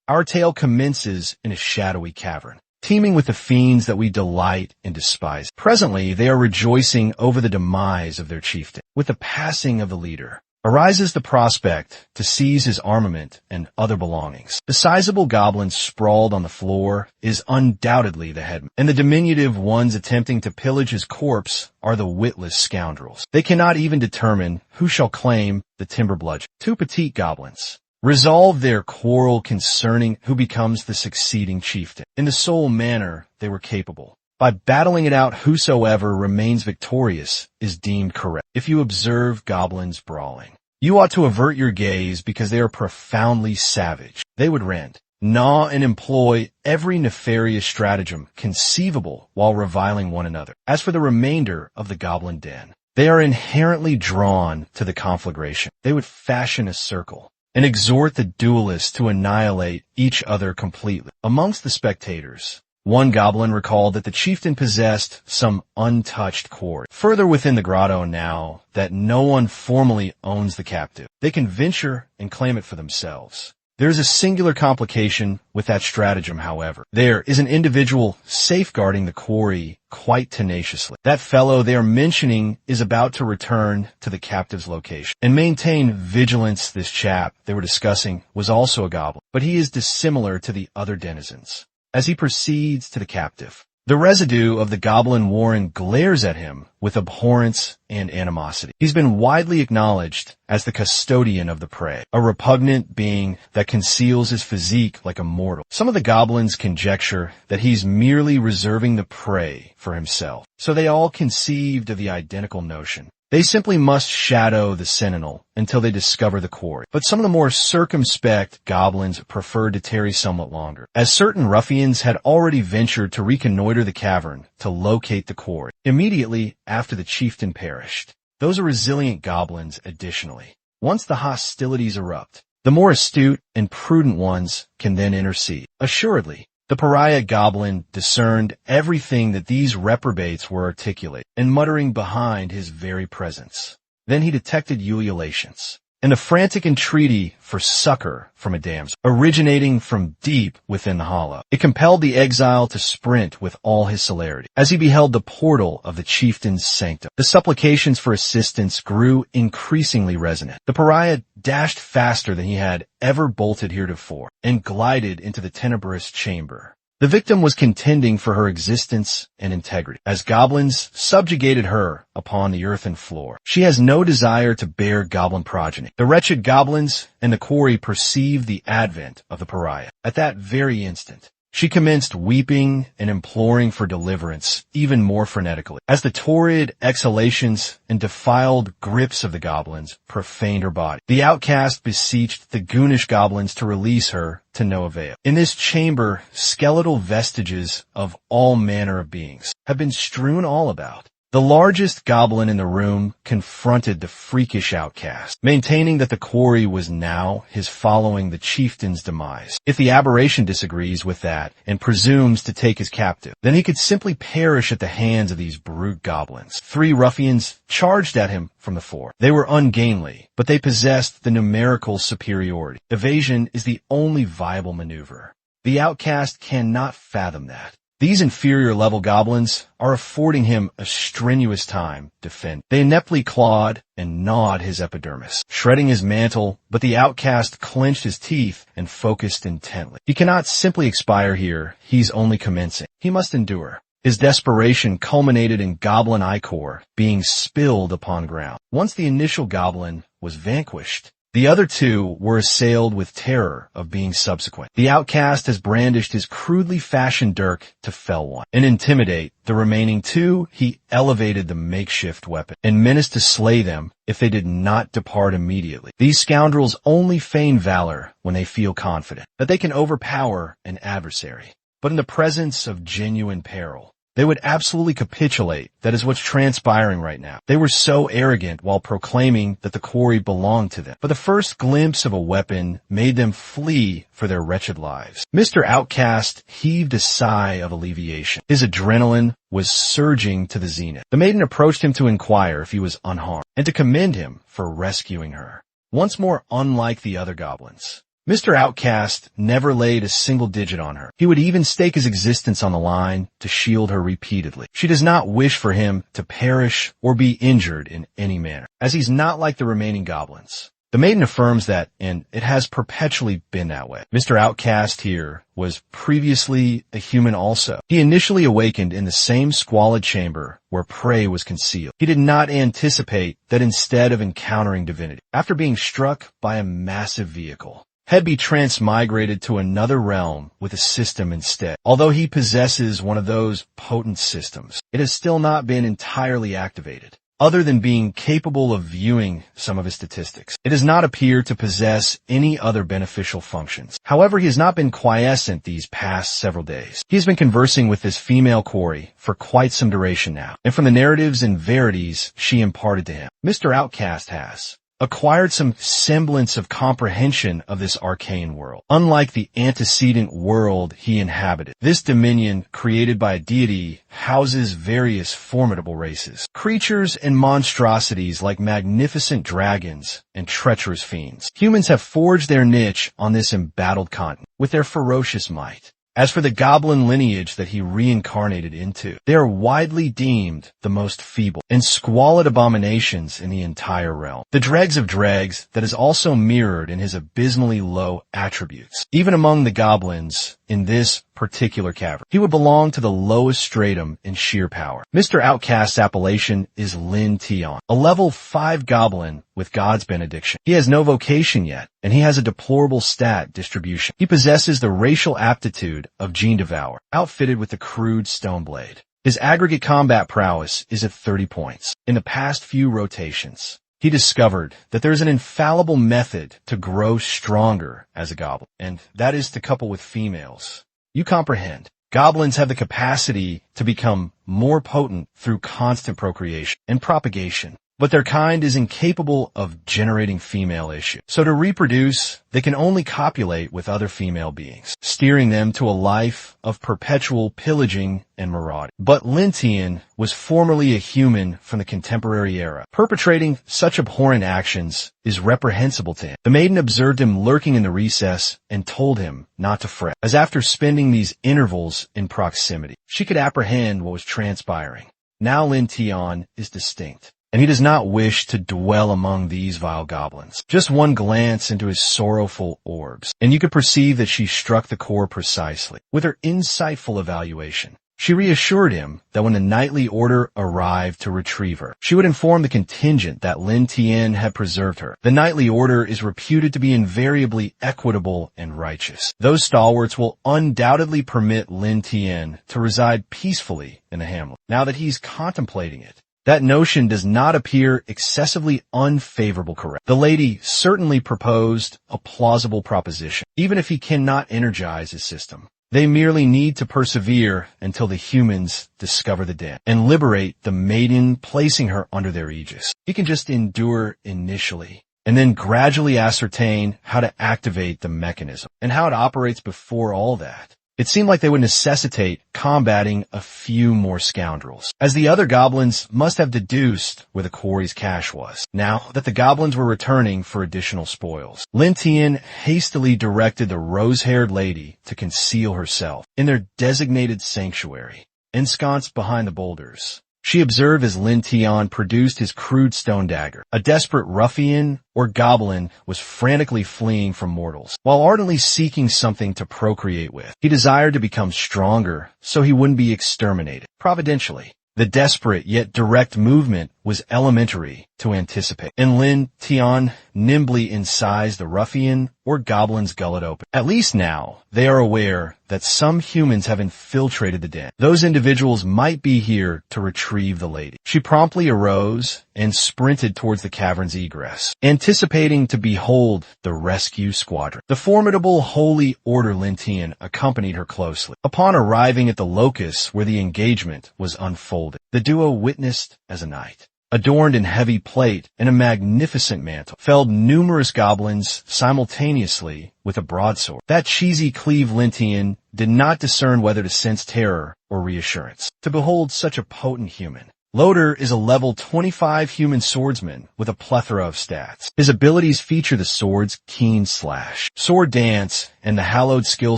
Our tale commences in a shadowy cavern, teeming with the fiends that we delight and despise. Presently, they are rejoicing over the demise of their chieftain. With the passing of the leader, arises the prospect to seize his armament and other belongings. The sizable goblin sprawled on the floor is undoubtedly the headman, and the diminutive ones attempting to pillage his corpse are the witless scoundrels. They cannot even determine who shall claim the timber bludgeon. Two petite goblins resolve their quarrel concerning who becomes the succeeding chieftain. In the sole manner they were capable. By battling it out, whosoever remains victorious is deemed correct. If you observe goblins brawling, you ought to avert your gaze because they are profoundly savage. They would rend, gnaw, and employ every nefarious stratagem conceivable while reviling one another. As for the remainder of the goblin den, they are inherently drawn to the conflagration. They would fashion a circle and exhort the duelists to annihilate each other completely. Amongst the spectators, one goblin recalled that the chieftain possessed some untouched cord. Further within the grotto now that no one formally owns the captive, they can venture and claim it for themselves. There is a singular complication with that stratagem, however. There is an individual safeguarding the quarry quite tenaciously. That fellow they are mentioning is about to return to the captive's location and maintain vigilance. This chap they were discussing was also a goblin, but he is dissimilar to the other denizens. As he proceeds to the captive, the residue of the goblin warren glares at him with abhorrence and animosity. He's been widely acknowledged as the custodian of the prey, a repugnant being that conceals his physique like a mortal. Some of the goblins conjecture that he's merely reserving the prey for himself, so they all conceived of the identical notion. They simply must shadow the sentinel until they discover the quarry. But some of the more circumspect goblins preferred to tarry somewhat longer, as certain ruffians had already ventured to reconnoiter the cavern to locate the quarry immediately after the chieftain perished. Those are resilient goblins additionally. Once the hostilities erupt, the more astute and prudent ones can then intercede. Assuredly, the pariah goblin discerned everything that these reprobates were articulating and muttering behind his very presence. Then he detected ululations and the frantic entreaty for succor from a damsel, originating from deep within the hollow. It compelled the exile to sprint with all his celerity as he beheld the portal of the chieftain's sanctum. The supplications for assistance grew increasingly resonant. The pariah dashed faster than he had ever bolted heretofore and glided into the tenebrous chamber. The victim was contending for her existence and integrity, as goblins subjugated her upon the earthen floor. She has no desire to bear goblin progeny. The wretched goblins and the quarry perceived the advent of the pariah. At that very instant, she commenced weeping and imploring for deliverance even more frenetically, as the torrid exhalations and defiled grips of the goblins profaned her body. The outcast beseeched the goonish goblins to release her, to no avail. In this chamber, skeletal vestiges of all manner of beings have been strewn all about. The largest goblin in the room confronted the freakish outcast, maintaining that the quarry was now his following the chieftain's demise. If the aberration disagrees with that and presumes to take his captive, then he could simply perish at the hands of these brute goblins. 3 ruffians charged at him from the 4. They were ungainly, but they possessed the numerical superiority. Evasion is the only viable maneuver. The outcast cannot fathom that. These inferior-level goblins are affording him a strenuous time to fend. They ineptly clawed and gnawed his epidermis, shredding his mantle, but the outcast clenched his teeth and focused intently. He cannot simply expire here. He's only commencing. He must endure. His desperation culminated in goblin ichor being spilled upon ground. Once the initial goblin was vanquished, the other 2 were assailed with terror of being subsequent. The outcast has brandished his crudely fashioned dirk to fell one. And intimidate the remaining 2, he elevated the makeshift weapon and menaced to slay them if they did not depart immediately. These scoundrels only feign valor when they feel confident that they can overpower an adversary. But in the presence of genuine peril, they would absolutely capitulate. That is what's transpiring right now. They were so arrogant while proclaiming that the quarry belonged to them. But the first glimpse of a weapon made them flee for their wretched lives. Mr. Outcast heaved a sigh of alleviation. His adrenaline was surging to the zenith. The maiden approached him to inquire if he was unharmed and to commend him for rescuing her. Once more unlike the other goblins, Mr. Outcast never laid a single digit on her. He would even stake his existence on the line to shield her repeatedly. She does not wish for him to perish or be injured in any manner, as he's not like the remaining goblins. The maiden affirms that, and it has perpetually been that way. Mr. Outcast here was previously a human also. He initially awakened in the same squalid chamber where prey was concealed. He did not anticipate that instead of encountering divinity, after being struck by a massive vehicle, he'd be transmigrated to another realm with a system instead. Although he possesses one of those potent systems, it has still not been entirely activated. Other than being capable of viewing some of his statistics, it does not appear to possess any other beneficial functions. However, he has not been quiescent these past several days. He has been conversing with this female quarry for quite some duration now, and from the narratives and verities she imparted to him, Mr. Outcast has acquired some semblance of comprehension of this arcane world. Unlike the antecedent world he inhabited, this dominion created by a deity houses various formidable races, creatures and monstrosities like magnificent dragons and treacherous fiends. Humans have forged their niche on this embattled continent with their ferocious might. As for the goblin lineage that he reincarnated into, they are widely deemed the most feeble and squalid abominations in the entire realm. The dregs of dregs that is also mirrored in his abysmally low attributes. Even among the goblins in this particular cavern, he would belong to the lowest stratum in sheer power. Mr. Outcast's appellation is Lin Tion, a level 5 goblin with God's benediction. He has no vocation yet, and he has a deplorable stat distribution. He possesses the racial aptitude of Gene Devour, outfitted with a crude stone blade. His aggregate combat prowess is at 30 points. In the past few rotations, he discovered that there is an infallible method to grow stronger as a goblin, and that is to couple with females. You comprehend. Goblins have the capacity to become more potent through constant procreation and propagation, but their kind is incapable of generating female issue. So to reproduce, they can only copulate with other female beings, steering them to a life of perpetual pillaging and marauding. But Lin Tion was formerly a human from the contemporary era. Perpetrating such abhorrent actions is reprehensible to him. The maiden observed him lurking in the recess and told him not to fret, as after spending these intervals in proximity, she could apprehend what was transpiring. Now Lin Tion is distinct, and he does not wish to dwell among these vile goblins. Just one glance into his sorrowful orbs, and you could perceive that she struck the core precisely. With her insightful evaluation, she reassured him that when the knightly order arrived to retrieve her, she would inform the contingent that Lin Tion had preserved her. The knightly order is reputed to be invariably equitable and righteous. Those stalwarts will undoubtedly permit Lin Tion to reside peacefully in the hamlet. Now that he's contemplating it, that notion does not appear excessively unfavorable correct. The lady certainly proposed a plausible proposition, even if he cannot energize his system. They merely need to persevere until the humans discover the den and liberate the maiden, placing her under their aegis. He can just endure initially and then gradually ascertain how to activate the mechanism and how it operates before all that. It seemed like they would necessitate combating a few more scoundrels, as the other goblins must have deduced where the quarry's cache was, now that the goblins were returning for additional spoils. Lin Tion hastily directed the rose-haired lady to conceal herself in their designated sanctuary, ensconced behind the boulders. She observed as Lin Tion produced his crude stone dagger. A desperate ruffian or goblin was frantically fleeing from mortals, while ardently seeking something to procreate with. He desired to become stronger so he wouldn't be exterminated. Providentially, the desperate yet direct movement was elementary to anticipate, and Lin Tion nimbly incised the ruffian or goblin's gullet open. At least now, they are aware that some humans have infiltrated the den. Those individuals might be here to retrieve the lady. She promptly arose and sprinted towards the cavern's egress, anticipating to behold the rescue squadron. The formidable Holy Order Lin Tion accompanied her closely. Upon arriving at the locus where the engagement was unfolded, the duo witnessed as a knight, adorned in heavy plate and a magnificent mantle, felled numerous goblins simultaneously with a broadsword. That cheesy cleave Lin Tion did not discern whether to sense terror or reassurance. To behold such a potent human, Loader is a level 25 human swordsman with a plethora of stats. His abilities feature the sword's keen slash, sword dance, and the hallowed skill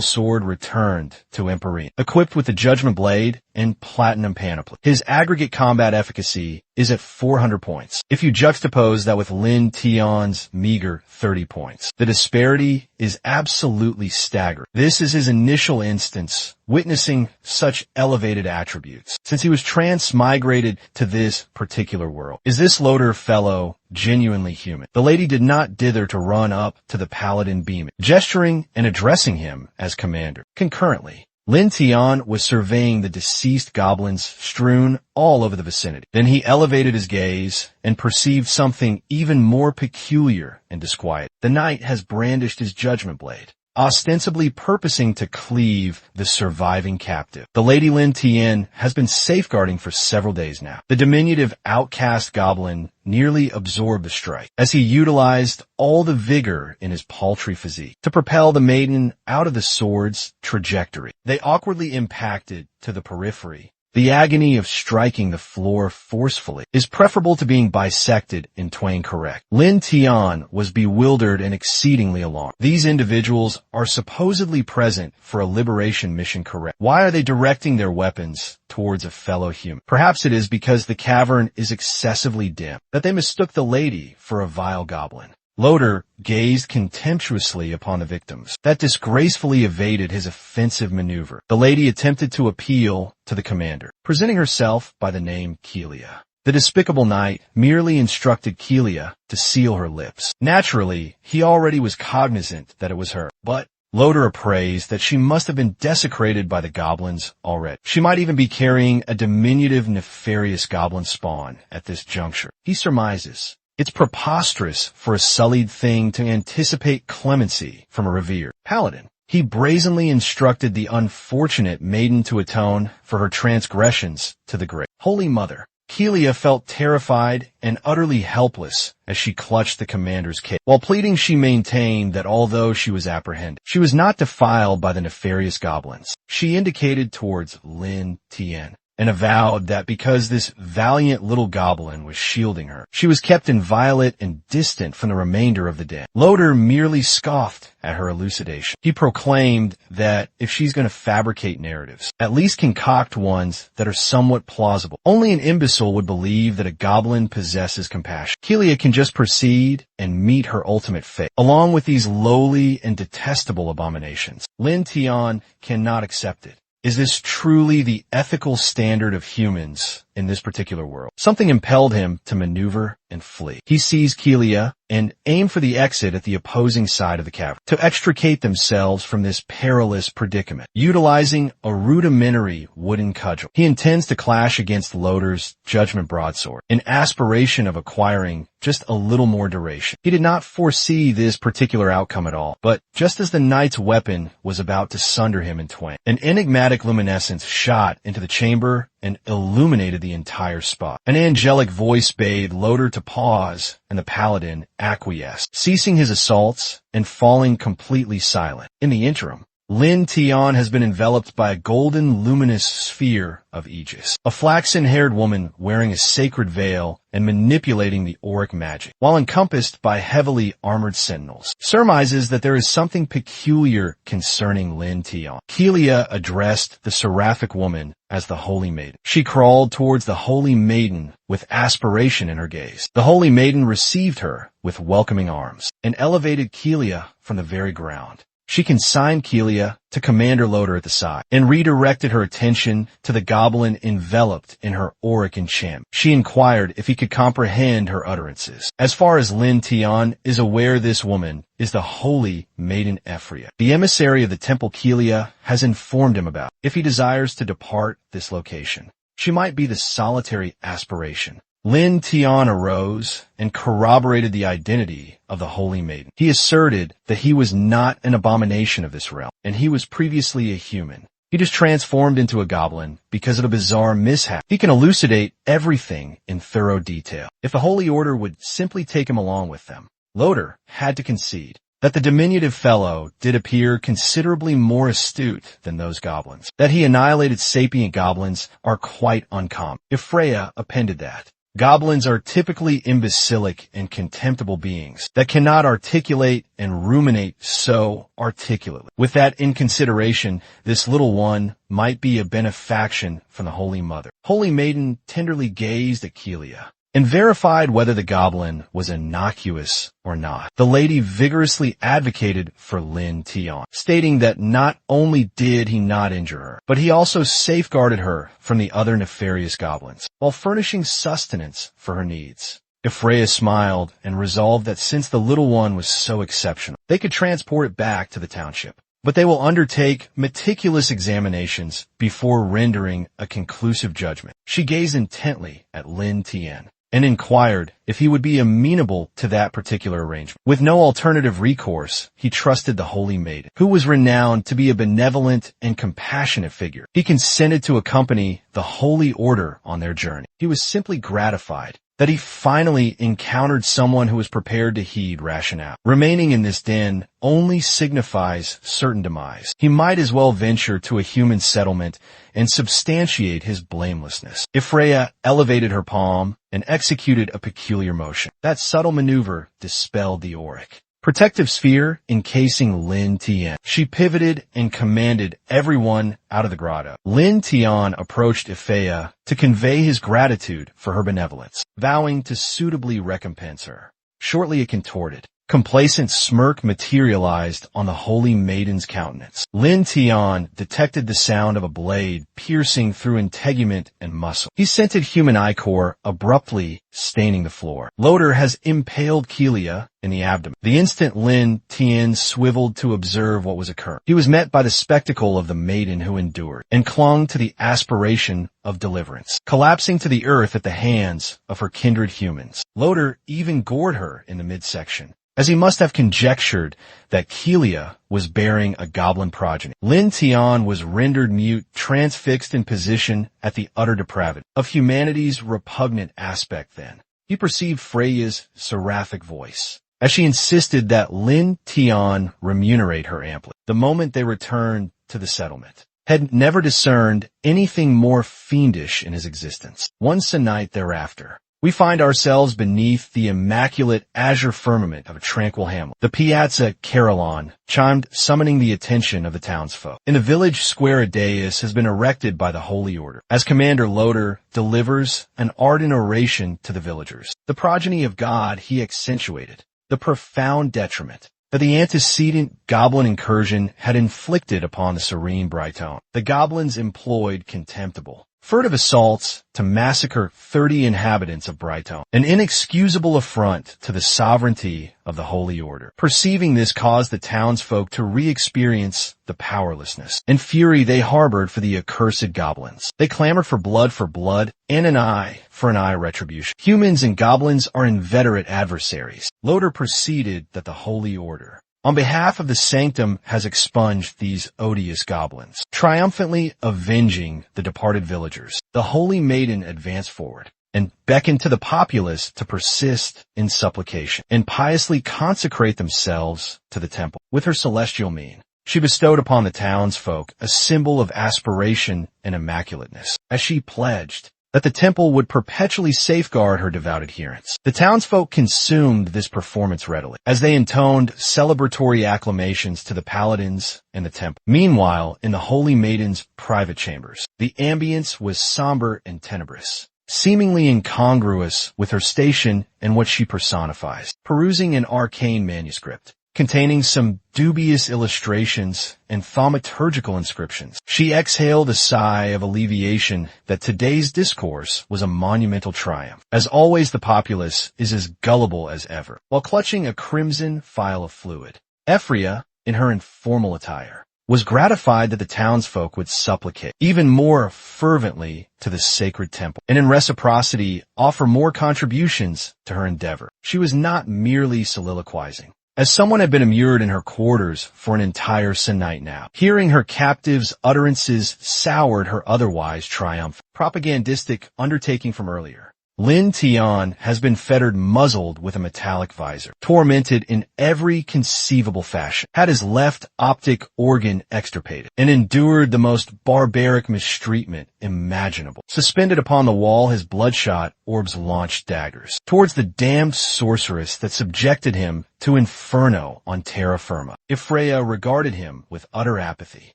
sword returned to Emperine, equipped with the judgment blade and platinum panoply. His aggregate combat efficacy is at 400 points. If you juxtapose that with Lin Tion's meager 30 points, the disparity is absolutely staggering. This is his initial instance witnessing such elevated attributes, since he was transmigrated to this particular world. Is this Loader fellow genuinely human? The lady did not dither to run up to the paladin beaming, gesturing and addressing him as commander. Concurrently, Lin Tian was surveying the deceased goblins strewn all over the vicinity. Then he elevated his gaze and perceived something even more peculiar and disquieting. The knight has brandished his judgment blade, ostensibly purposing to cleave the surviving captive. The Lady Lin Tian has been safeguarding for several days now. The diminutive outcast goblin nearly absorbed the strike, as he utilized all the vigor in his paltry physique to propel the maiden out of the sword's trajectory. They awkwardly impacted to the periphery. The agony of striking the floor forcefully is preferable to being bisected in twain correct. Lin Tian was bewildered and exceedingly alarmed. These individuals are supposedly present for a liberation mission, correct? Why are they directing their weapons towards a fellow human? Perhaps it is because the cavern is excessively dim, that they mistook the lady for a vile goblin. Loader gazed contemptuously upon the victims that disgracefully evaded his offensive maneuver. The lady attempted to appeal to the commander, presenting herself by the name Kelia. The despicable knight merely instructed Kelia to seal her lips. Naturally, he already was cognizant that it was her, but Loader appraised that she must have been desecrated by the goblins already. She might even be carrying a diminutive nefarious goblin spawn at this juncture. He surmises it's preposterous for a sullied thing to anticipate clemency from a revered paladin. He brazenly instructed the unfortunate maiden to atone for her transgressions to the great Holy Mother. Kelia felt terrified and utterly helpless as she clutched the commander's cape. While pleading, she maintained that although she was apprehended, she was not defiled by the nefarious goblins. She indicated towards Lin Tian and avowed that because this valiant little goblin was shielding her, she was kept inviolate and distant from the remainder of the den. Loader merely scoffed at her elucidation. He proclaimed that if she's going to fabricate narratives, at least concoct ones that are somewhat plausible. Only an imbecile would believe that a goblin possesses compassion. Kelia can just proceed and meet her ultimate fate, along with these lowly and detestable abominations. Lin Tian cannot accept it. Is this truly the ethical standard of humans in this particular world? Something impelled him to maneuver and flee. He seized Kelia and aimed for the exit at the opposing side of the cavern to extricate themselves from this perilous predicament, utilizing a rudimentary wooden cudgel. He intends to clash against Loader's judgment broadsword, in aspiration of acquiring just a little more duration. He did not foresee this particular outcome at all, but just as the knight's weapon was about to sunder him in twain, an enigmatic luminescence shot into the chamber and illuminated the entire spot. An angelic voice bade Loader to pause, and the paladin acquiesced, ceasing his assaults and falling completely silent. In the interim, Lin Tian has been enveloped by a golden luminous sphere of Aegis, a flaxen-haired woman wearing a sacred veil and manipulating the auric magic, while encompassed by heavily armored sentinels. Surmises that there is something peculiar concerning Lin Tian. Kelia addressed the seraphic woman as the Holy Maiden. She crawled towards the Holy Maiden with aspiration in her gaze. The Holy Maiden received her with welcoming arms and elevated Kelia from the very ground. She consigned Kelia to Commander Loader at the side and redirected her attention to the goblin enveloped in her auric enchantment. She inquired if he could comprehend her utterances. As far as Lin Tian is aware, this woman is the Holy Maiden Ephria. The emissary of the temple Kelia has informed him about if he desires to depart this location. She might be the solitary aspiration. Lin Tian arose and corroborated the identity of the Holy Maiden. He asserted that he was not an abomination of this realm, and he was previously a human. He just transformed into a goblin because of a bizarre mishap. He can elucidate everything in thorough detail. If the Holy Order would simply take him along with them, Loader had to concede. that the diminutive fellow did appear considerably more astute than those goblins. That he annihilated sapient goblins are quite uncommon. Freya appended that goblins are typically imbecilic and contemptible beings that cannot articulate and ruminate so articulately. With that in consideration, this little one might be a benefaction from the Holy Mother. Holy Maiden tenderly gazed at Kelia and verified whether the goblin was innocuous or not. The lady vigorously advocated for Lin Tian, stating that not only did he not injure her, but he also safeguarded her from the other nefarious goblins, while furnishing sustenance for her needs. Freya smiled and resolved that since the little one was so exceptional, they could transport it back to the township. But they will undertake meticulous examinations before rendering a conclusive judgment. She gazed intently at Lin Tian and inquired if he would be amenable to that particular arrangement. With no alternative recourse, he trusted the Holy Maiden, who was renowned to be a benevolent and compassionate figure. He consented to accompany the Holy Order on their journey. He was simply gratified that he finally encountered someone who was prepared to heed rationale. Remaining in this den only signifies certain demise. He might as well venture to a human settlement and substantiate his blamelessness. Freya elevated her palm and executed a peculiar motion. That subtle maneuver dispelled the auric protective sphere encasing Lin Tian. She pivoted and commanded everyone out of the grotto. Lin Tian approached Freya to convey his gratitude for her benevolence, vowing to suitably recompense her. Shortly it contorted. Complacent smirk materialized on the Holy Maiden's countenance. Lin Tian detected the sound of a blade piercing through integument and muscle. He scented human ichor abruptly staining the floor. Loder has impaled Kelia in the abdomen. The instant Lin Tian swiveled to observe what was occurring, he was met by the spectacle of the maiden who endured and clung to the aspiration of deliverance, collapsing to the earth at the hands of her kindred humans. Loder even gored her in the midsection, as he must have conjectured that Kelia was bearing a goblin progeny. Lin Tian was rendered mute, transfixed in position at the utter depravity of humanity's repugnant aspect then. He perceived Freya's seraphic voice, as she insisted that Lin Tian remunerate her amply. The moment they returned to the settlement, had never discerned anything more fiendish in his existence. Once a night thereafter, we find ourselves beneath the immaculate azure firmament of a tranquil hamlet. The Piazza Carillon chimed, summoning the attention of the townsfolk. In the village square, a dais has been erected by the Holy Order, as Commander Loder delivers an ardent oration to the villagers. The progeny of God he accentuated the profound detriment that the antecedent goblin incursion had inflicted upon the serene Brighton. The goblins employed contemptible, furtive assaults to massacre 30 inhabitants of Brighton, an inexcusable affront to the sovereignty of the Holy Order. Perceiving this caused the townsfolk to re-experience the powerlessness and fury they harbored for the accursed goblins. They clamored for blood and an eye for an eye retribution. Humans and goblins are inveterate adversaries. Loder proceeded that the Holy Order, on behalf of the sanctum, has expunged these odious goblins, triumphantly avenging the departed villagers. The Holy Maiden advanced forward and beckoned to the populace to persist in supplication and piously consecrate themselves to the temple. With her celestial mien, she bestowed upon the townsfolk a symbol of aspiration and immaculateness, as she pledged that the temple would perpetually safeguard her devout adherents. The townsfolk consumed this performance readily, as they intoned celebratory acclamations to the paladins and the temple. Meanwhile, in the Holy Maiden's private chambers, the ambience was somber and tenebrous, seemingly incongruous with her station and what she personifies. Perusing an arcane manuscript containing some dubious illustrations and thaumaturgical inscriptions, she exhaled a sigh of alleviation that today's discourse was a monumental triumph. As always, the populace is as gullible as ever. While clutching a crimson phial of fluid, Freya, in her informal attire, was gratified that the townsfolk would supplicate even more fervently to the sacred temple, and in reciprocity offer more contributions to her endeavor. She was not merely soliloquizing, as someone had been immured in her quarters for an entire se'night now. Hearing her captive's utterances soured her otherwise triumphant propagandistic undertaking from earlier. Lin Tian has been fettered muzzled with a metallic visor, tormented in every conceivable fashion, had his left optic organ extirpated, and endured the most barbaric mistreatment imaginable. Suspended upon the wall, his bloodshot orbs launched daggers towards the damned sorceress that subjected him to inferno on terra firma. If Freya regarded him with utter apathy,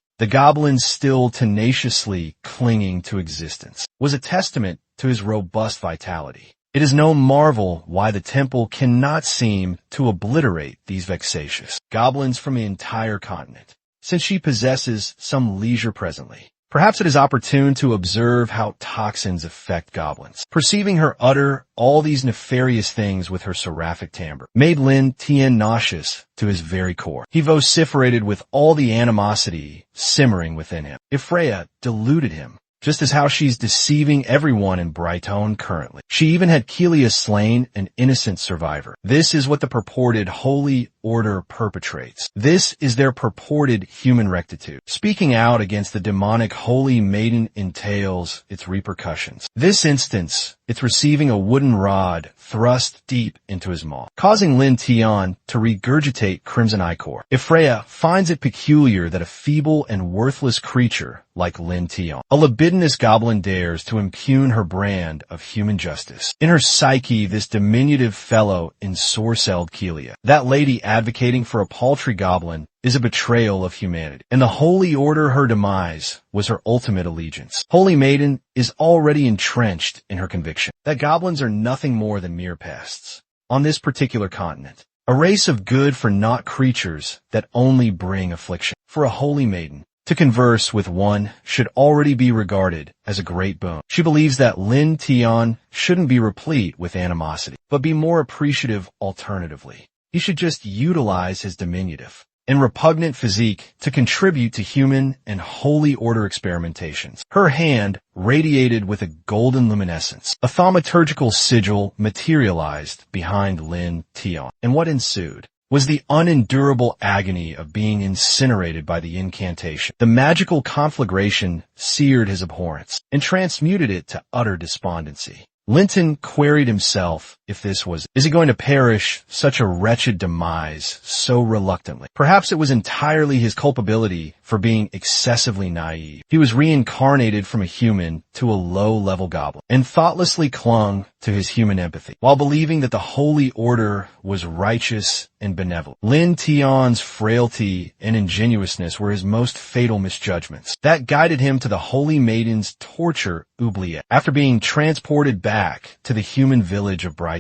the goblin still tenaciously clinging to existence was a testament to his robust vitality. It is no marvel why the temple cannot seem to obliterate these vexatious goblins from the entire continent, since she possesses some leisure presently. Perhaps it is opportune to observe how toxins affect goblins. Perceiving her utter all these nefarious things with her seraphic timbre made Lin Tian nauseous to his very core. He vociferated with all the animosity simmering within him. If Freya deluded him, just as how she's deceiving everyone in Brighton currently. She even had Kelia slain an innocent survivor. This is what the purported Holy Order perpetrates. This is their purported human rectitude. Speaking out against the demonic Holy Maiden entails its repercussions. This instance, it's receiving a wooden rod thrust deep into his maw, causing Lin Tian to regurgitate crimson ichor. If Freya finds it peculiar that a feeble and worthless creature like Lin Tian, a libidinous goblin, dares to impugn her brand of human justice. In her psyche, this diminutive fellow ensorcelled Kelia. That lady advocating for a paltry goblin is a betrayal of humanity, and the Holy Order, her demise, was her ultimate allegiance. Holy Maiden is already entrenched in her conviction that goblins are nothing more than mere pests on this particular continent, a race of good-for-naught creatures that only bring affliction. For a Holy Maiden, to converse with one should already be regarded as a great boon. She believes that Lin Tian shouldn't be replete with animosity, but be more appreciative alternatively. He should just utilize his diminutive and repugnant physique to contribute to human and Holy Order experimentations. Her hand radiated with a golden luminescence. A thaumaturgical sigil materialized behind Lin Tian, and what ensued was the unendurable agony of being incinerated by the incantation. The magical conflagration seared his abhorrence and transmuted it to utter despondency. Linton queried himself if this was, is he going to perish such a wretched demise so reluctantly? Perhaps it was entirely his culpability for being excessively naive. He was reincarnated from a human to a low-level goblin and thoughtlessly clung to his human empathy while believing that the Holy Order was righteous and benevolent. Lin Tian's frailty and ingenuousness were his most fatal misjudgments. That guided him to the Holy Maiden's torture oubliette after being transported back to the human village of Brighton.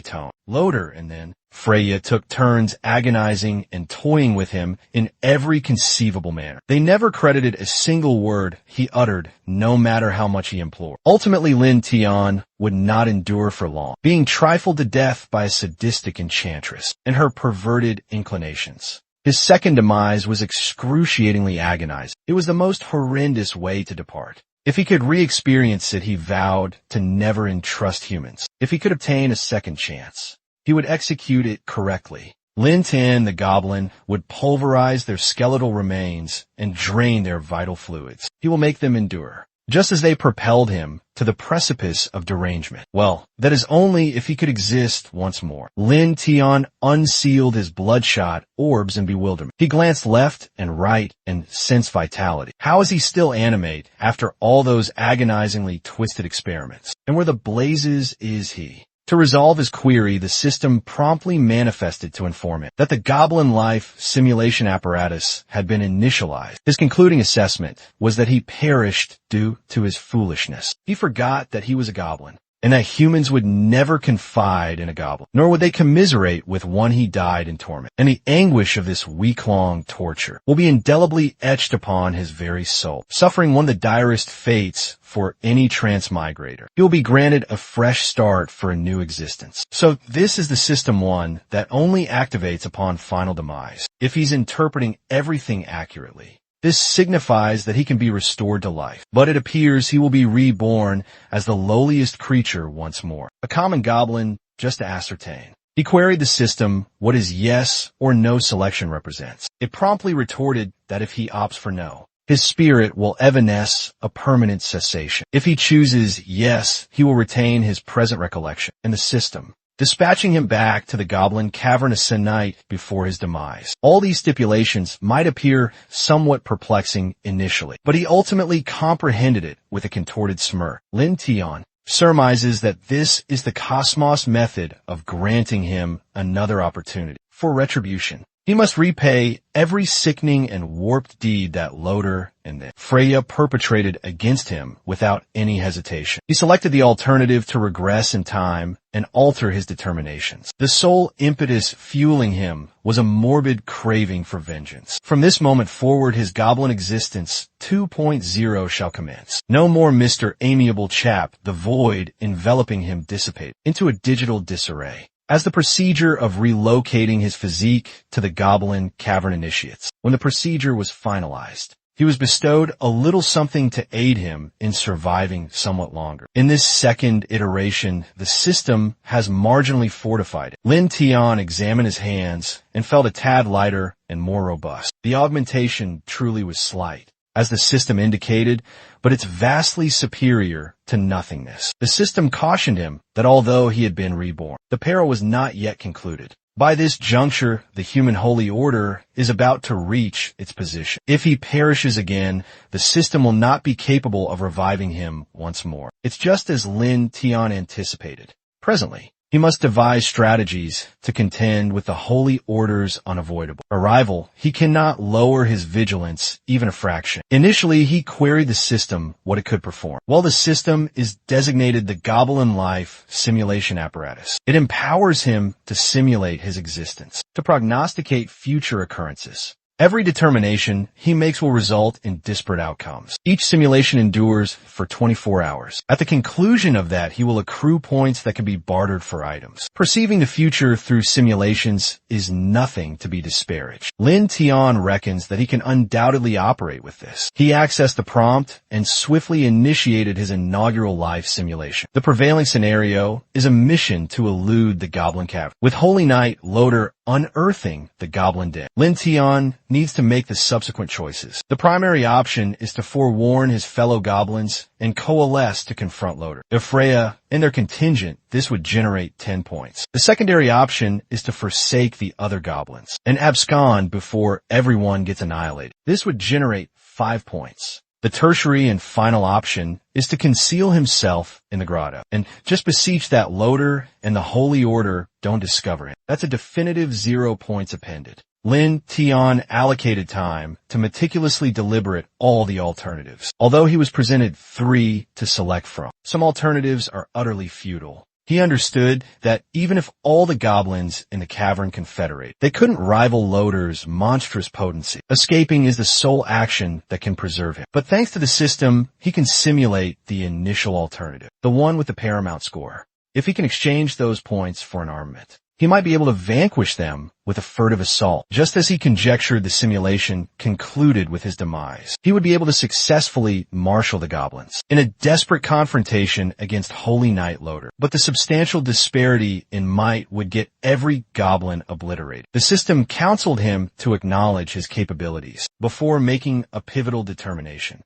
Loder and then Freya took turns agonizing and toying with him in every conceivable manner. They never credited a single word he uttered, no matter how much he implored. Ultimately, Lin Tian would not endure for long, being trifled to death by a sadistic enchantress and her perverted inclinations. His second demise was excruciatingly agonizing. It was the most horrendous way to depart. If he could re-experience it, he vowed to never entrust humans. If he could obtain a second chance, he would execute it correctly. Lin Tian, the goblin, would pulverize their skeletal remains and drain their vital fluids. He will make them endure, just as they propelled him to the precipice of derangement. Well, that is only if he could exist once more. Lin Tian unsealed his bloodshot orbs in bewilderment. He glanced left and right and sensed vitality. How is he still animate after all those agonizingly twisted experiments? And where the blazes is he? To resolve his query, the system promptly manifested to inform him that the goblin life simulation apparatus had been initialized. His concluding assessment was that he perished due to his foolishness. He forgot that he was a goblin, and that humans would never confide in a goblin, nor would they commiserate with one he died in torment. And the anguish of this week-long torture will be indelibly etched upon his very soul, suffering one of the direst fates for any transmigrator. He will be granted a fresh start for a new existence. So this is the system one that only activates upon final demise, if he's interpreting everything accurately. This signifies that he can be restored to life, but it appears he will be reborn as the lowliest creature once more, a common goblin, just to ascertain. He queried the system what his yes or no selection represents. It promptly retorted that if he opts for no, his spirit will evanesce a permanent cessation. If he chooses yes, he will retain his present recollection in the system, dispatching him back to the goblin cavern a night before his demise. All these stipulations might appear somewhat perplexing initially, but he ultimately comprehended it with a contorted smirk. Lin Tian surmises that this is the cosmos method of granting him another opportunity for retribution. He must repay every sickening and warped deed that Loder and then Freya perpetrated against him without any hesitation. He selected the alternative to regress in time and alter his determinations. The sole impetus fueling him was a morbid craving for vengeance. From this moment forward, his goblin existence 2.0 shall commence. No more Mr. Amiable Chap, the void enveloping him dissipated into a digital disarray. As the procedure of relocating his physique to the goblin cavern initiates. When the procedure was finalized, he was bestowed a little something to aid him in surviving somewhat longer. In this second iteration, the system has marginally fortified it. Lin Tian examined his hands and felt a tad lighter and more robust. The augmentation truly was slight, as the system indicated, but it's vastly superior to nothingness. The system cautioned him that although he had been reborn, the peril was not yet concluded. By this juncture, the human holy order is about to reach its position. If he perishes again, the system will not be capable of reviving him once more. It's just as Lin Tian anticipated. Presently, he must devise strategies to contend with the Holy Order's unavoidable arrival. He cannot lower his vigilance even a fraction. Initially, he queried the system what it could perform. Well, the system is designated the Goblin Life Simulation Apparatus. It empowers him to simulate his existence, to prognosticate future occurrences. Every determination he makes will result in disparate outcomes. Each simulation endures for 24 hours. At the conclusion of that, he will accrue points that can be bartered for items. Perceiving the future through simulations is nothing to be disparaged. Lin Tian reckons that he can undoubtedly operate with this. He accessed the prompt and swiftly initiated his inaugural life simulation. The prevailing scenario is a mission to elude the Goblin Cavern, with Holy Knight Loder unearthing the Goblin Den. Lin Tian needs to make the subsequent choices. The primary option is to forewarn his fellow goblins and coalesce to confront Loder. If Freya and their contingent, this would generate 10 points. The secondary option is to forsake the other goblins and abscond before everyone gets annihilated. This would generate 5 points. The tertiary and final option is to conceal himself in the grotto and just beseech that Loder and the Holy Order don't discover him. That's a definitive 0 points appended. Lin Tian allocated time to meticulously deliberate all the alternatives, although he was presented 3 to select from. Some alternatives are utterly futile. He understood that even if all the goblins in the cavern confederate, they couldn't rival Loder's monstrous potency. Escaping is the sole action that can preserve him. But thanks to the system, he can simulate the initial alternative, the one with the paramount score. If he can exchange those points for an armament, he might be able to vanquish them with a furtive assault, just as he conjectured the simulation concluded with his demise. He would be able to successfully marshal the goblins in a desperate confrontation against Holy Knight Loder. But the substantial disparity in might would get every goblin obliterated. The system counseled him to acknowledge his capabilities before making a pivotal determination.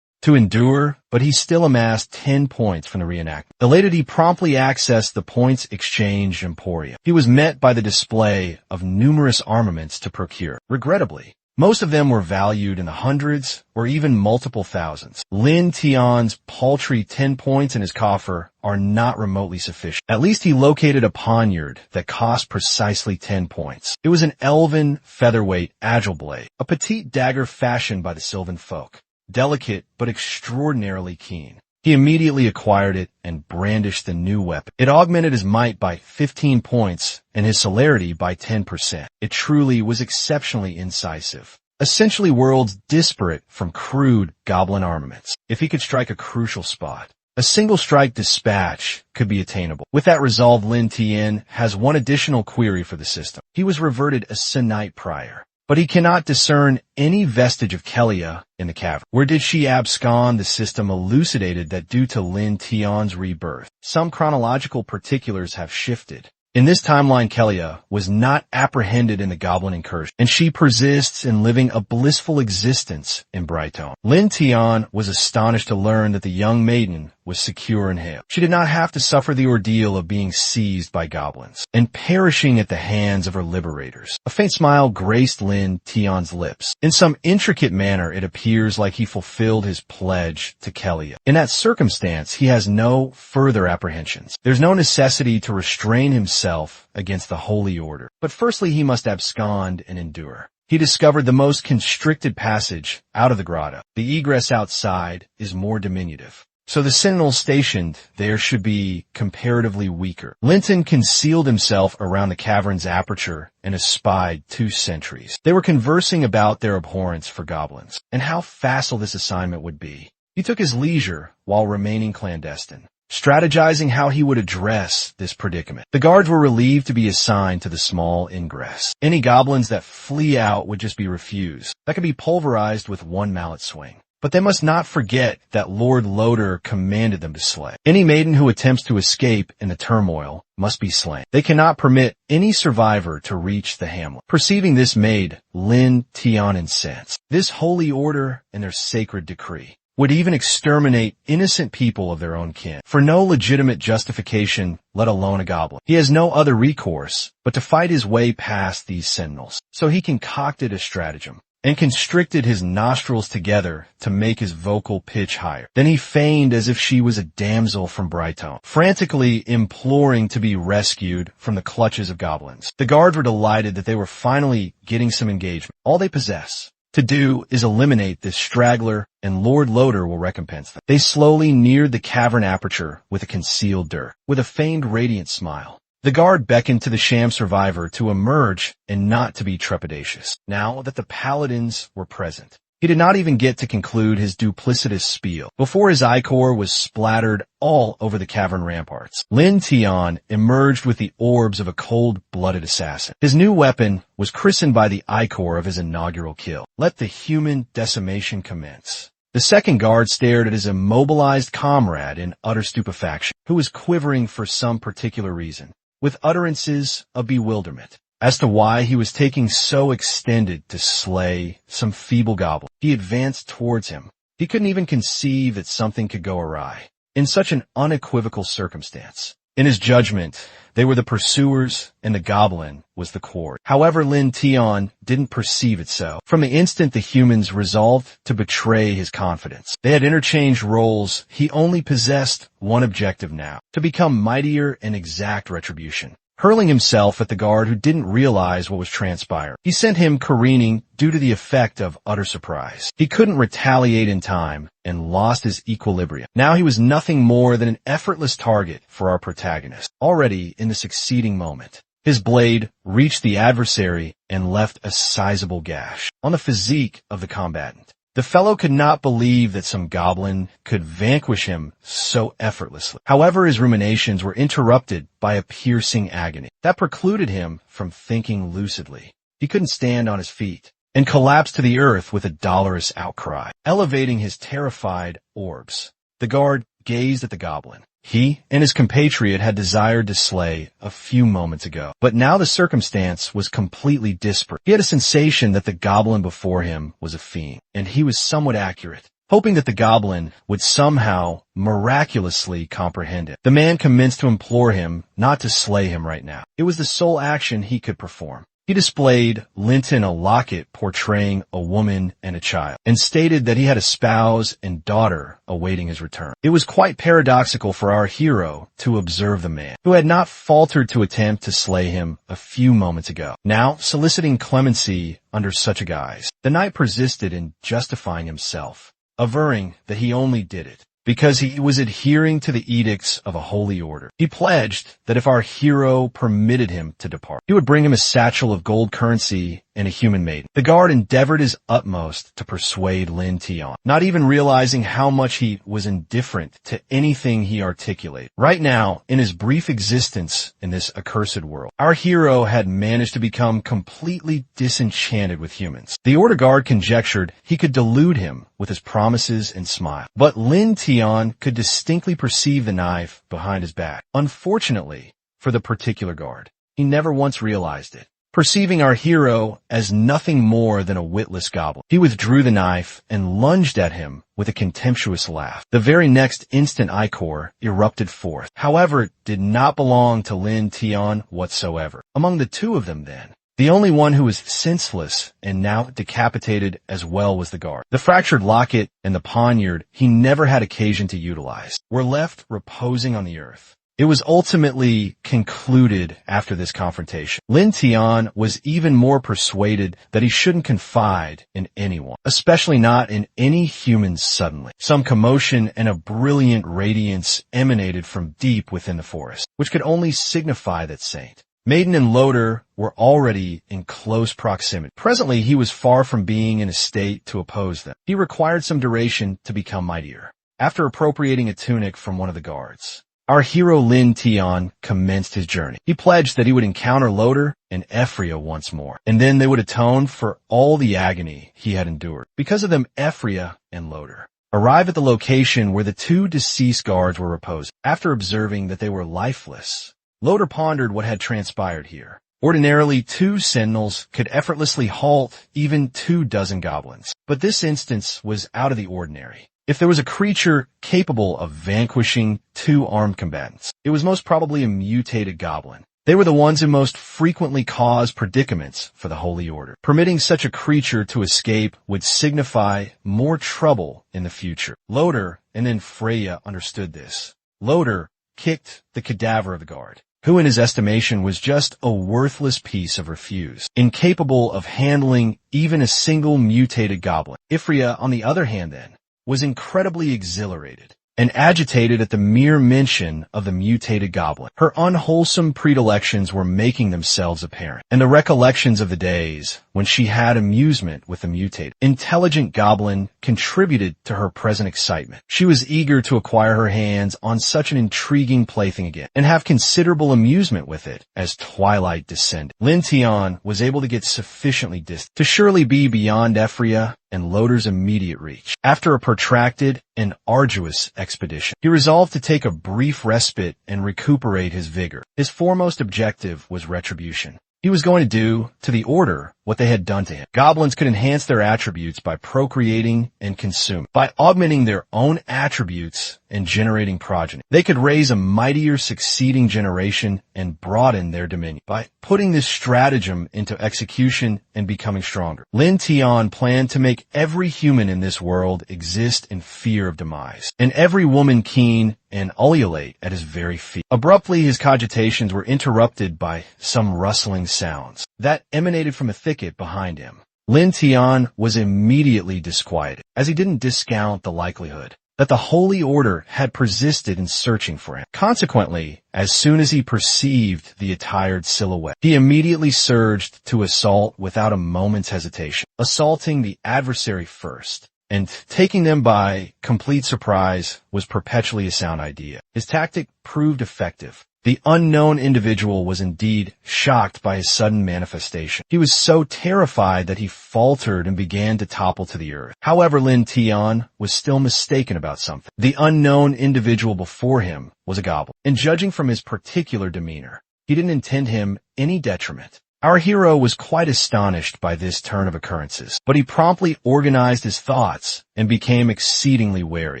To endure, but he still amassed 10 points from the reenactment. Elated, he promptly accessed the points exchange emporium. He was met by the display of numerous armaments to procure. Regrettably, most of them were valued in the hundreds or even multiple thousands. Lin Tian's paltry 10 points in his coffer are not remotely sufficient. At least he located a poniard that cost precisely 10 points. It was an elven featherweight agile blade, a petite dagger fashioned by the Sylvan folk. Delicate but extraordinarily keen. He immediately acquired it and brandished the new weapon. It augmented his might by 15 points and his celerity by 10%. It truly was exceptionally incisive, essentially worlds disparate from crude goblin armaments. If he could strike a crucial spot, a single strike dispatch could be attainable. With that resolve, Lin Tian has one additional query for the system. He was reverted a Senite prior, but he cannot discern any vestige of Kelia in the cavern. Where did she abscond? The system elucidated that due to Lin Tian's rebirth, some chronological particulars have shifted. In this timeline, Kelia was not apprehended in the goblin incursion, and she persists in living a blissful existence in Brighton. Lin Tian was astonished to learn that the young maiden was secure in Hale. She did not have to suffer the ordeal of being seized by goblins and perishing at the hands of her liberators. A faint smile graced Lin Tian's lips. In some intricate manner, it appears like he fulfilled his pledge to Kelia. In that circumstance, he has no further apprehensions. There's no necessity to restrain himself against the Holy Order. But firstly, he must abscond and endure. He discovered the most constricted passage out of the grotto. The egress outside is more diminutive, so the sentinels stationed there should be comparatively weaker. Linton concealed himself around the cavern's aperture and espied 2 sentries. They were conversing about their abhorrence for goblins, and how facile this assignment would be. He took his leisure while remaining clandestine, strategizing how he would address this predicament. The guards were relieved to be assigned to the small ingress. Any goblins that flee out would just be refused. That could be pulverized with 1 mallet swing. But they must not forget that Lord Loder commanded them to slay. Any maiden who attempts to escape in the turmoil must be slain. They cannot permit any survivor to reach the hamlet. Perceiving this made Lin Tian incensed. This holy order and their sacred decree would even exterminate innocent people of their own kin, for no legitimate justification, let alone a goblin. He has no other recourse but to fight his way past these sentinels. So he concocted a stratagem and constricted his nostrils together to make his vocal pitch higher. Then he feigned as if she was a damsel from Brighton, frantically imploring to be rescued from the clutches of goblins. The guards were delighted that they were finally getting some engagement. All they possess to do is eliminate this straggler, and Lord Loder will recompense them. They slowly neared the cavern aperture with a concealed dirk. With a feigned radiant smile, the guard beckoned to the sham survivor to emerge and not to be trepidatious. Now that the paladins were present, he did not even get to conclude his duplicitous spiel before his ichor was splattered all over the cavern ramparts. Lin Tian emerged with the orbs of a cold-blooded assassin. His new weapon was christened by the ichor of his inaugural kill. Let the human decimation commence. The second guard stared at his immobilized comrade in utter stupefaction, who was quivering for some particular reason, with utterances of bewilderment as to why he was taking so extended to slay some feeble goblin. He advanced towards him. He couldn't even conceive that something could go awry in such an unequivocal circumstance. In his judgment, they were the pursuers and the goblin was the quarry. However, Lin Tian didn't perceive it so. From the instant the humans resolved to betray his confidence, they had interchanged roles. He only possessed one objective now: to become mightier and exact retribution. Hurling himself at the guard who didn't realize what was transpiring, he sent him careening due to the effect of utter surprise. He couldn't retaliate in time and lost his equilibrium. Now he was nothing more than an effortless target for our protagonist. Already in the succeeding moment, his blade reached the adversary and left a sizable gash on the physique of the combatant. The fellow could not believe that some goblin could vanquish him so effortlessly. However, his ruminations were interrupted by a piercing agony that precluded him from thinking lucidly. He couldn't stand on his feet and collapsed to the earth with a dolorous outcry. Elevating his terrified orbs, the guard gazed at the goblin he and his compatriot had desired to slay a few moments ago. But now the circumstance was completely disparate. He had a sensation that the goblin before him was a fiend, and he was somewhat accurate, hoping that the goblin would somehow miraculously comprehend it. The man commenced to implore him not to slay him right now. It was the sole action he could perform. He displayed Linton a locket portraying a woman and a child, and stated that he had a spouse and daughter awaiting his return. It was quite paradoxical for our hero to observe the man, who had not faltered to attempt to slay him a few moments ago, now soliciting clemency under such a guise. The knight persisted in justifying himself, averring that he only did it because he was adhering to the edicts of a holy order. He pledged that if our hero permitted him to depart, he would bring him a satchel of gold currency and a human maiden. The guard endeavored his utmost to persuade Lin Tian, not even realizing how much he was indifferent to anything he articulated. Right now, in his brief existence in this accursed world, our hero had managed to become completely disenchanted with humans. The order guard conjectured he could delude him with his promises and smile, but Lin Tian could distinctly perceive the knife behind his back. Unfortunately, for for the particular guard. He never once realized it. Perceiving our hero as nothing more than a witless goblin, he withdrew the knife and lunged at him with a contemptuous laugh. The very next instant ichor erupted forth. However, it did not belong to Lin Tian whatsoever. Among the two of them, then, the only one who was senseless and now decapitated as well was the guard. The fractured locket and the poniard he never had occasion to utilize were left reposing on the earth. It was ultimately concluded after this confrontation. Lin Tian was even more persuaded that he shouldn't confide in anyone, especially not in any humans suddenly. Some commotion and a brilliant radiance emanated from deep within the forest, which could only signify that Saint Maiden and Loader were already in close proximity. Presently, he was far from being in a state to oppose them. He required some duration to become mightier. After appropriating a tunic from one of the guards, our hero Lin Tian commenced his journey. He pledged that he would encounter Loader and Ephria once more, and then they would atone for all the agony he had endured. Because of them, Ephria and Loader arrived at the location where the two deceased guards were reposing. After observing that they were lifeless, Loader pondered what had transpired here. Ordinarily, 2 sentinels could effortlessly halt even 24 goblins, but this instance was out of the ordinary. If there was a creature capable of vanquishing 2 armed combatants, it was most probably a mutated goblin. They were the ones who most frequently caused predicaments for the Holy Order. Permitting such a creature to escape would signify more trouble in the future. Loader and then Freya understood this. Loader kicked the cadaver of the guard, who in his estimation was just a worthless piece of refuse, incapable of handling even a single mutated goblin. Ephria, on the other hand, then, was incredibly exhilarated and agitated at the mere mention of the mutated goblin. Her unwholesome predilections were making themselves apparent, and the recollections of the days when she had amusement with the mutated, intelligent goblin contributed to her present excitement. She was eager to acquire her hands on such an intriguing plaything again, and have considerable amusement with it as twilight descended. Lin Tian was able to get sufficiently distant to surely be beyond Ephria and Loader's immediate reach. After a protracted and arduous expedition, he resolved to take a brief respite and recuperate his vigor. His foremost objective was retribution. He was going to do to the Order what they had done to him. Goblins could enhance their attributes by procreating and consuming, by augmenting their own attributes and generating progeny. They could raise a mightier succeeding generation and broaden their dominion by putting this stratagem into execution and becoming stronger. Lin Tian planned to make every human in this world exist in fear of demise, and every woman keen and ululate at his very feet. Abruptly, his cogitations were interrupted by some rustling sounds that emanated from a thicket behind him. Lin Tian was immediately disquieted, as he didn't discount the likelihood that the Holy Order had persisted in searching for him. Consequently, as soon as he perceived the attired silhouette, he immediately surged to assault without a moment's hesitation, assaulting the adversary first. And taking them by complete surprise was perpetually a sound idea. His tactic proved effective. The unknown individual was indeed shocked by his sudden manifestation. He was so terrified that he faltered and began to topple to the earth. However, Lin Tian was still mistaken about something. The unknown individual before him was a goblin, and judging from his particular demeanor, he didn't intend him any detriment. Our hero was quite astonished by this turn of occurrences, but he promptly organized his thoughts and became exceedingly wary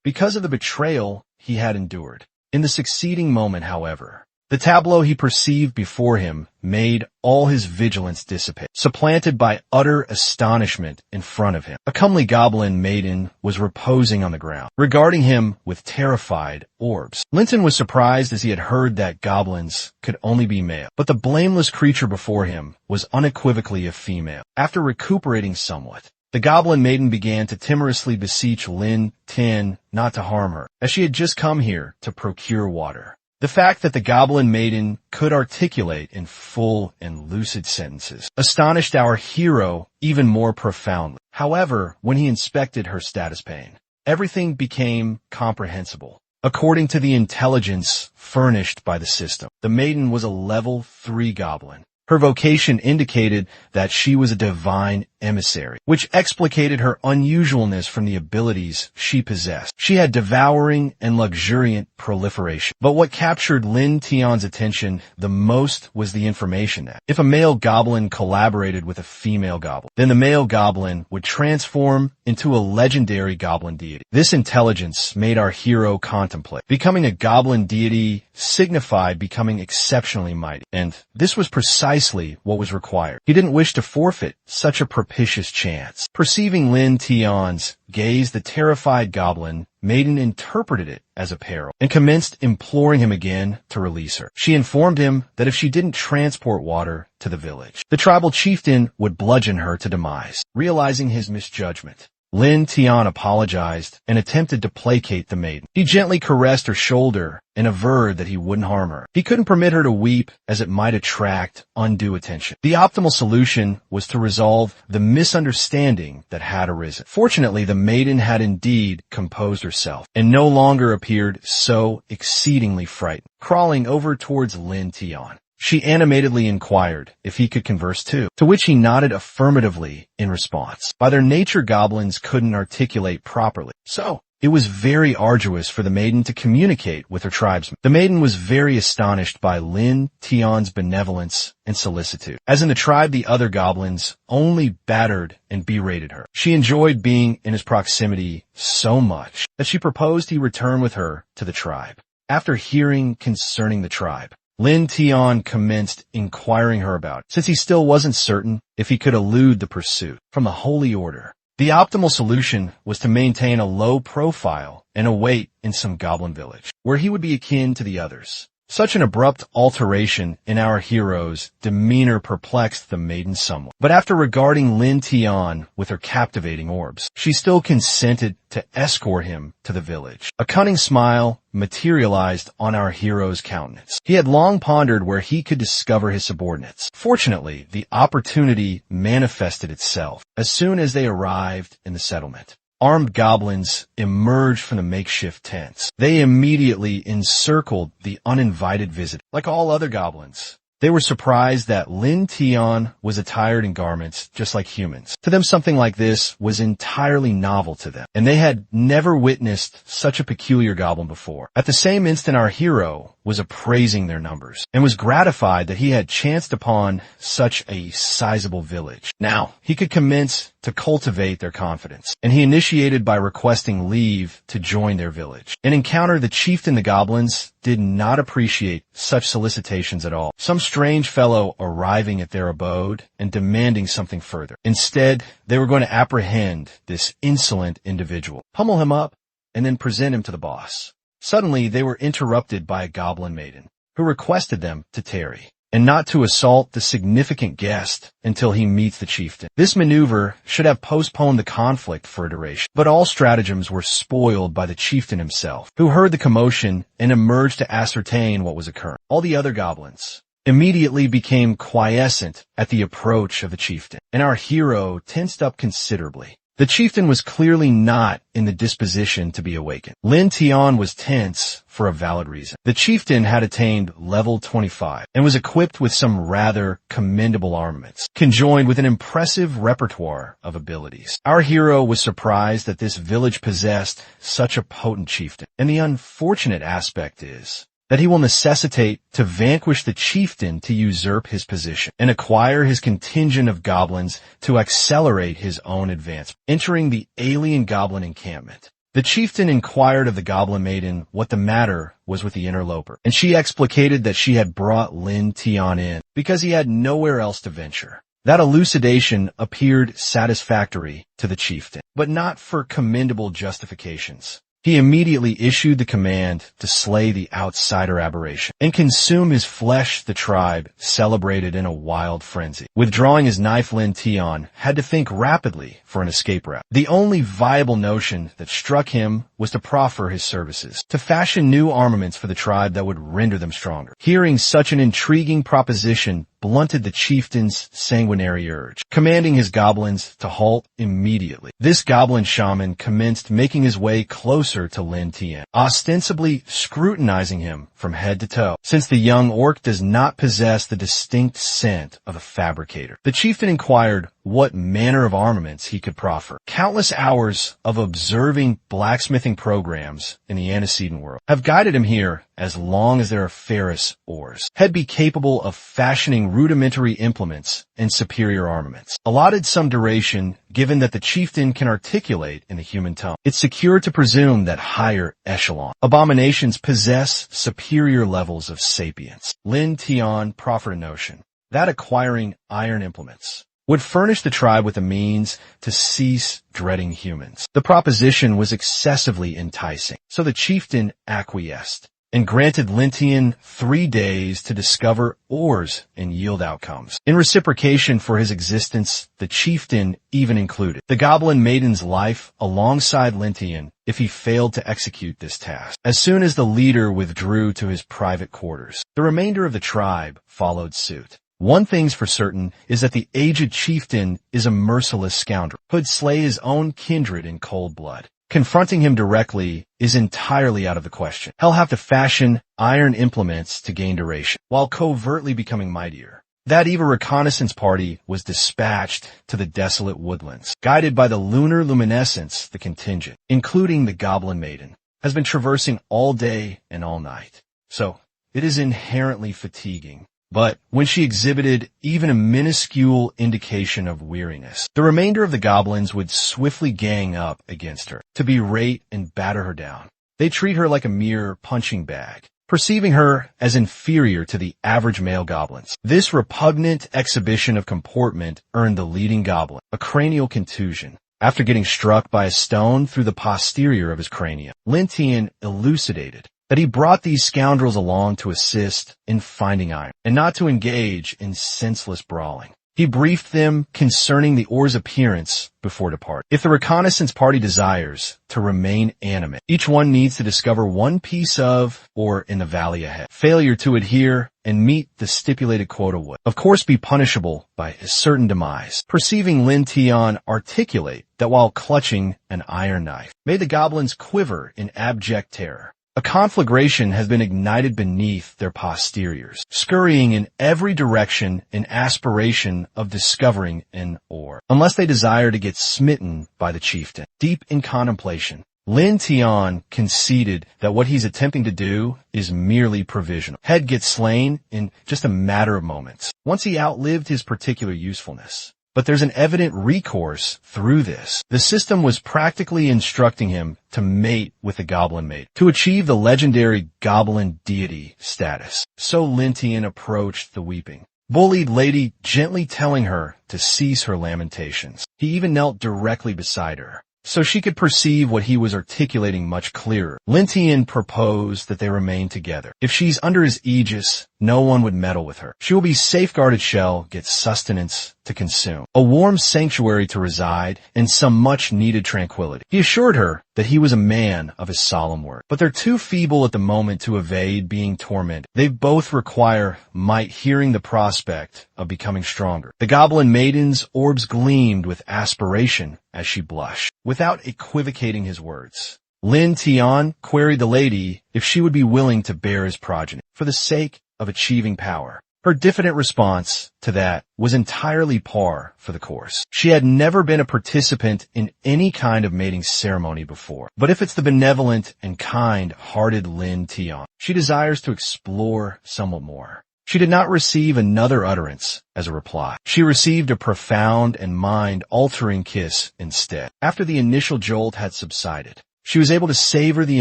because of the betrayal he had endured. In the succeeding moment, however, the tableau he perceived before him made all his vigilance dissipate, supplanted by utter astonishment in front of him. A comely goblin maiden was reposing on the ground, regarding him with terrified orbs. Linton was surprised as he had heard that goblins could only be male, but the blameless creature before him was unequivocally a female. After recuperating somewhat, the goblin maiden began to timorously beseech Lin Tian not to harm her, as she had just come here to procure water. The fact that the goblin maiden could articulate in full and lucid sentences astonished our hero even more profoundly. However, when he inspected her status pane, everything became comprehensible. According to the intelligence furnished by the system, the maiden was a level 3 goblin, Her vocation indicated that she was a divine emissary, which explicated her unusualness from the abilities she possessed. She had devouring and luxuriant proliferation. But what captured Lin Tian's attention the most was the information that if a male goblin collaborated with a female goblin, then the male goblin would transform into a legendary goblin deity. This intelligence made our hero contemplate. Becoming a goblin deity signified becoming exceptionally mighty, and this was precisely what was required. He didn't wish to forfeit such a propitious chance. Perceiving Lin Tian's gaze, the terrified goblin maiden interpreted it as a peril and commenced imploring him again to release her. She informed him that if she didn't transport water to the village, the tribal chieftain would bludgeon her to demise. Realizing his misjudgment, Lin Tian apologized and attempted to placate the maiden. He gently caressed her shoulder and averred that he wouldn't harm her. He couldn't permit her to weep as it might attract undue attention. The optimal solution was to resolve the misunderstanding that had arisen. Fortunately, the maiden had indeed composed herself and no longer appeared so exceedingly frightened. Crawling over towards Lin Tian, she animatedly inquired if he could converse too, to which he nodded affirmatively in response. By their nature, goblins couldn't articulate properly, so it was very arduous for the maiden to communicate with her tribesmen. The maiden was very astonished by Lin Tian's benevolence and solicitude. As in the tribe, the other goblins only battered and berated her. She enjoyed being in his proximity so much that she proposed he return with her to the tribe. After hearing concerning the tribe, Lin Tian commenced inquiring her about it, since he still wasn't certain if he could elude the pursuit from the Holy Order. The optimal solution was to maintain a low profile and await in some goblin village, where he would be akin to the others. Such an abrupt alteration in our hero's demeanor perplexed the maiden somewhat. But after regarding Lin Tian with her captivating orbs, she still consented to escort him to the village. A cunning smile materialized on our hero's countenance. He had long pondered where he could discover his subordinates. Fortunately, the opportunity manifested itself as soon as they arrived in the settlement. Armed goblins emerged from the makeshift tents. They immediately encircled the uninvited visitor. Like all other goblins, they were surprised that Lin Tian was attired in garments just like humans. To them, something like this was entirely novel to them, and they had never witnessed such a peculiar goblin before. At the same instant, our hero was appraising their numbers and was gratified that he had chanced upon such a sizable village. Now, he could commence to cultivate their confidence, and he initiated by requesting leave to join their village. An encounter the chieftain the goblins did not appreciate such solicitations at all. Some strange fellow arriving at their abode and demanding something further. Instead, they were going to apprehend this insolent individual, pummel him up, and then present him to the boss. Suddenly, they were interrupted by a goblin maiden, who requested them to tarry and not to assault the significant guest until he meets the chieftain. This maneuver should have postponed the conflict for a duration, but all stratagems were spoiled by the chieftain himself, who heard the commotion and emerged to ascertain what was occurring. All the other goblins immediately became quiescent at the approach of the chieftain, and our hero tensed up considerably. The chieftain was clearly not in the disposition to be awakened. Lin Tian was tense for a valid reason. The chieftain had attained level 25 and was equipped with some rather commendable armaments, conjoined with an impressive repertoire of abilities. Our hero was surprised that this village possessed such a potent chieftain, and the unfortunate aspect is that he will necessitate to vanquish the chieftain to usurp his position and acquire his contingent of goblins to accelerate his own advance. Entering the alien goblin encampment, the chieftain inquired of the goblin maiden what the matter was with the interloper, and she explicated that she had brought Lin Tian in because he had nowhere else to venture. That elucidation appeared satisfactory to the chieftain, but not for commendable justifications. He immediately issued the command to slay the outsider aberration and consume his flesh. The tribe celebrated in a wild frenzy. Withdrawing his knife, Lin Tian had to think rapidly for an escape route. The only viable notion that struck him was to proffer his services, to fashion new armaments for the tribe that would render them stronger. Hearing such an intriguing proposition blunted the chieftain's sanguinary urge, commanding his goblins to halt immediately. This goblin shaman commenced making his way closer to Lin Tian, ostensibly scrutinizing him from head to toe, since the young orc does not possess the distinct scent of a fabricator. The chieftain inquired what manner of armaments he could proffer. Countless hours of observing blacksmithing programs in the antecedent world have guided him here. As long as there are ferrous ores, he'd be capable of fashioning rudimentary implements and superior armaments. Allotted some duration, given that the chieftain can articulate in the human tongue, it's secure to presume that higher echelon abominations possess superior levels of sapience. Lin Tian proffered a notion that acquiring iron implements would furnish the tribe with a means to cease dreading humans. The proposition was excessively enticing, so the chieftain acquiesced and granted Lin Tian 3 days to discover ores and yield outcomes. In reciprocation for his existence, the chieftain even included the goblin maiden's life alongside Lin Tian if he failed to execute this task. As soon as the leader withdrew to his private quarters, the remainder of the tribe followed suit. One thing's for certain is that the aged chieftain is a merciless scoundrel who'd slay his own kindred in cold blood. Confronting him directly is entirely out of the question. He'll have to fashion iron implements to gain duration, while covertly becoming mightier. That evil reconnaissance party was dispatched to the desolate woodlands. Guided by the lunar luminescence, the contingent, including the goblin maiden, has been traversing all day and all night. So, it is inherently fatiguing. But when she exhibited even a minuscule indication of weariness, the remainder of the goblins would swiftly gang up against her to berate and batter her down. They treat her like a mere punching bag, perceiving her as inferior to the average male goblins. This repugnant exhibition of comportment earned the leading goblin a cranial contusion after getting struck by a stone through the posterior of his cranium. Lin Tian elucidated that he brought these scoundrels along to assist in finding iron, and not to engage in senseless brawling. He briefed them concerning the ore's appearance before departing. If the reconnaissance party desires to remain animate, each one needs to discover one piece of ore in the valley ahead. Failure to adhere and meet the stipulated quota would, of course, be punishable by a certain demise. Perceiving Lin Tian articulate that while clutching an iron knife made the goblins quiver in abject terror, a conflagration has been ignited beneath their posteriors, scurrying in every direction in aspiration of discovering an ore, unless they desire to get smitten by the chieftain. Deep in contemplation, Lin Tian conceded that what he's attempting to do is merely provisional. Head gets slain in just a matter of moments, once he outlived his particular usefulness. But there's an evident recourse through this. The system was practically instructing him to mate with the goblin maid, to achieve the legendary goblin deity status. So Lin Tian approached the weeping, bullied lady, gently telling her to cease her lamentations. He even knelt directly beside her, so she could perceive what he was articulating much clearer. Lin Tian proposed that they remain together. If she's under his aegis, no one would meddle with her. She will be safeguarded shall get sustenance to consume, a warm sanctuary to reside, and some much-needed tranquility. He assured her that he was a man of his solemn word. But they're too feeble at the moment to evade being tormented. They both require might, hearing the prospect of becoming stronger. The goblin maiden's orbs gleamed with aspiration as she blushed. Without equivocating his words, Lin Tian queried the lady if she would be willing to bear his progeny for the sake of achieving power. Her diffident response to that was entirely par for the course. She had never been a participant in any kind of mating ceremony before. But if it's the benevolent and kind-hearted Lin Tian, she desires to explore somewhat more. She did not receive another utterance as a reply. She received a profound and mind-altering kiss instead. After the initial jolt had subsided, she was able to savor the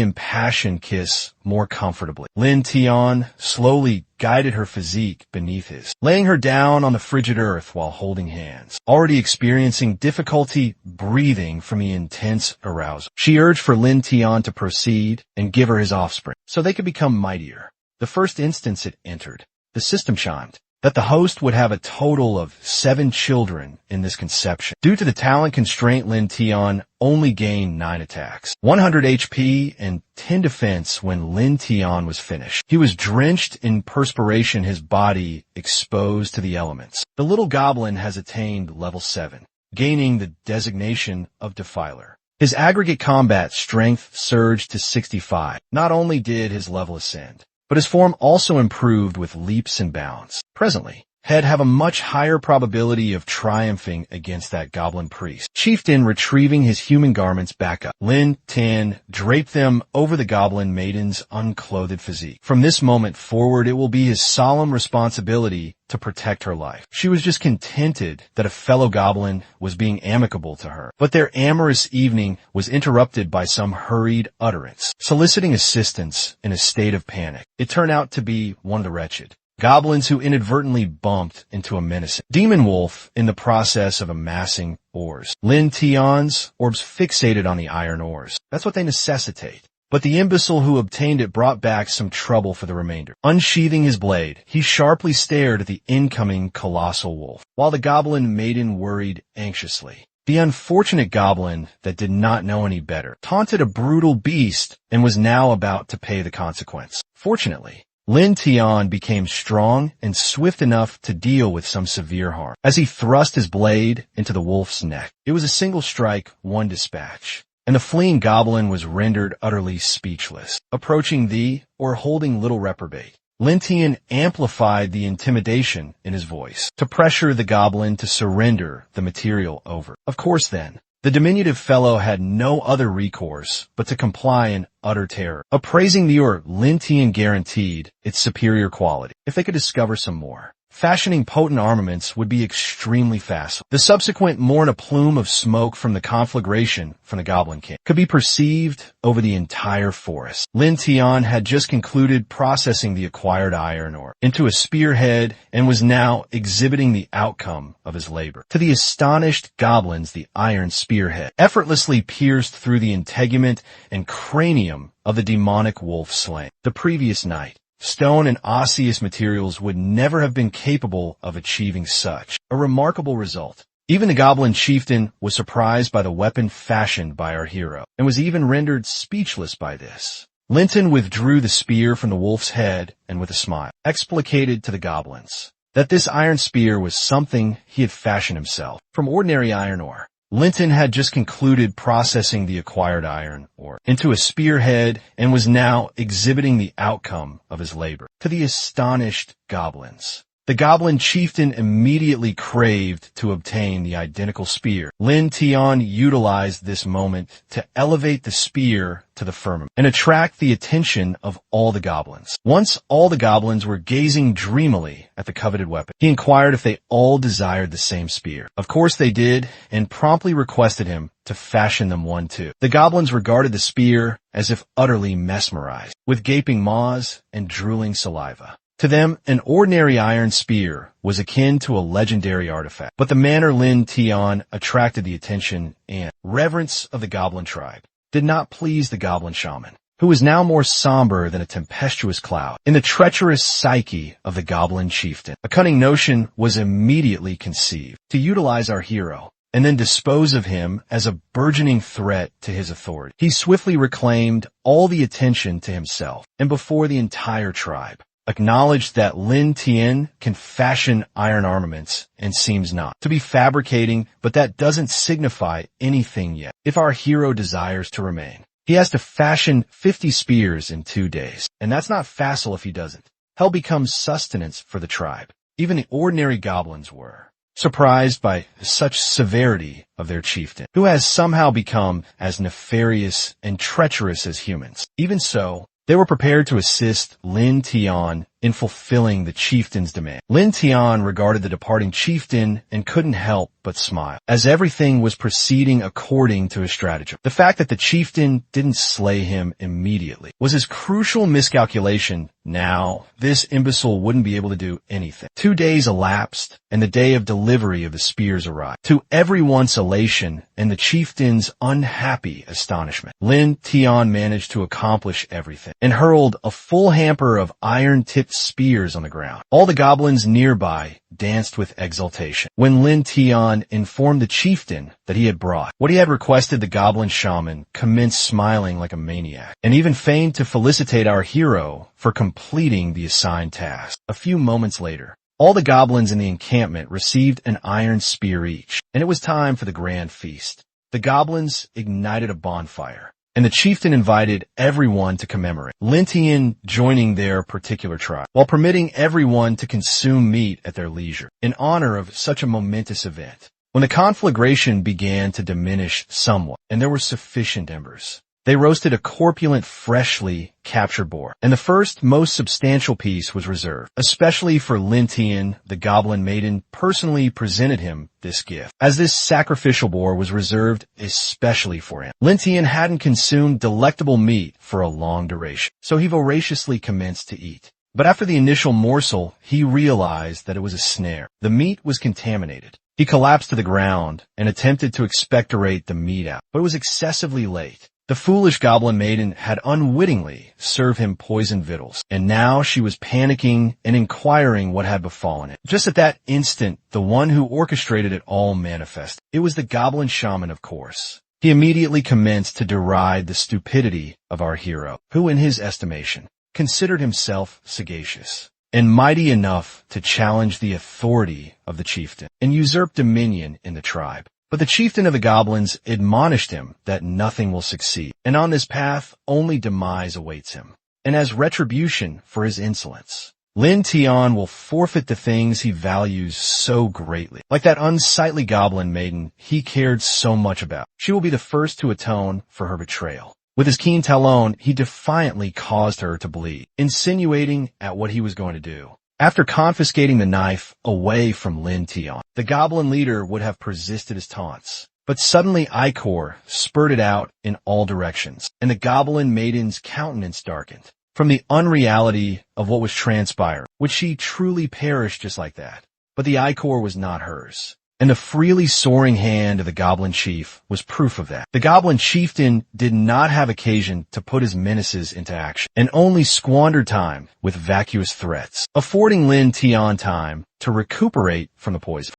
impassioned kiss more comfortably. Lin Tian slowly guided her physique beneath his, laying her down on the frigid earth while holding hands. Already experiencing difficulty breathing from the intense arousal, she urged for Lin Tian to proceed and give her his offspring, so they could become mightier. The first instance it entered, the system chimed, that the host would have a total of 7 children in this conception. Due to the talent constraint, Lin Tian only gained 9 attacks, 100 HP, and 10 defense when Lin Tian was finished. He was drenched in perspiration, his body exposed to the elements. The little goblin has attained level 7, gaining the designation of Defiler. His aggregate combat strength surged to 65. Not only did his level ascend, but his form also improved with leaps and bounds. Presently, he'd have a much higher probability of triumphing against that goblin priest. Chieftain retrieving his human garments back up. Lin Tian draped them over the goblin maiden's unclothed physique. From this moment forward, it will be his solemn responsibility to protect her life. She was just contented that a fellow goblin was being amicable to her. But their amorous evening was interrupted by some hurried utterance, soliciting assistance in a state of panic. It turned out to be one of the wretched goblins who inadvertently bumped into a menacing demon wolf in the process of amassing ores. Lin Tian's orbs fixated on the iron ores. That's what they necessitate. But the imbecile who obtained it brought back some trouble for the remainder. Unsheathing his blade, he sharply stared at the incoming colossal wolf, while the goblin maiden worried anxiously. The unfortunate goblin that did not know any better taunted a brutal beast and was now about to pay the consequence. Fortunately, Lin Tian became strong and swift enough to deal with some severe harm. As he thrust his blade into the wolf's neck, it was a single strike, one dispatch, and the fleeing goblin was rendered utterly speechless. Approaching thee, or holding little reprobate, Lin Tian amplified the intimidation in his voice to pressure the goblin to surrender the material over. Of course then, the diminutive fellow had no other recourse but to comply in utter terror. Appraising the ore, Lin Tian guaranteed its superior quality. If they could discover some more, fashioning potent armaments would be extremely facile. The subsequent mourn a plume of smoke from the conflagration from the Goblin King could be perceived over the entire forest. Lin Tian had just concluded processing the acquired iron ore into a spearhead and was now exhibiting the outcome of his labor. To the astonished goblins, the iron spearhead effortlessly pierced through the integument and cranium of the demonic wolf slain. The previous night, stone and osseous materials would never have been capable of achieving such a remarkable result. Even the goblin chieftain was surprised by the weapon fashioned by our hero, and was even rendered speechless by this. Linton withdrew the spear from the wolf's head, and with a smile, explicated to the goblins that this iron spear was something he had fashioned himself from ordinary iron ore. Linton had just concluded processing the acquired iron ore into a spearhead and was now exhibiting the outcome of his labor. To the astonished goblins, the goblin chieftain immediately craved to obtain the identical spear. Lin Tian utilized this moment to elevate the spear to the firmament and attract the attention of all the goblins. Once all the goblins were gazing dreamily at the coveted weapon, he inquired if they all desired the same spear. Of course they did, and promptly requested him to fashion them one too. The goblins regarded the spear as if utterly mesmerized, with gaping maws and drooling saliva. To them, an ordinary iron spear was akin to a legendary artifact, but the manner Lin Tian attracted the attention and reverence of the goblin tribe did not please the goblin shaman, who was now more somber than a tempestuous cloud. In the treacherous psyche of the goblin chieftain, a cunning notion was immediately conceived to utilize our hero and then dispose of him as a burgeoning threat to his authority. He swiftly reclaimed all the attention to himself and before the entire tribe, acknowledged that Lin Tian can fashion iron armaments and seems not to be fabricating, but that doesn't signify anything yet. If our hero desires to remain, he has to fashion 50 spears in 2 days, and that's not facile if he doesn't. Hell becomes sustenance for the tribe. Even the ordinary goblins were surprised by such severity of their chieftain, who has somehow become as nefarious and treacherous as humans. Even so, they were prepared to assist Lin Tian in fulfilling the chieftain's demand. Lin Tian regarded the departing chieftain and couldn't help but smile, as everything was proceeding according to his stratagem. The fact that the chieftain didn't slay him immediately was his crucial miscalculation. Now, this imbecile wouldn't be able to do anything. 2 days elapsed, and the day of delivery of the spears arrived. To everyone's elation and the chieftain's unhappy astonishment, Lin Tian managed to accomplish everything, and hurled a full hamper of iron-tipped like spears on the ground. All the goblins nearby danced with exultation when Lin Tian informed the chieftain that he had brought what he had requested. The goblin shaman commenced smiling like a maniac and even feigned to felicitate our hero for completing the assigned task. A few moments later, all the goblins in the encampment received an iron spear each, and it was time for the grand feast. The goblins ignited a bonfire, and the chieftain invited everyone to commemorate, Lin Tian joining their particular tribe, while permitting everyone to consume meat at their leisure, in honor of such a momentous event. When the conflagration began to diminish somewhat, and there were sufficient embers, they roasted a corpulent, freshly captured boar, and the first, most substantial piece was reserved, especially for Lin Tian. The goblin maiden personally presented him this gift, as this sacrificial boar was reserved especially for him. Lin Tian hadn't consumed delectable meat for a long duration, so he voraciously commenced to eat. But after the initial morsel, he realized that it was a snare. The meat was contaminated. He collapsed to the ground and attempted to expectorate the meat out, but it was excessively late. The foolish goblin maiden had unwittingly served him poisoned victuals, and now she was panicking and inquiring what had befallen it. Just at that instant, the one who orchestrated it all manifested. It was the goblin shaman, of course. He immediately commenced to deride the stupidity of our hero, who in his estimation considered himself sagacious and mighty enough to challenge the authority of the chieftain and usurp dominion in the tribe. But the chieftain of the goblins admonished him that nothing will succeed, and on this path only demise awaits him. And as retribution for his insolence, Lin Tian will forfeit the things he values so greatly, like that unsightly goblin maiden he cared so much about. She will be the first to atone for her betrayal. With his keen talon, he defiantly caused her to bleed, insinuating at what he was going to do. After confiscating the knife away from Lin Tian, the goblin leader would have persisted his taunts. But suddenly ichor spurted out in all directions, and the goblin maiden's countenance darkened. From the unreality of what was transpiring, would she truly perish just like that? But the ichor was not hers, and the freely soaring hand of the goblin chief was proof of that. The goblin chieftain did not have occasion to put his menaces into action, and only squandered time with vacuous threats, affording Lin Tian time to recuperate from the poison.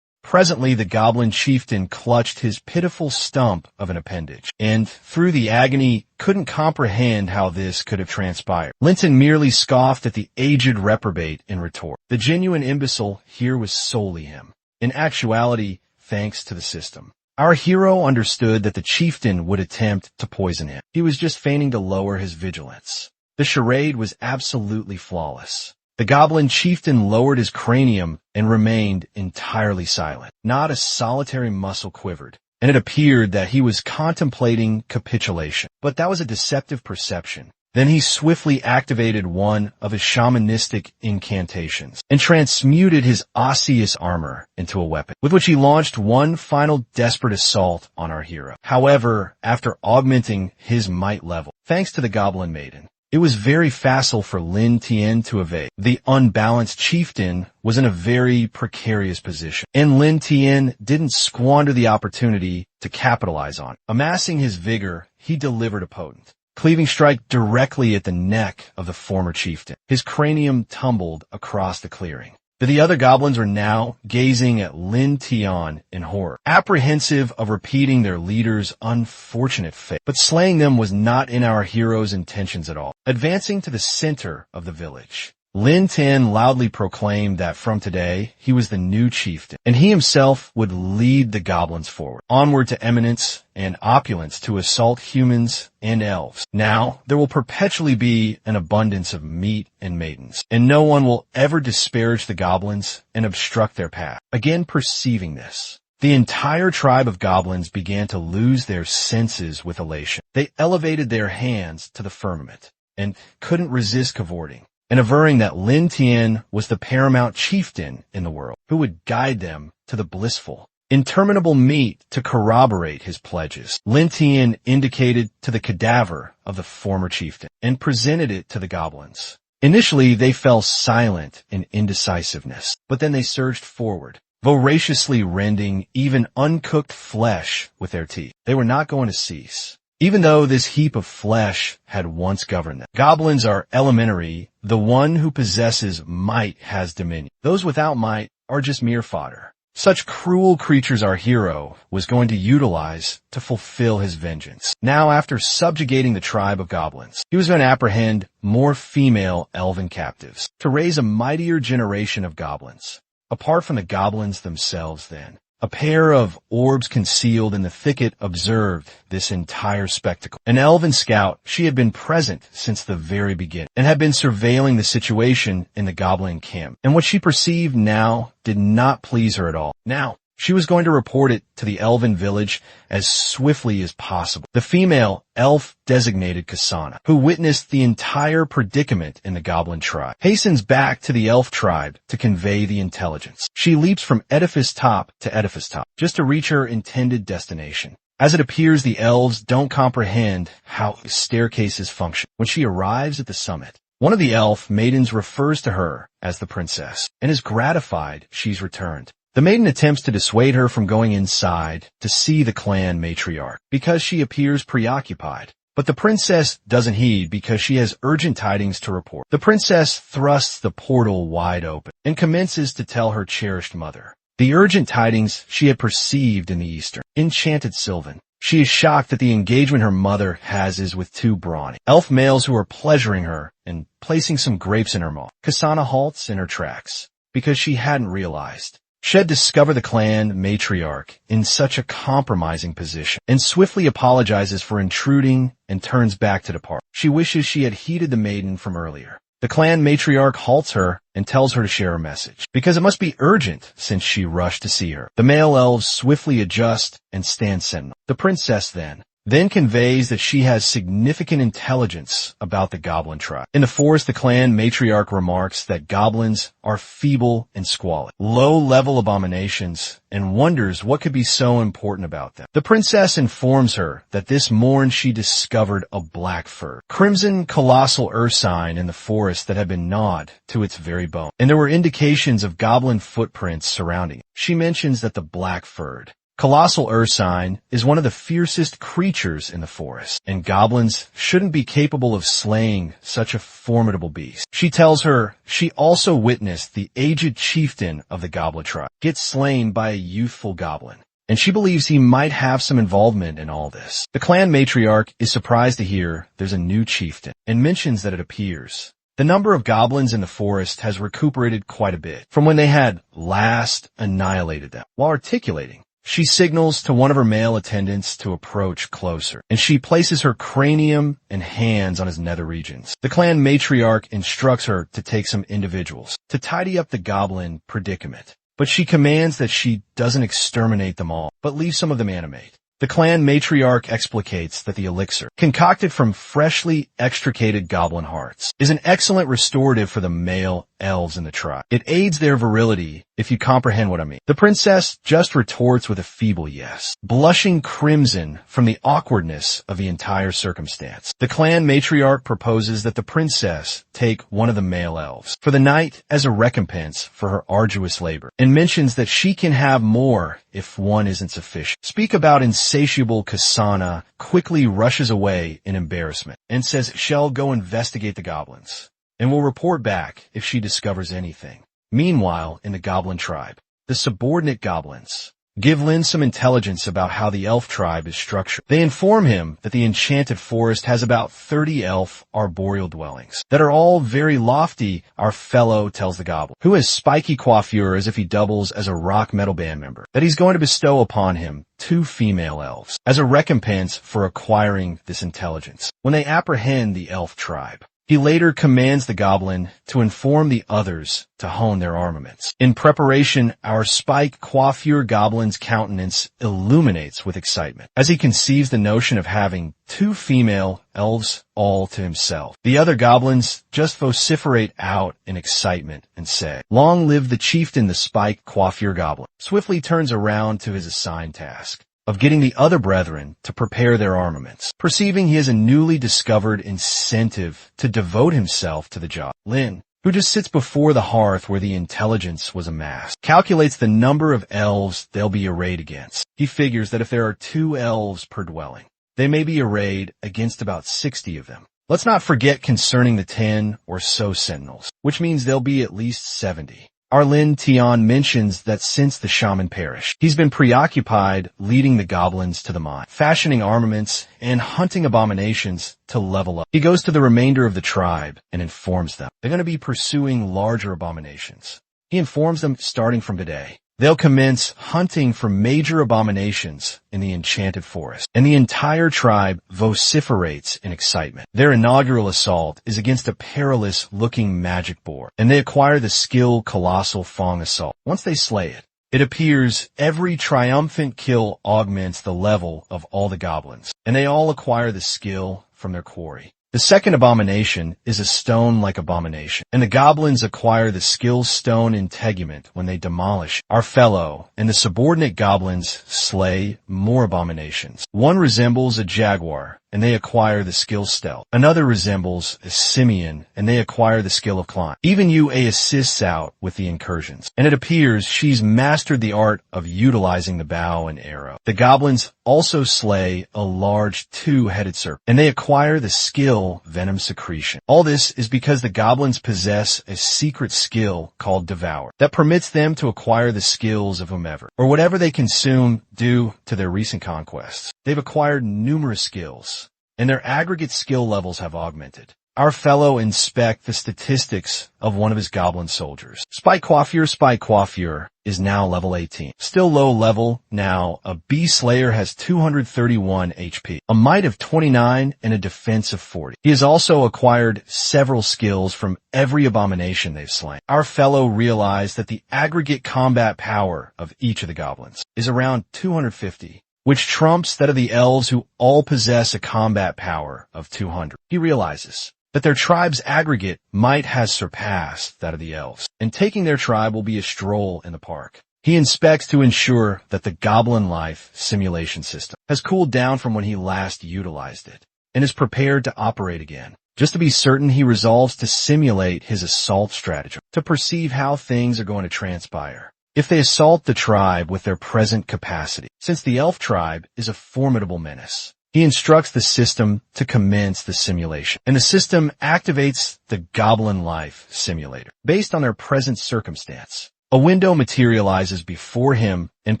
Presently, the goblin chieftain clutched his pitiful stump of an appendage, and through the agony couldn't comprehend how this could have transpired. Linton merely scoffed at the aged reprobate in retort. The genuine imbecile here was solely him. In actuality, thanks to the system. Our hero understood that the chieftain would attempt to poison him. He was just feigning to lower his vigilance. The charade was absolutely flawless. The goblin chieftain lowered his cranium and remained entirely silent. Not a solitary muscle quivered, and it appeared that he was contemplating capitulation. But that was a deceptive perception. Then he swiftly activated one of his shamanistic incantations and transmuted his osseous armor into a weapon, with which he launched one final desperate assault on our hero. However, after augmenting his might level, thanks to the goblin maiden, it was very facile for Lin Tian to evade. The unbalanced chieftain was in a very precarious position, and Lin Tian didn't squander the opportunity to capitalize on it. Amassing his vigor, he delivered a potent cleaving strike directly at the neck of the former chieftain. His cranium tumbled across the clearing. The other goblins were now gazing at Lin Tian in horror, apprehensive of repeating their leader's unfortunate fate. But slaying them was not in our hero's intentions at all. Advancing to the center of the village, Lin Tian loudly proclaimed that from today he was the new chieftain, and he himself would lead the goblins forward, onward to eminence and opulence to assault humans and elves. Now, there will perpetually be an abundance of meat and maidens, and no one will ever disparage the goblins and obstruct their path. Again perceiving this, the entire tribe of goblins began to lose their senses with elation. They elevated their hands to the firmament and couldn't resist cavorting, and averring that Lin Tian was the paramount chieftain in the world, who would guide them to the blissful, interminable meat to corroborate his pledges. Lin Tian indicated to the cadaver of the former chieftain and presented it to the goblins. Initially, they fell silent in indecisiveness, but then they surged forward, voraciously rending even uncooked flesh with their teeth. They were not going to cease. even though this heap of flesh had once governed them. Goblins are elementary. The one who possesses might has dominion. Those without might are just mere fodder. Such cruel creatures our hero was going to utilize to fulfill his vengeance. Now, after subjugating the tribe of goblins, he was going to apprehend more female elven captives to raise a mightier generation of goblins. Apart from the goblins themselves, then, a pair of orbs concealed in the thicket observed this entire spectacle. An elven scout, she had been present since the very beginning and had been surveilling the situation in the goblin camp. And what she perceived now did not please her at all. Now, she was going to report it to the elven village as swiftly as possible. The female elf designated Kasana, who witnessed the entire predicament in the goblin tribe, hastens back to the elf tribe to convey the intelligence. She leaps from edifice top to edifice top just to reach her intended destination. As it appears, the elves don't comprehend how staircases function. When she arrives at the summit, one of the elf maidens refers to her as the princess and is gratified she's returned. The maiden attempts to dissuade her from going inside to see the clan matriarch because she appears preoccupied. But the princess doesn't heed because she has urgent tidings to report. The princess thrusts the portal wide open and commences to tell her cherished mother the urgent tidings she had perceived in the eastern, enchanted Sylvan. She is shocked that the engagement her mother has is with two brawny elf males who are pleasuring her and placing some grapes in her mouth. Kasana halts in her tracks because she hadn't realized she had discovered the clan matriarch in such a compromising position and swiftly apologizes for intruding and turns back to depart. She wishes she had heeded the maiden from earlier. The clan matriarch halts her and tells her to share a message because it must be urgent since she rushed to see her. The male elves swiftly adjust and stand sentinel. The princess then conveys that she has significant intelligence about the goblin tribe. In the forest, the clan matriarch remarks that goblins are feeble and squalid, low-level abominations, and wonders what could be so important about them. The princess informs her that this morn she discovered a black fur, crimson colossal ursine in the forest that had been gnawed to its very bone, and there were indications of goblin footprints surrounding it. She mentions that the black-furred colossal ursine is one of the fiercest creatures in the forest, and goblins shouldn't be capable of slaying such a formidable beast. She tells her she also witnessed the aged chieftain of the goblin tribe get slain by a youthful goblin, and she believes he might have some involvement in all this. The clan matriarch is surprised to hear there's a new chieftain and mentions that it appears the number of goblins in the forest has recuperated quite a bit from when they had last annihilated them. While articulating, she signals to one of her male attendants to approach closer, and she places her cranium and hands on his nether regions. The clan matriarch instructs her to take some individuals to tidy up the goblin predicament, but she commands that she doesn't exterminate them all, but leave some of them animate. The clan matriarch explicates that the elixir, concocted from freshly extricated goblin hearts, is an excellent restorative for the male elves in the tribe. It aids their virility, if you comprehend what I mean. The princess just retorts with a feeble yes, blushing crimson from the awkwardness of the entire circumstance. The clan matriarch proposes that the princess take one of the male elves for the night as a recompense for her arduous labor, and mentions that she can have more if one isn't sufficient. Speak about insatiable Kasana quickly rushes away in embarrassment and says she'll go investigate the goblins and will report back if she discovers anything. Meanwhile, in the goblin tribe, the subordinate goblins give Lin some intelligence about how the elf tribe is structured. They inform him that the enchanted forest has about 30 elf arboreal dwellings that are all very lofty. Our fellow tells the goblin, who has spiky coiffure as if he doubles as a rock metal band member, that he's going to bestow upon him 2 female elves as a recompense for acquiring this intelligence when they apprehend the elf tribe. He later commands the goblin to inform the others to hone their armaments. In preparation, our spike coiffure goblin's countenance illuminates with excitement as he conceives the notion of having 2 female elves all to himself. The other goblins just vociferate out in excitement and say, "Long live the chieftain!" The spike coiffure goblin swiftly turns around to his assigned task of getting the other brethren to prepare their armaments. Perceiving he has a newly discovered incentive to devote himself to the job, Lin, who just sits before the hearth where the intelligence was amassed, calculates the number of elves they'll be arrayed against. He figures that if there are 2 elves per dwelling, they may be arrayed against about 60 of them. Let's not forget concerning the 10 or so sentinels, which means there'll be at least 70. Our Lin Tian mentions that since the shaman perished, he's been preoccupied leading the goblins to the mine, fashioning armaments, and hunting abominations to level up. He goes to the remainder of the tribe and informs them they're going to be pursuing larger abominations. He informs them starting from today, they'll commence hunting for major abominations in the enchanted forest, and the entire tribe vociferates in excitement. Their inaugural assault is against a perilous-looking magic boar, and they acquire the skill Colossal Fong Assault. Once they slay it, it appears every triumphant kill augments the level of all the goblins, and they all acquire the skill from their quarry. The second abomination is a stone-like abomination, and the goblins acquire the skill Stone Integument when they demolish. Our fellow and the subordinate goblins slay more abominations. One resembles a jaguar, and they acquire the skill Stealth. Another resembles a simian, and they acquire the skill of Climb. Even Yue assists out with the incursions, and it appears she's mastered the art of utilizing the bow and arrow. The goblins also slay a large two-headed serpent, and they acquire the skill Venom Secretion. All this is because the goblins possess a secret skill called Devour that permits them to acquire the skills of whomever, or whatever they consume due to their recent conquests. They've acquired numerous skills, and their aggregate skill levels have augmented. Our fellow inspect the statistics of one of his goblin soldiers. Spike Coiffure is now level 18. Still low level now, a Bee Slayer has 231 HP, a might of 29, and a defense of 40. He has also acquired several skills from every abomination they've slain. Our fellow realized that the aggregate combat power of each of the goblins is around 250, which trumps that of the elves who all possess a combat power of 200. He realizes that their tribe's aggregate might has surpassed that of the elves, and taking their tribe will be a stroll in the park. He inspects to ensure that the goblin life simulation system has cooled down from when he last utilized it, and is prepared to operate again. Just to be certain, he resolves to simulate his assault strategy to perceive how things are going to transpire if they assault the tribe with their present capacity. Since the elf tribe is a formidable menace, he instructs the system to commence the simulation, and the system activates the Goblin Life Simulator. Based on their present circumstance, a window materializes before him and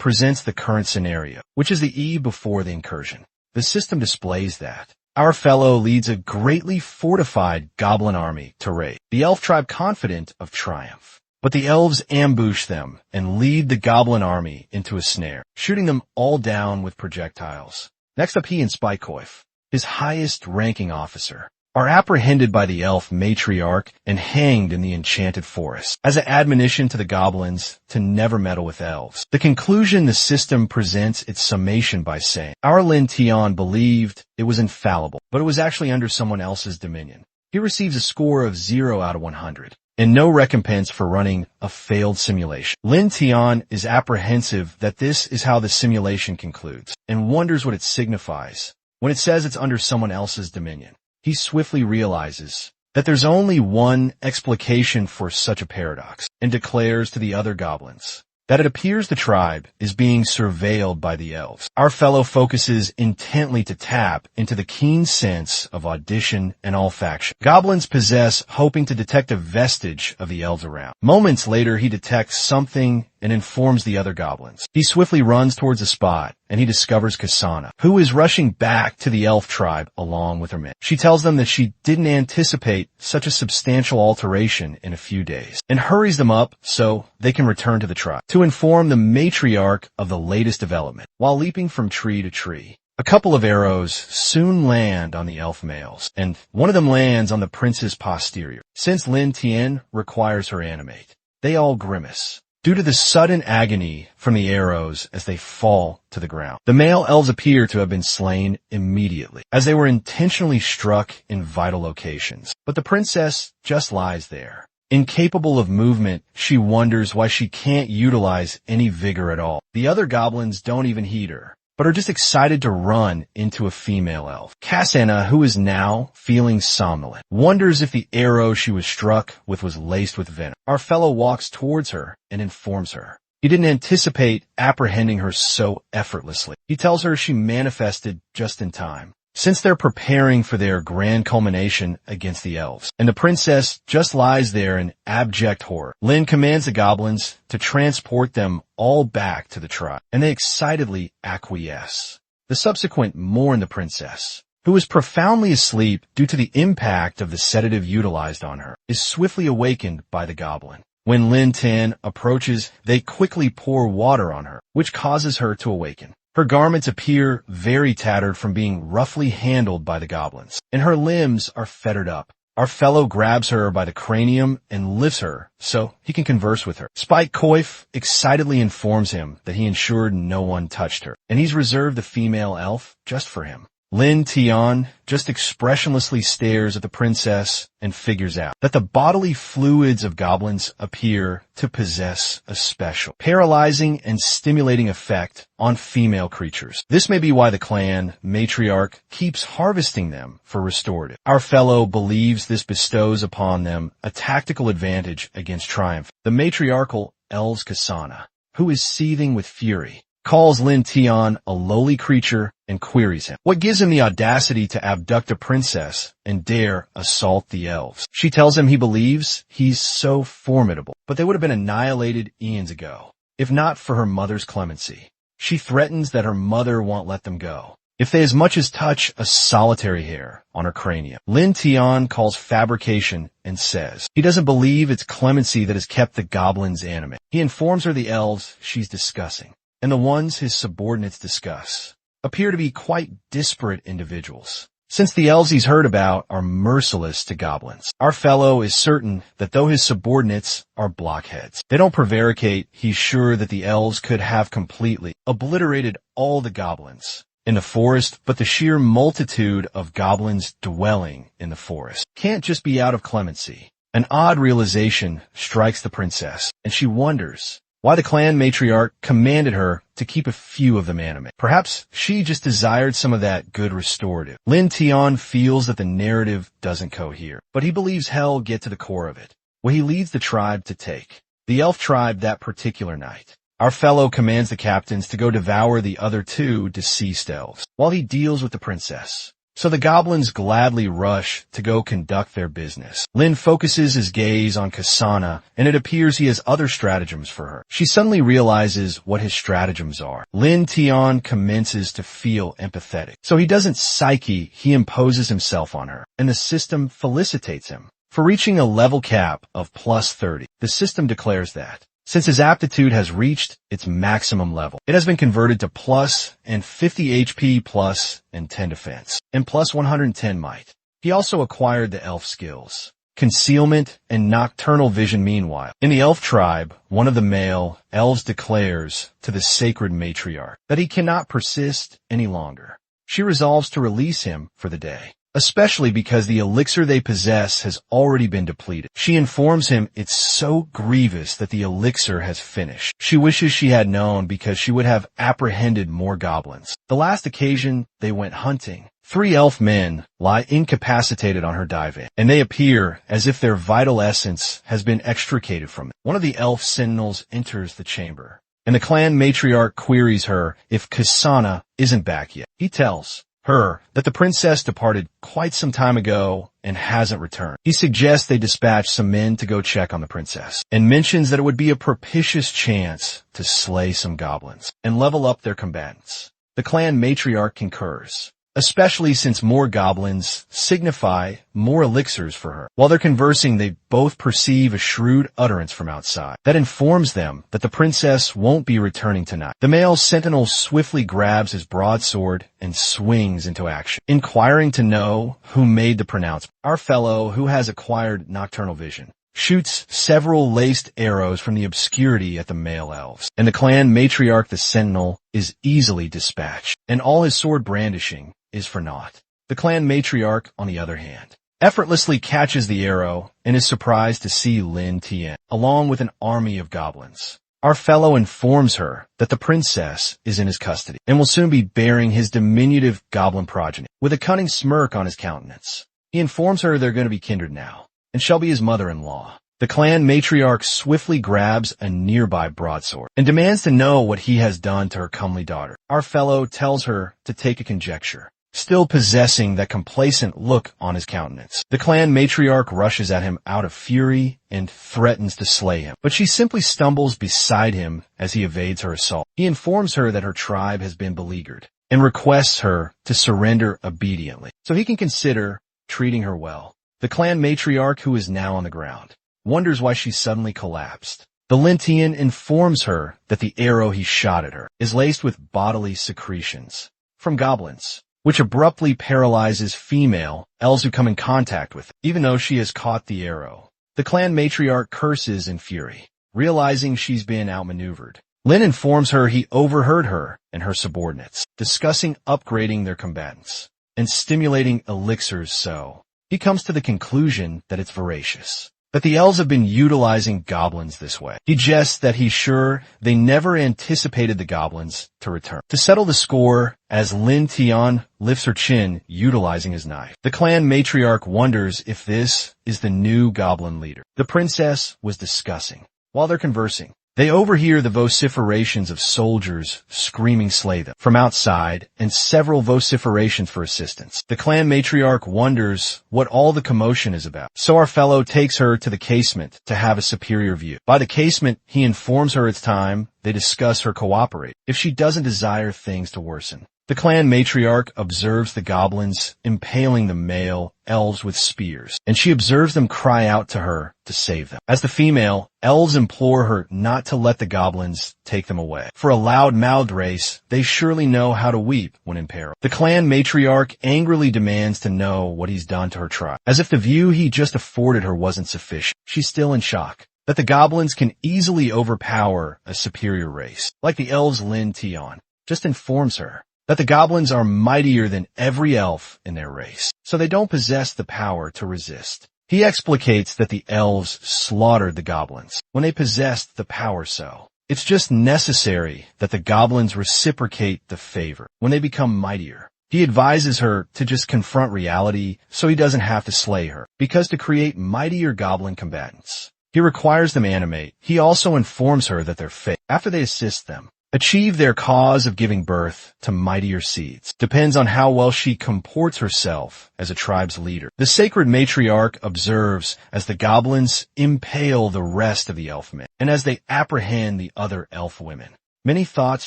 presents the current scenario, which is the eve before the incursion. The system displays that our fellow leads a greatly fortified goblin army to raid the elf tribe, confident of triumph. But the elves ambush them and lead the goblin army into a snare, shooting them all down with projectiles. Next up, he and Spikecoif, his highest-ranking officer, are apprehended by the elf matriarch and hanged in the enchanted forest as an admonition to the goblins to never meddle with elves. The conclusion, the system presents its summation by saying, our Lin Tian believed it was infallible, but it was actually under someone else's dominion. He receives a score of 0 out of 100. And no recompense for running a failed simulation. Lin Tian is apprehensive that this is how the simulation concludes, and wonders what it signifies when it says it's under someone else's dominion. He swiftly realizes that there's only one explication for such a paradox, and declares to the other goblins that it appears the tribe is being surveilled by the elves. Our fellow focuses intently to tap into the keen sense of audition and olfaction goblins possess, hoping to detect a vestige of the elves around. Moments later, he detects something and informs the other goblins. He swiftly runs towards the spot, and he discovers Kasana, who is rushing back to the elf tribe along with her men. She tells them that she didn't anticipate such a substantial alteration in a few days, and hurries them up so they can return to the tribe to inform the matriarch of the latest development. While leaping from tree to tree, a couple of arrows soon land on the elf males, and one of them lands on the prince's posterior. Since Lin Tian requires her animate, they all grimace due to the sudden agony from the arrows as they fall to the ground. The male elves appear to have been slain immediately, as they were intentionally struck in vital locations. But the princess just lies there. Incapable of movement, she wonders why she can't utilize any vigor at all. The other goblins don't even heed her, but are just excited to run into a female elf. Kasana, who is now feeling somnolent, wonders if the arrow she was struck with was laced with venom. Our fellow walks towards her and informs her He didn't anticipate apprehending her so effortlessly. He tells her she manifested just in time, since they're preparing for their grand culmination against the elves. And the princess just lies there in abject horror. Lin commands the goblins to transport them all back to the tribe, and they excitedly acquiesce. The subsequent mourn the princess, who is profoundly asleep due to the impact of the sedative utilized on her, is swiftly awakened by the goblin. When Lin Tan approaches, they quickly pour water on her, which causes her to awaken. Her garments appear very tattered from being roughly handled by the goblins, and her limbs are fettered up. Our fellow grabs her by the cranium and lifts her so he can converse with her. Spike Coif excitedly informs him that he ensured no one touched her, and he's reserved the female elf just for him. Lin Tian just expressionlessly stares at the princess and figures out that the bodily fluids of goblins appear to possess a special, paralyzing and stimulating effect on female creatures. This may be why the clan matriarch keeps harvesting them for restorative. Our fellow believes this bestows upon them a tactical advantage against triumph. The matriarchal elves Kasana, who is seething with fury, calls Lin Tian a lowly creature and queries him what gives him the audacity to abduct a princess and dare assault the elves. She tells him he believes he's so formidable, but they would have been annihilated eons ago, if not for her mother's clemency. She threatens that her mother won't let them go if they as much as touch a solitary hair on her cranium. Lin Tian calls fabrication and says he doesn't believe it's clemency that has kept the goblins animate. He informs her the elves she's discussing, and the ones his subordinates discuss, appear to be quite disparate individuals, since the elves he's heard about are merciless to goblins. Our fellow is certain that though his subordinates are blockheads, they don't prevaricate. He's sure that the elves could have completely obliterated all the goblins in the forest, but the sheer multitude of goblins dwelling in the forest can't just be out of clemency. An odd realization strikes the princess, and she wonders why the clan matriarch commanded her to keep a few of them animate. Perhaps she just desired some of that good restorative. Lin Tian feels that the narrative doesn't cohere, but he believes he'll get to the core of it, what he leads the tribe to take. The elf tribe that particular night. Our fellow commands the captains to go devour the other two deceased elves, while he deals with the princess. So the goblins gladly rush to go conduct their business. Lin focuses his gaze on Kasana, and it appears he has other stratagems for her. She suddenly realizes what his stratagems are. Lin Tian commences to feel empathetic. So he doesn't psyche, he imposes himself on her, and the system felicitates him for reaching a level cap of plus 30. The system declares that since his aptitude has reached its maximum level, it has been converted to plus and 50 HP plus and 10 defense, and plus 110 might. He also acquired the elf skills, concealment and nocturnal vision. Meanwhile, in the elf tribe, one of the male elves declares to the sacred matriarch that he cannot persist any longer. She resolves to release him for the day, especially because the elixir they possess has already been depleted. She informs him it's so grievous that the elixir has finished. She wishes she had known because she would have apprehended more goblins. The last occasion they went hunting, 3 elf men lie incapacitated on her divan, and they appear as if their vital essence has been extricated from them. One of the elf sentinels enters the chamber, and the clan matriarch queries her if Kasana isn't back yet. He tells her that the princess departed quite some time ago and hasn't returned. He suggests they dispatch some men to go check on the princess, and mentions that it would be a propitious chance to slay some goblins and level up their combatants. The clan matriarch concurs, especially since more goblins signify more elixirs for her. While they're conversing, they both perceive a shrewd utterance from outside that informs them that the princess won't be returning tonight. The male sentinel swiftly grabs his broadsword and swings into action, inquiring to know who made the pronouncement. Our fellow, who has acquired nocturnal vision, shoots several laced arrows from the obscurity at the male elves, and the clan matriarch, the sentinel, is easily dispatched, and all his sword brandishing is for naught. The clan matriarch, on the other hand, effortlessly catches the arrow and is surprised to see Lin Tian, along with an army of goblins. Our fellow informs her that the princess is in his custody and will soon be bearing his diminutive goblin progeny, with a cunning smirk on his countenance. He informs her they're going to be kindred now, and shall be his mother-in-law. The clan matriarch swiftly grabs a nearby broadsword and demands to know what he has done to her comely daughter. Our fellow tells her to take a conjecture, still possessing that complacent look on his countenance. The clan matriarch rushes at him out of fury and threatens to slay him, but she simply stumbles beside him as he evades her assault. He informs her that her tribe has been beleaguered and requests her to surrender obediently so he can consider treating her well. The clan matriarch, who is now on the ground, wonders why she suddenly collapsed. The Lintian informs her that the arrow he shot at her is laced with bodily secretions from goblins, which abruptly paralyzes female elves who come in contact with it, even though she has caught the arrow. The clan matriarch curses in fury, realizing she's been outmaneuvered. Lin informs her he overheard her and her subordinates discussing upgrading their combatants and stimulating elixirs, so he comes to the conclusion that it's voracious, that the elves have been utilizing goblins this way. He jests that he's sure they never anticipated the goblins to return. To settle the score, as Lin Tian lifts her chin utilizing his knife, the clan matriarch wonders if this is the new goblin leader the princess was discussing. While they're conversing, they overhear the vociferations of soldiers screaming "slay them" from outside and several vociferations for assistance. The clan matriarch wonders what all the commotion is about, so our fellow takes her to the casement to have a superior view. By the casement, he informs her it's time they discuss her cooperate if she doesn't desire things to worsen. The clan matriarch observes the goblins impaling the male elves with spears, and she observes them cry out to her to save them. As the female, elves implore her not to let the goblins take them away. For a loud-mouthed race, they surely know how to weep when in peril. The clan matriarch angrily demands to know what he's done to her tribe. As if the view he just afforded her wasn't sufficient, she's still in shock that the goblins can easily overpower a superior race, like the elves. Lin Tian just informs her that the goblins are mightier than every elf in their race, so they don't possess the power to resist. He explicates that the elves slaughtered the goblins when they possessed the power, so it's just necessary that the goblins reciprocate the favor when they become mightier. He advises her to just confront reality so he doesn't have to slay her, because to create mightier goblin combatants, he requires them animate. He also informs her that their fate, after they assist them, achieve their cause of giving birth to mightier seeds, depends on how well she comports herself as a tribe's leader. The sacred matriarch observes as the goblins impale the rest of the elf men, and as they apprehend the other elf women. Many thoughts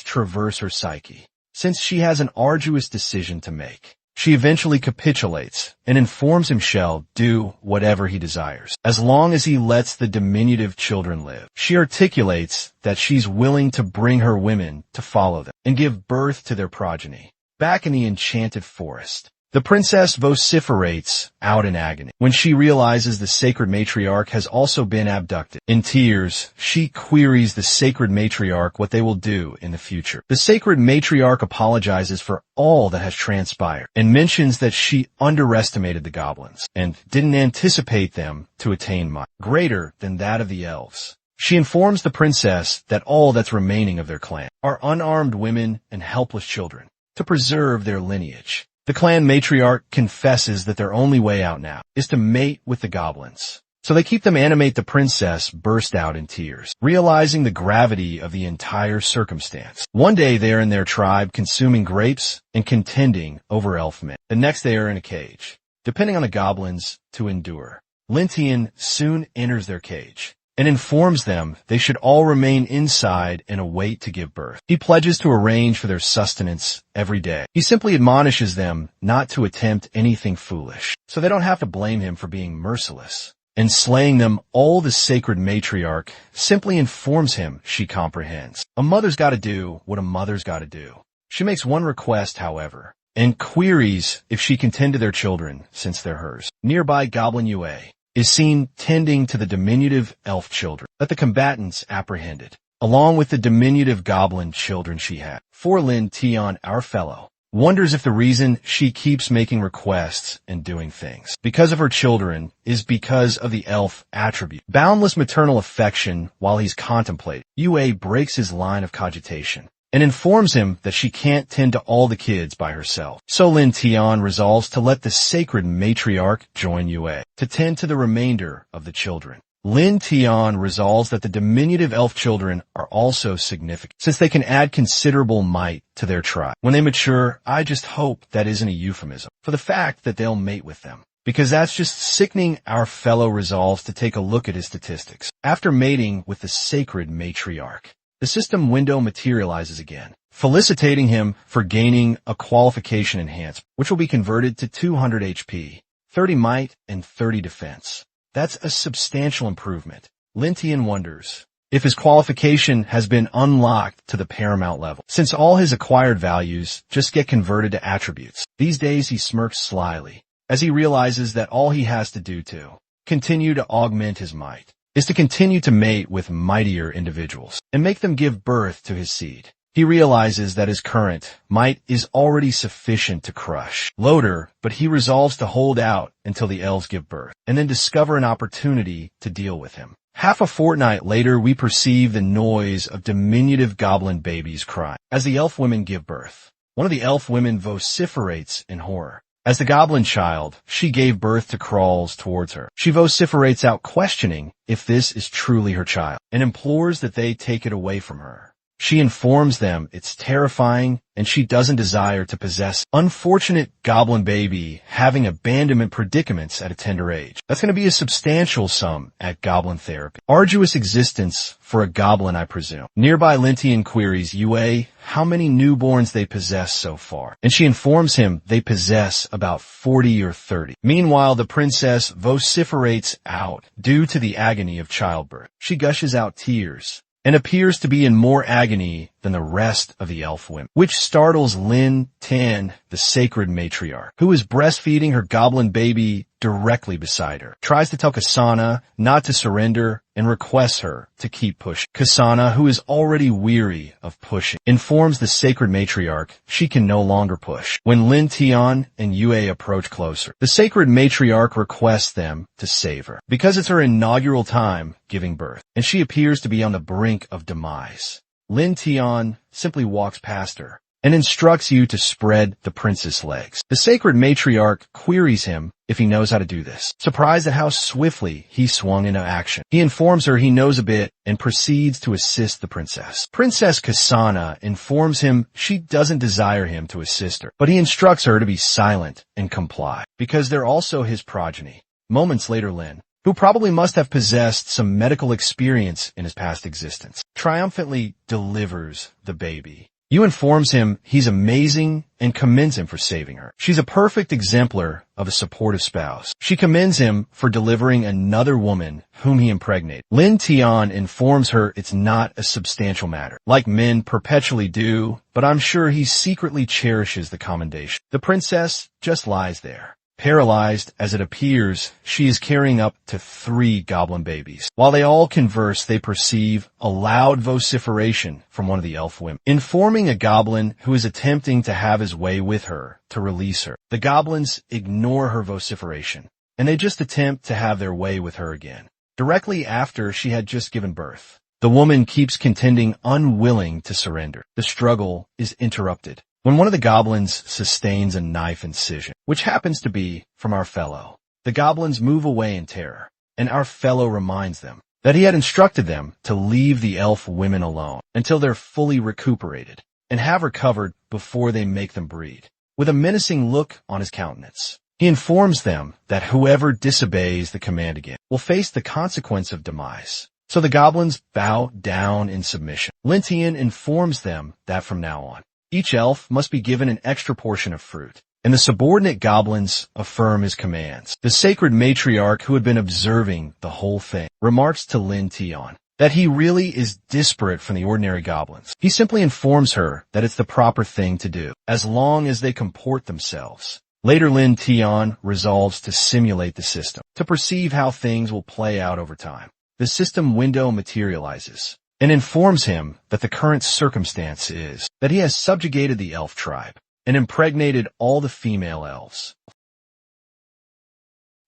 traverse her psyche, since she has an arduous decision to make. She eventually capitulates and informs him she'll do whatever he desires, as long as he lets the diminutive children live. She articulates that she's willing to bring her women to follow them and give birth to their progeny. Back in the enchanted forest, the princess vociferates out in agony when she realizes the sacred matriarch has also been abducted. In tears, she queries the sacred matriarch what they will do in the future. The sacred matriarch apologizes for all that has transpired and mentions that she underestimated the goblins and didn't anticipate them to attain might greater than that of the elves. She informs the princess that all that's remaining of their clan are unarmed women and helpless children to preserve their lineage. The clan matriarch confesses that their only way out now is to mate with the goblins. So they keep them animate. The princess burst out in tears, realizing the gravity of the entire circumstance. One day they are in their tribe consuming grapes and contending over elf men. The next they are in a cage, depending on the goblins to endure. Lintian soon enters their cage and informs them they should all remain inside and await to give birth. He pledges to arrange for their sustenance every day. He simply admonishes them not to attempt anything foolish, so they don't have to blame him for being merciless and slaying them all. The sacred matriarch simply informs him she comprehends. A mother's gotta do what a mother's gotta do. She makes one request, however, and queries if she can tend to their children since they're hers. Nearby, Goblin Yue is seen tending to the diminutive elf children that the combatants apprehended, along with the diminutive goblin children she had. For Lin Tian, our fellow, wonders if the reason she keeps making requests and doing things because of her children is because of the elf attribute, boundless maternal affection. While he's contemplating, Yue breaks his line of cogitation and informs him that she can't tend to all the kids by herself. So Lin Tian resolves to let the sacred matriarch join Yue to tend to the remainder of the children. Lin Tian resolves that the diminutive elf children are also significant, since they can add considerable might to their tribe. When they mature, I just hope that isn't a euphemism for the fact that they'll mate with them, because that's just sickening. Our fellow resolves to take a look at his statistics. After mating with the sacred matriarch, the system window materializes again, felicitating him for gaining a qualification enhancement, which will be converted to 200 HP, 30 might, and 30 defense. That's a substantial improvement. Lin Tian wonders if his qualification has been unlocked to the paramount level, since all his acquired values just get converted to attributes. These days he smirks slyly, as he realizes that all he has to do to continue to augment his might is to continue to mate with mightier individuals and make them give birth to his seed. He realizes that his current might is already sufficient to crush Loader, but he resolves to hold out until the elves give birth, and then discover an opportunity to deal with him. Half a fortnight later, we perceive the noise of diminutive goblin babies crying as the elf women give birth. One of the elf women vociferates in horror. As the goblin child she gave birth to crawls towards her, she vociferates out, questioning if this is truly her child, and implores that they take it away from her. She informs them it's terrifying and she doesn't desire to possess. Unfortunate goblin baby having abandonment predicaments at a tender age. That's going to be a substantial sum at goblin therapy. Arduous existence for a goblin, I presume. Nearby Lin Tian queries Yue how many newborns they possess so far, and she informs him they possess about 40 or 30. Meanwhile, the princess vociferates out due to the agony of childbirth. She gushes out tears and appears to be in more agony than the rest of the elf women, which startles Lin Tian, the sacred matriarch, who is breastfeeding her goblin baby directly beside her, tries to tell Kasana not to surrender and requests her to keep pushing. Kasana, who is already weary of pushing, informs the sacred matriarch she can no longer push. When Lin Tian and Yue approach closer, the sacred matriarch requests them to save her, because it's her inaugural time giving birth, and she appears to be on the brink of demise. Lin Tian simply walks past her and instructs you to spread the prince's legs. The sacred matriarch queries him if he knows how to do this, surprised at how swiftly he swung into action. He informs her he knows a bit and proceeds to assist the princess. Princess Kasana informs him she doesn't desire him to assist her, but he instructs her to be silent and comply, because they're also his progeny. Moments later, Lin, who probably must have possessed some medical experience in his past existence, triumphantly delivers the baby. Yu informs him he's amazing and commends him for saving her. She's a perfect exemplar of a supportive spouse. She commends him for delivering another woman whom he impregnated. Lin Tian informs her it's not a substantial matter, like men perpetually do, but I'm sure he secretly cherishes the commendation. The princess just lies there, paralyzed, as it appears she is carrying up to 3 goblin babies. While they all converse, they perceive a loud vociferation from one of the elf women, informing a goblin who is attempting to have his way with her to release her. The goblins ignore her vociferation, and they just attempt to have their way with her again. Directly after she had just given birth, the woman keeps contending, unwilling to surrender. The struggle is interrupted when one of the goblins sustains a knife incision, which happens to be from our fellow. The goblins move away in terror, and our fellow reminds them that he had instructed them to leave the elf women alone until they're fully recuperated and have recovered before they make them breed. With a menacing look on his countenance, he informs them that whoever disobeys the command again will face the consequence of demise. So the goblins bow down in submission. Lin Tian informs them that from now on, each elf must be given an extra portion of fruit, and the subordinate goblins affirm his commands. The sacred matriarch, who had been observing the whole thing, remarks to Lin Tian that he really is disparate from the ordinary goblins. He simply informs her that it's the proper thing to do, as long as they comport themselves. Later, Lin Tian resolves to simulate the system, to perceive how things will play out over time. The system window materializes and informs him that the current circumstance is that he has subjugated the elf tribe and impregnated all the female elves.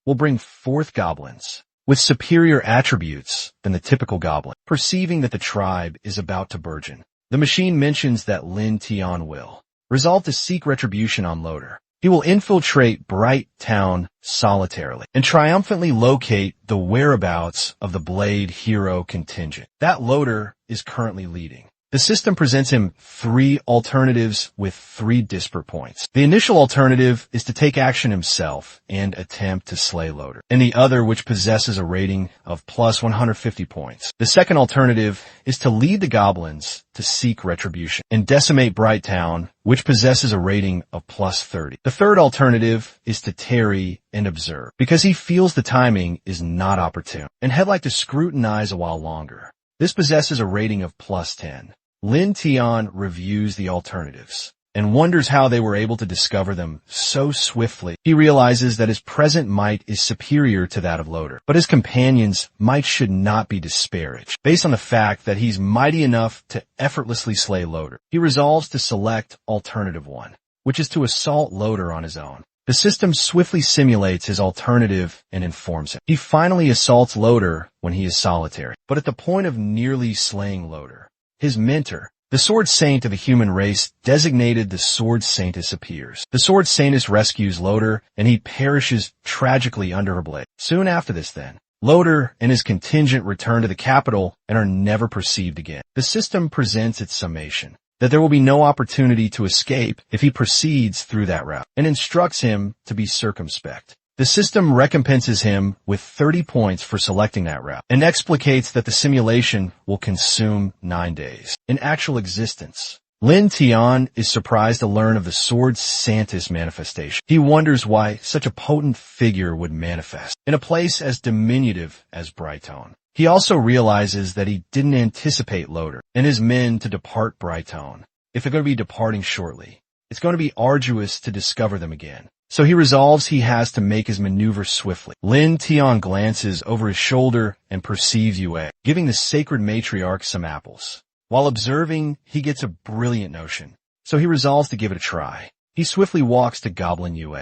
Will bring forth goblins with superior attributes than the typical goblin. Perceiving that the tribe is about to burgeon, the machine mentions that Lin Tian will resolve to seek retribution on Loader. He will infiltrate Bright Town solitarily and triumphantly locate the whereabouts of the Blade hero contingent. That loader is currently leading. The system presents him 3 alternatives with 3 disparate points. The initial alternative is to take action himself and attempt to slay Loader, and the other which possesses a rating of plus 150 points. The second alternative is to lead the goblins to seek retribution and decimate Bright Town, which possesses a rating of plus 30. The third alternative is to tarry and observe, because he feels the timing is not opportune, and he'd like to scrutinize a while longer. This possesses a rating of plus 10. Lin Tian reviews the alternatives and wonders how they were able to discover them so swiftly. He realizes that his present might is superior to that of Loader, but his companion's might should not be disparaged, based on the fact that he's mighty enough to effortlessly slay Loader. He resolves to select alternative 1, which is to assault Loader on his own. The system swiftly simulates his alternative and informs him. He finally assaults Loader when he is solitary, but at the point of nearly slaying Loader, his mentor, the Sword Saint of the human race, designated the Sword Saintess, appears. The Sword Saintess rescues Loader, and he perishes tragically under her blade. Soon after this, then, Loader and his contingent return to the capital and are never perceived again. The system presents its summation that there will be no opportunity to escape if he proceeds through that route, and instructs him to be circumspect. The system recompenses him with 30 points for selecting that route, and explicates that the simulation will consume 9 days. In actual existence, Lin Tian is surprised to learn of the Sword Saintess manifestation. He wonders why such a potent figure would manifest in a place as diminutive as Brighton. He also realizes that he didn't anticipate Loader and his men to depart Brighton. If they're going to be departing shortly, it's going to be arduous to discover them again. So he resolves he has to make his maneuver swiftly. Lin Tian glances over his shoulder and perceives Yue, giving the sacred matriarch some apples. While observing, he gets a brilliant notion, so he resolves to give it a try. He swiftly walks to Goblin Yue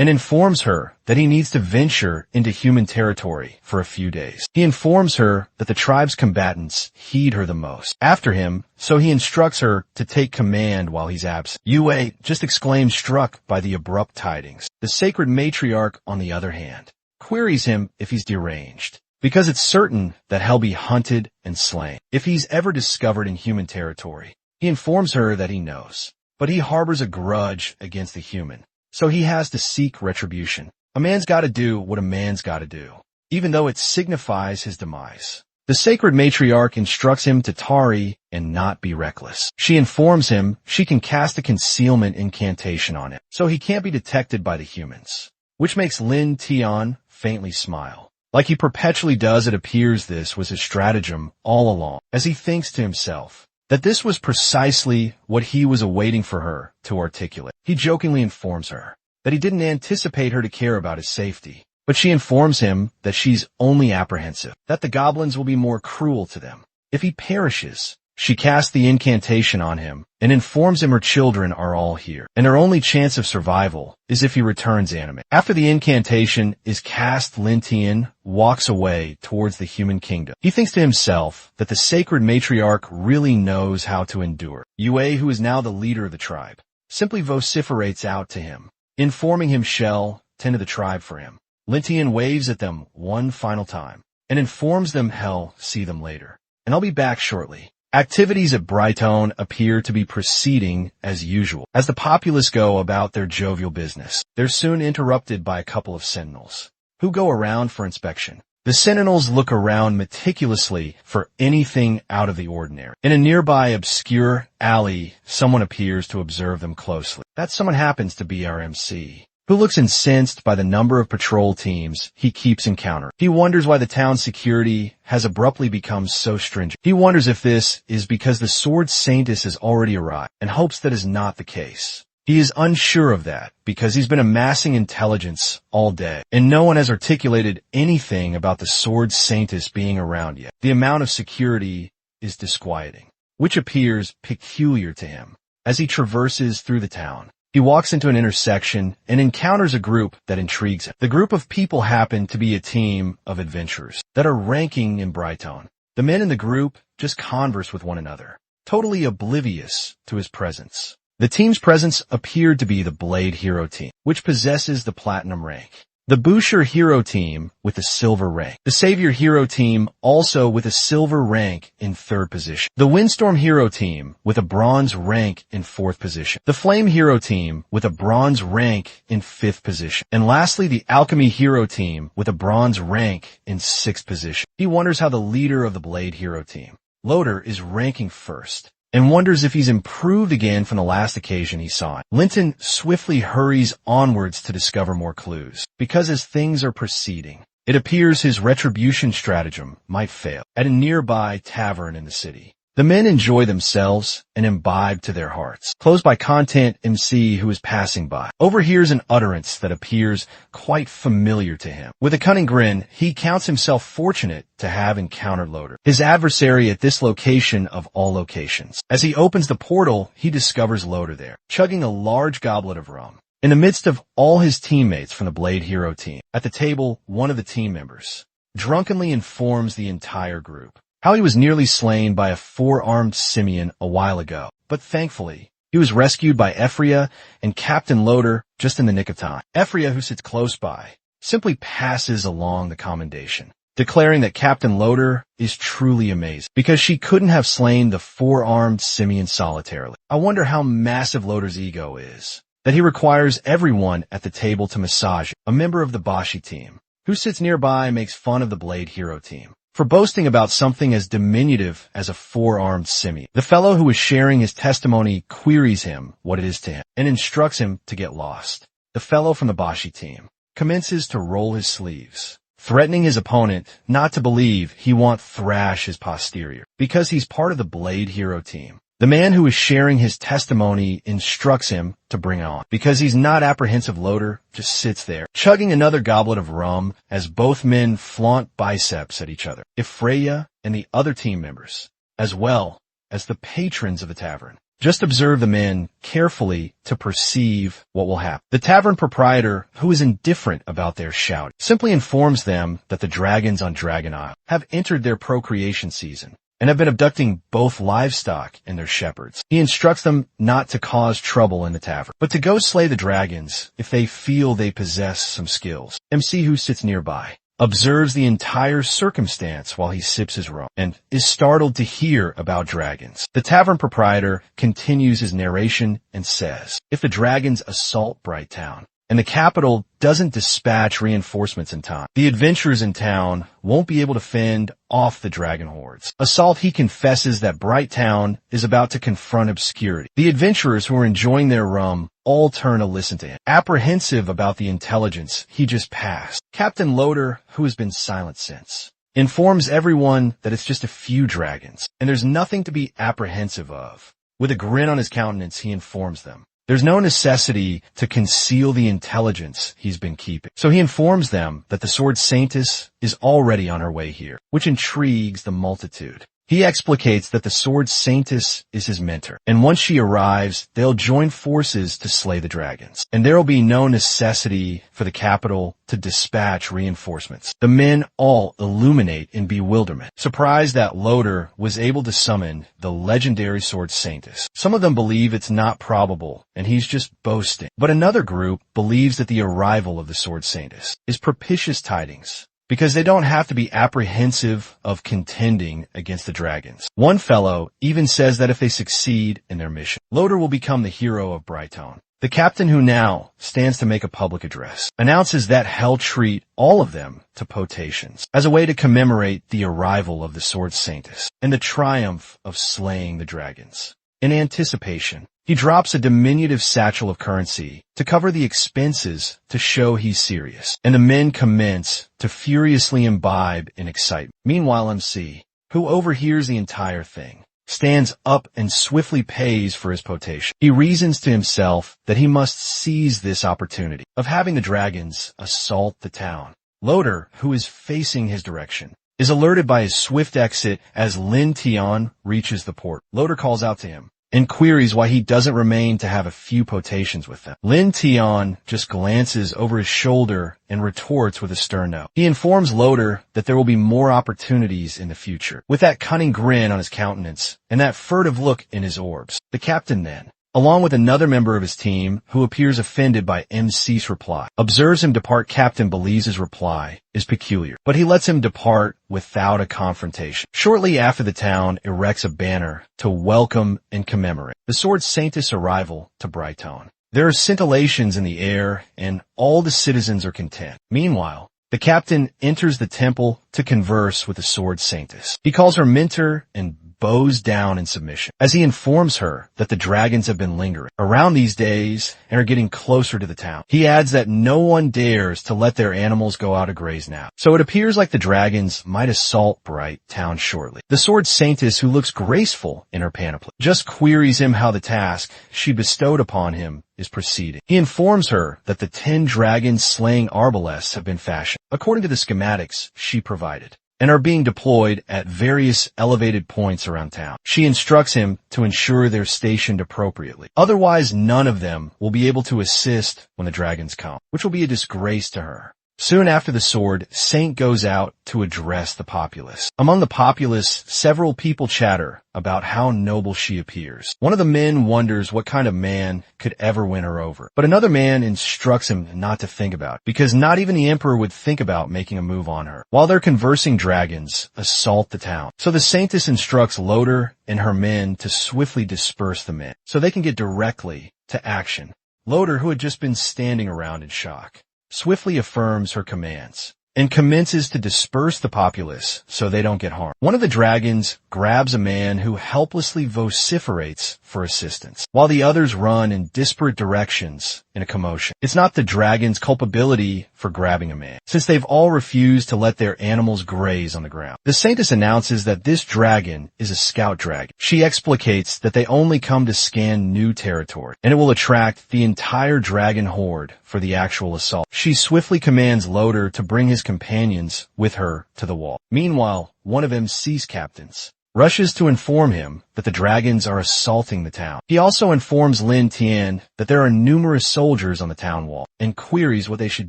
and informs her that he needs to venture into human territory for a few days. He informs her that the tribe's combatants heed her the most after him, so he instructs her to take command while he's absent. Yue just exclaims, struck by the abrupt tidings. The sacred matriarch, on the other hand, queries him if he's deranged, because it's certain that he'll be hunted and slain if he's ever discovered in human territory. He informs her that he knows, but he harbors a grudge against the human, so he has to seek retribution. A man's gotta do what a man's gotta do, even though it signifies his demise. The sacred matriarch instructs him to tarry and not be reckless. She informs him she can cast a concealment incantation on him, so he can't be detected by the humans, which makes Lin Tian faintly smile. Like he perpetually does, it appears this was his stratagem all along, as he thinks to himself that this was precisely what he was awaiting for her to articulate. He jokingly informs her that he didn't anticipate her to care about his safety, but she informs him that she's only apprehensive, that the goblins will be more cruel to them if he perishes. She casts the incantation on him and informs him her children are all here, and her only chance of survival is if he returns animate. After the incantation is cast, Lin Tian walks away towards the human kingdom. He thinks to himself that the sacred matriarch really knows how to endure. Yue, who is now the leader of the tribe, simply vociferates out to him, informing him shall tend to the tribe for him. Lin Tian waves at them one final time and informs them he'll see them later, and I'll be back shortly. Activities at Brighton appear to be proceeding as usual. As the populace go about their jovial business, they're soon interrupted by a couple of sentinels, who go around for inspection. The sentinels look around meticulously for anything out of the ordinary. In a nearby obscure alley, someone appears to observe them closely. That someone happens to be our MC, who looks incensed by the number of patrol teams he keeps encountering. He wonders why the town's security has abruptly become so stringent. He wonders if this is because the Sword Saintess has already arrived, and hopes that is not the case. He is unsure of that because he's been amassing intelligence all day, and no one has articulated anything about the Sword Saintess being around yet. The amount of security is disquieting, which appears peculiar to him. As he traverses through the town, he walks into an intersection and encounters a group that intrigues him. The group of people happen to be a team of adventurers that are ranking in Brighton. The men in the group just converse with one another, totally oblivious to his presence. The team's presence appeared to be the Blade Hero team, which possesses the Platinum rank. The Boucher Hero team with a Silver rank. The Savior Hero team also with a Silver rank in 3rd position. The Windstorm Hero team with a Bronze rank in 4th position. The Flame Hero team with a Bronze rank in 5th position. And lastly, the Alchemy Hero team with a Bronze rank in 6th position. He wonders how the leader of the Blade Hero team, Loader, is ranking 1st. And wonders if he's improved again from the last occasion he saw him. Linton swiftly hurries onwards to discover more clues, because as things are proceeding, it appears his retribution stratagem might fail. At a nearby tavern in the city, the men enjoy themselves and imbibe to their hearts. Close by content MC who is passing by overhears an utterance that appears quite familiar to him. With a cunning grin, he counts himself fortunate to have encountered Loader, his adversary at this location of all locations. As he opens the portal, he discovers Loader there, chugging a large goblet of rum. In the midst of all his teammates from the Blade Hero team, at the table, one of the team members drunkenly informs the entire group how he was nearly slain by a 4-armed simian a while ago, but thankfully, he was rescued by Ephria and Captain Loader just in the nick of time. Ephria, who sits close by, simply passes along the commendation, declaring that Captain Loader is truly amazing, because she couldn't have slain the 4-armed simian solitarily. I wonder how massive Loader's ego is, that he requires everyone at the table to massage it. A member of the Bashi team, who sits nearby, makes fun of the Blade Hero team for boasting about something as diminutive as a 4-armed simian. The fellow who is sharing his testimony queries him what it is to him and instructs him to get lost. The fellow from the Bashi team commences to roll his sleeves, threatening his opponent not to believe he won't thrash his posterior, because he's part of the Blade Hero team. The man who is sharing his testimony instructs him to bring it on, because he's not apprehensive. Loader just sits there, chugging another goblet of rum as both men flaunt biceps at each other. If Freya and the other team members, as well as the patrons of the tavern, just observe the men carefully to perceive what will happen. The tavern proprietor, who is indifferent about their shouting, simply informs them that the dragons on Dragon Isle have entered their procreation season and have been abducting both livestock and their shepherds. He instructs them not to cause trouble in the tavern, but to go slay the dragons if they feel they possess some skills. MC, who sits nearby, observes the entire circumstance while he sips his rum, and is startled to hear about dragons. The tavern proprietor continues his narration and says, if the dragons assault Bright Town, and the capital doesn't dispatch reinforcements in time, the adventurers in town won't be able to fend off the dragon hordes. Assault, he confesses that Bright Town is about to confront obscurity. The adventurers who are enjoying their rum all turn to listen to him, apprehensive about the intelligence he just passed. Captain Loader, who has been silent since, informs everyone that it's just a few dragons, and there's nothing to be apprehensive of. With a grin on his countenance, he informs them there's no necessity to conceal the intelligence he's been keeping. So he informs them that the Sword Saintess is already on her way here, which intrigues the multitude. He explicates that the Sword Saintess is his mentor, and once she arrives, they'll join forces to slay the dragons, and there will be no necessity for the capital to dispatch reinforcements. The men all illuminate in bewilderment, surprised that Loader was able to summon the legendary Sword Saintess. Some of them believe it's not probable, and he's just boasting, but another group believes that the arrival of the Sword Saintess is propitious tidings, because they don't have to be apprehensive of contending against the dragons. One fellow even says that if they succeed in their mission, Loader will become the hero of Brighton. The captain, who now stands to make a public address, announces that he'll treat all of them to potations as a way to commemorate the arrival of the Sword Saintess and the triumph of slaying the dragons. In anticipation, he drops a diminutive satchel of currency to cover the expenses to show he's serious, and the men commence to furiously imbibe in excitement. Meanwhile, MC, who overhears the entire thing, stands up and swiftly pays for his potation. He reasons to himself that he must seize this opportunity of having the dragons assault the town. Loader, who is facing his direction, is alerted by his swift exit as Lin Tian reaches the port. Loader calls out to him and queries why he doesn't remain to have a few potations with them. Lin Tian just glances over his shoulder and retorts with a stern no. He informs Loader that there will be more opportunities in the future. With that cunning grin on his countenance and that furtive look in his orbs, the captain then along with another member of his team who appears offended by MC's reply. Observes him depart. Captain believes his reply is peculiar, but he lets him depart without a confrontation. Shortly after, the town erects a banner to welcome and commemorate the Sword Saintess' arrival to Brighton. There are scintillations in the air, and all the citizens are content. Meanwhile, the captain enters the temple to converse with the Sword Saintess. He calls her mentor and bows down in submission as he informs her that the dragons have been lingering around these days and are getting closer to the town. He adds that no one dares to let their animals go out to graze now, so it appears like the dragons might assault Bright Town shortly. The Sword Saintess, who looks graceful in her panoply, just queries him how the task she bestowed upon him is proceeding. He informs her that the 10 dragons slaying arbalests have been fashioned according to the schematics she provided and are being deployed at various elevated points around town. She instructs him to ensure they're stationed appropriately. Otherwise, none of them will be able to assist when the dragons come, which will be a disgrace to her. Soon after, the Sword Saint goes out to address the populace. Among the populace, several people chatter about how noble she appears. One of the men wonders what kind of man could ever win her over, but another man instructs him not to think about it, because not even the emperor would think about making a move on her. While they're conversing, dragons assault the town. So the Saintess instructs Loader and her men to swiftly disperse the men so they can get directly to action. Loader, who had just been standing around in shock, swiftly affirms her commands and commences to disperse the populace so they don't get harmed. One of the dragons grabs a man who helplessly vociferates for assistance, while the others run in disparate directions in a commotion. It's not the dragon's culpability for grabbing a man, since they've all refused to let their animals graze on the ground. The Saintess announces that this dragon is a scout dragon. She explicates that they only come to scan new territory, and it will attract the entire dragon horde for the actual assault. She swiftly commands Loader to bring his companions with her to the wall. Meanwhile, one of MC's captains rushes to inform him that the dragons are assaulting the town. He also informs Lin Tian that there are numerous soldiers on the town wall and queries what they should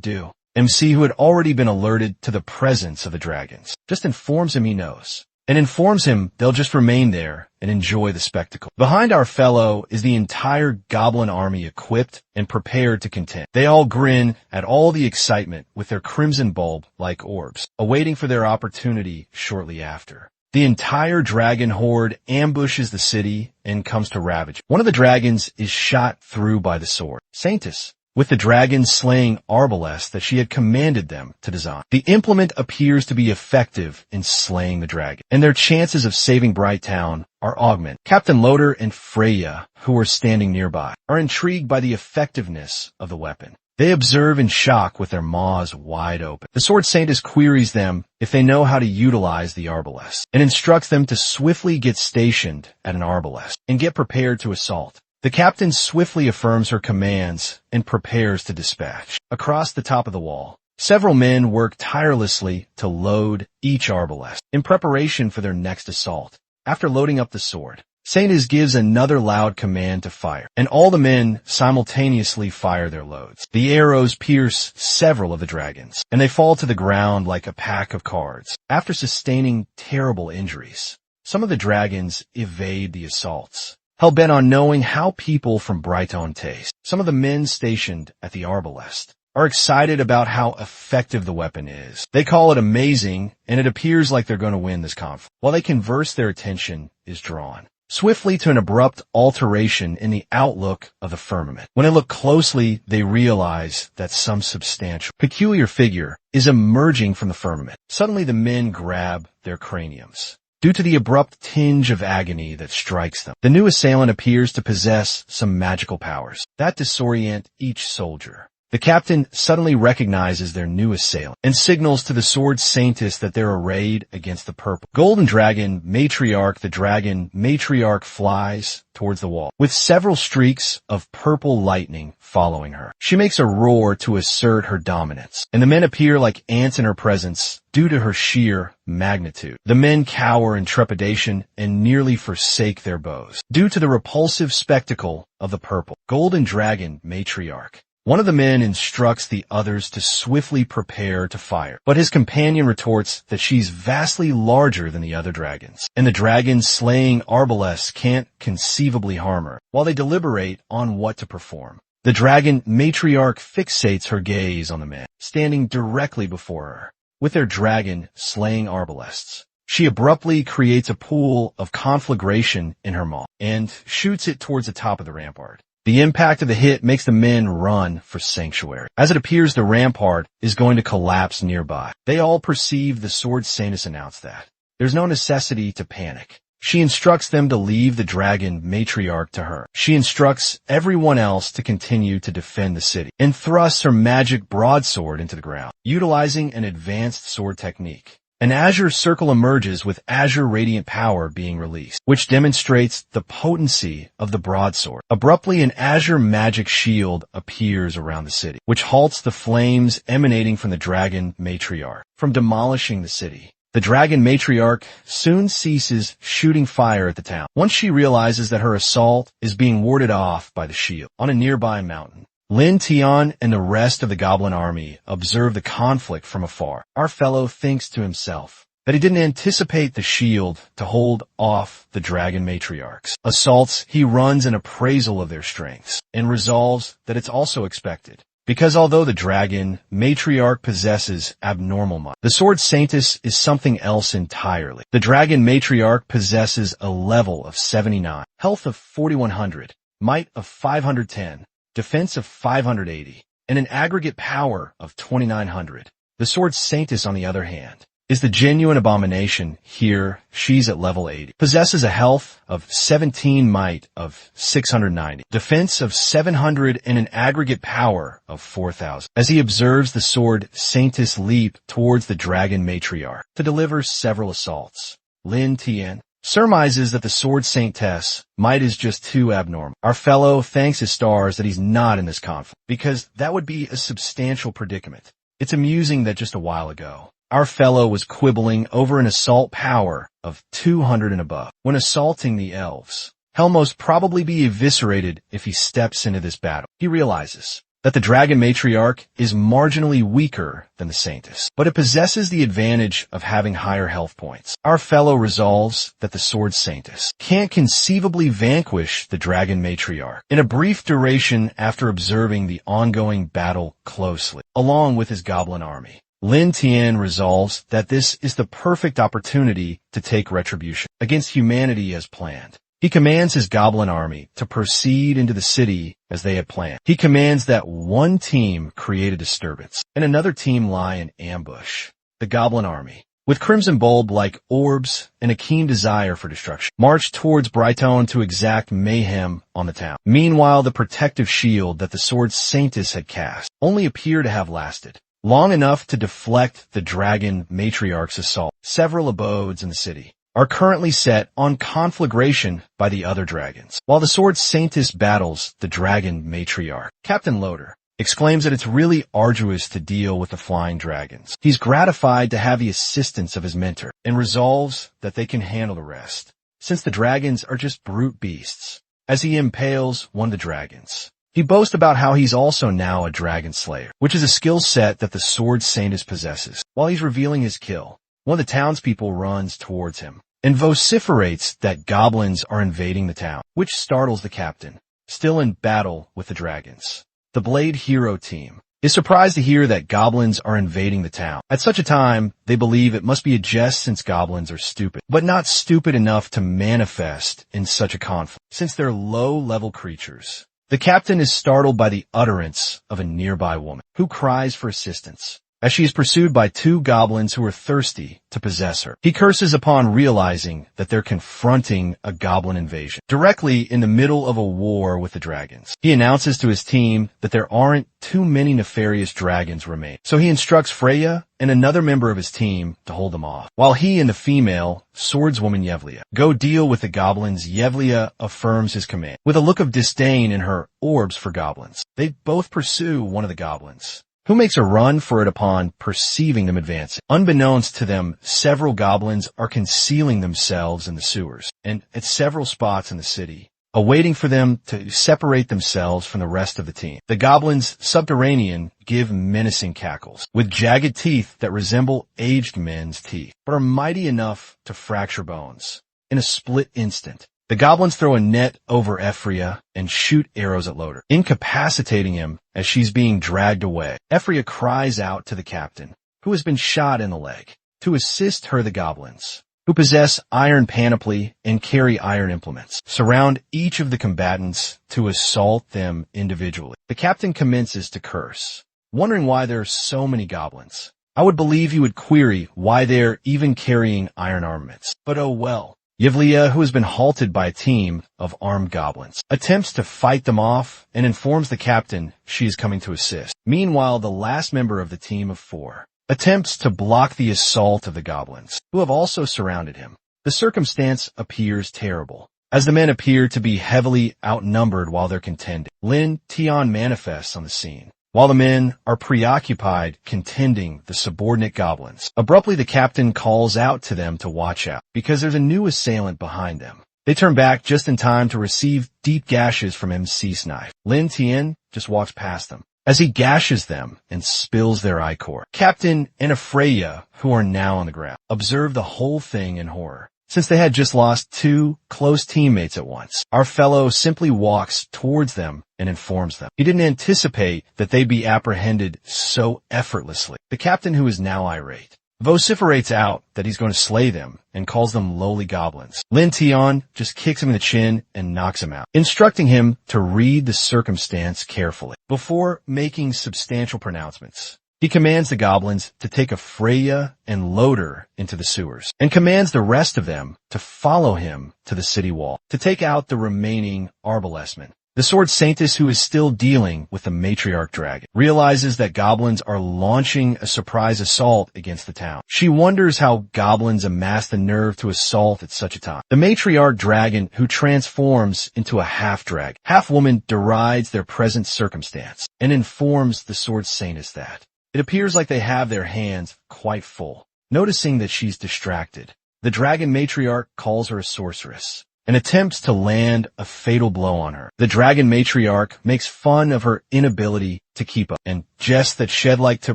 do. MC, who had already been alerted to the presence of the dragons, just informs him he knows, and informs him they'll just remain there and enjoy the spectacle. Behind our fellow is the entire goblin army, equipped and prepared to contend. They all grin at all the excitement with their crimson bulb-like orbs, awaiting for their opportunity shortly after. The entire dragon horde ambushes the city and comes to ravage. One of the dragons is shot through by the Sword Saintess, with the dragons slaying arbalests that she had commanded them to design. The implement appears to be effective in slaying the dragon, and their chances of saving Bright Town are augmented. Captain Loader and Freya, who are standing nearby, are intrigued by the effectiveness of the weapon. They observe in shock with their maws wide open. The Sword Saintess queries them if they know how to utilize the arbalest, and instructs them to swiftly get stationed at an arbalest and get prepared to assault. The captain swiftly affirms her commands and prepares to dispatch. Across the top of the wall, several men work tirelessly to load each arbalest in preparation for their next assault. After loading up the sword, Saintess gives another loud command to fire, and all the men simultaneously fire their loads. The arrows pierce several of the dragons, and they fall to the ground like a pack of cards. After sustaining terrible injuries, some of the dragons evade the assaults, hell-bent on knowing how people from Brighton taste. Some of the men stationed at the arbalest are excited about how effective the weapon is. They call it amazing, and it appears like they're going to win this conflict. While they converse, their attention is drawn swiftly to an abrupt alteration in the outlook of the firmament. When they look closely, they realize that some substantial, peculiar figure is emerging from the firmament. Suddenly, the men grab their craniums due to the abrupt tinge of agony that strikes them. The new assailant appears to possess some magical powers that disorient each soldier. The captain suddenly recognizes their new assailant and signals to the Sword Saintess that they're arrayed against the purple Golden Dragon Matriarch. The dragon Matriarch flies towards the wall, with several streaks of purple lightning following her. She makes a roar to assert her dominance, and the men appear like ants in her presence due to her sheer magnitude. The men cower in trepidation and nearly forsake their bows due to the repulsive spectacle of the purple Golden Dragon Matriarch. One of the men instructs the others to swiftly prepare to fire, but his companion retorts that she's vastly larger than the other dragons, and the dragon's slaying arbalests can't conceivably harm her, while they deliberate on what to perform. The dragon matriarch fixates her gaze on the men, standing directly before her, with their dragon slaying arbalests. She abruptly creates a pool of conflagration in her maw, and shoots it towards the top of the rampart. The impact of the hit makes the men run for sanctuary. As it appears the rampart is going to collapse nearby, they all perceive the sword saintess announce that there's no necessity to panic. She instructs them to leave the dragon matriarch to her. She instructs everyone else to continue to defend the city, and thrusts her magic broadsword into the ground, utilizing an advanced sword technique. An azure circle emerges with azure radiant power being released, which demonstrates the potency of the broadsword. Abruptly, an azure magic shield appears around the city, which halts the flames emanating from the dragon matriarch from demolishing the city. The dragon matriarch soon ceases shooting fire at the town, once she realizes that her assault is being warded off by the shield. On a nearby mountain, Lin Tian and the rest of the goblin army observe the conflict from afar. Our fellow thinks to himself that he didn't anticipate the shield to hold off the dragon matriarch's assaults. He runs an appraisal of their strengths and resolves that it's also expected. Because although the dragon matriarch possesses abnormal might, the sword saintess is something else entirely. The dragon matriarch possesses a level of 79, health of 4100, might of 510, defense of 580, and an aggregate power of 2900. The sword saintess, on the other hand, is the genuine abomination. Here, she's at level 80, possesses a health of 17, might of 690, defense of 700, and an aggregate power of 4000. As he observes the sword saintess leap towards the dragon matriarch to deliver several assaults, Lin Tian surmises that the sword saintess might is just too abnormal. Our fellow thanks his stars that he's not in this conflict, because that would be a substantial predicament. It's amusing that just a while ago, our fellow was quibbling over an assault power of 200 and above. When assaulting the elves, he'll most probably be eviscerated if he steps into this battle. He realizes that the dragon matriarch is marginally weaker than the saintess, but it possesses the advantage of having higher health points. Our fellow resolves that the sword saintess can't conceivably vanquish the dragon matriarch. In a brief duration after observing the ongoing battle closely, along with his goblin army, Lin Tian resolves that this is the perfect opportunity to take retribution against humanity as planned. He commands his goblin army to proceed into the city as they had planned. He commands that one team create a disturbance and another team lie in ambush. The goblin army, with crimson bulb-like orbs and a keen desire for destruction, marched towards Brighton to exact mayhem on the town. Meanwhile, the protective shield that the sword saintess had cast only appeared to have lasted long enough to deflect the dragon matriarch's assault. Several abodes in the city are currently set on conflagration by the other dragons, while the sword saintess battles the dragon matriarch. Captain Loader exclaims that it's really arduous to deal with the flying dragons. He's gratified to have the assistance of his mentor and resolves that they can handle the rest, since the dragons are just brute beasts. As he impales one of the dragons, he boasts about how he's also now a dragon slayer, which is a skill set that the sword saintess possesses. While he's revealing his kill, one of the townspeople runs towards him and vociferates that goblins are invading the town, which startles the captain, still in battle with the dragons. The Blade Hero team is surprised to hear that goblins are invading the town. At such a time, they believe it must be a jest since goblins are stupid, but not stupid enough to manifest in such a conflict, since they're low-level creatures. The captain is startled by the utterance of a nearby woman, who cries for assistance, as she is pursued by two goblins who are thirsty to possess her. He curses upon realizing that they're confronting a goblin invasion, directly in the middle of a war with the dragons. He announces to his team that there aren't too many nefarious dragons remaining, so he instructs Freya and another member of his team to hold them off, while he and the female swordswoman Yahello go deal with the goblins. Yahello affirms his command, with a look of disdain in her orbs for goblins. They both pursue one of the goblins, who makes a run for it upon perceiving them advancing. Unbeknownst to them, several goblins are concealing themselves in the sewers, and at several spots in the city, awaiting for them to separate themselves from the rest of the team. The goblins, subterranean, give menacing cackles, with jagged teeth that resemble aged men's teeth, but are mighty enough to fracture bones. In a split instant, the goblins throw a net over Ephria and shoot arrows at Loader, incapacitating him as she's being dragged away. Ephria cries out to the captain, who has been shot in the leg. To assist her, the goblins, who possess iron panoply and carry iron implements, surround each of the combatants to assault them individually. The captain commences to curse, wondering why there are so many goblins. I would believe he would query why they're even carrying iron armaments. But oh well. Yevlia, who has been halted by a team of armed goblins, attempts to fight them off and informs the captain she is coming to assist. Meanwhile, the last member of the team of 4 attempts to block the assault of the goblins, who have also surrounded him. The circumstance appears terrible, as the men appear to be heavily outnumbered while they're contending. Lin Tian manifests on the scene, while the men are preoccupied contending the subordinate goblins. Abruptly, the captain calls out to them to watch out, because there's a new assailant behind them. They turn back just in time to receive deep gashes from MC's knife. Lin Tian just walks past them, as he gashes them and spills their ichor. Captain and Ephraia, who are now on the ground, observe the whole thing in horror, since they had just lost 2 close teammates at once. Our fellow simply walks towards them and informs them. He didn't anticipate that they'd be apprehended so effortlessly. The captain, who is now irate, vociferates out that he's going to slay them and calls them lowly goblins. Lin Tian just kicks him in the chin and knocks him out, instructing him to read the circumstance carefully before making substantial pronouncements. He commands the goblins to take Ephraia and Loader into the sewers, and commands the rest of them to follow him to the city wall to take out the remaining arbalestmen. The sword saintess, who is still dealing with the matriarch dragon, realizes that goblins are launching a surprise assault against the town. She wonders how goblins amass the nerve to assault at such a time. The matriarch dragon, who transforms into a half-dragon, half-woman, derides their present circumstance and informs the sword saintess that it appears like they have their hands quite full. Noticing that she's distracted, the dragon matriarch calls her a sorceress and attempts to land a fatal blow on her. The dragon matriarch makes fun of her inability to keep up and jests that she'd like to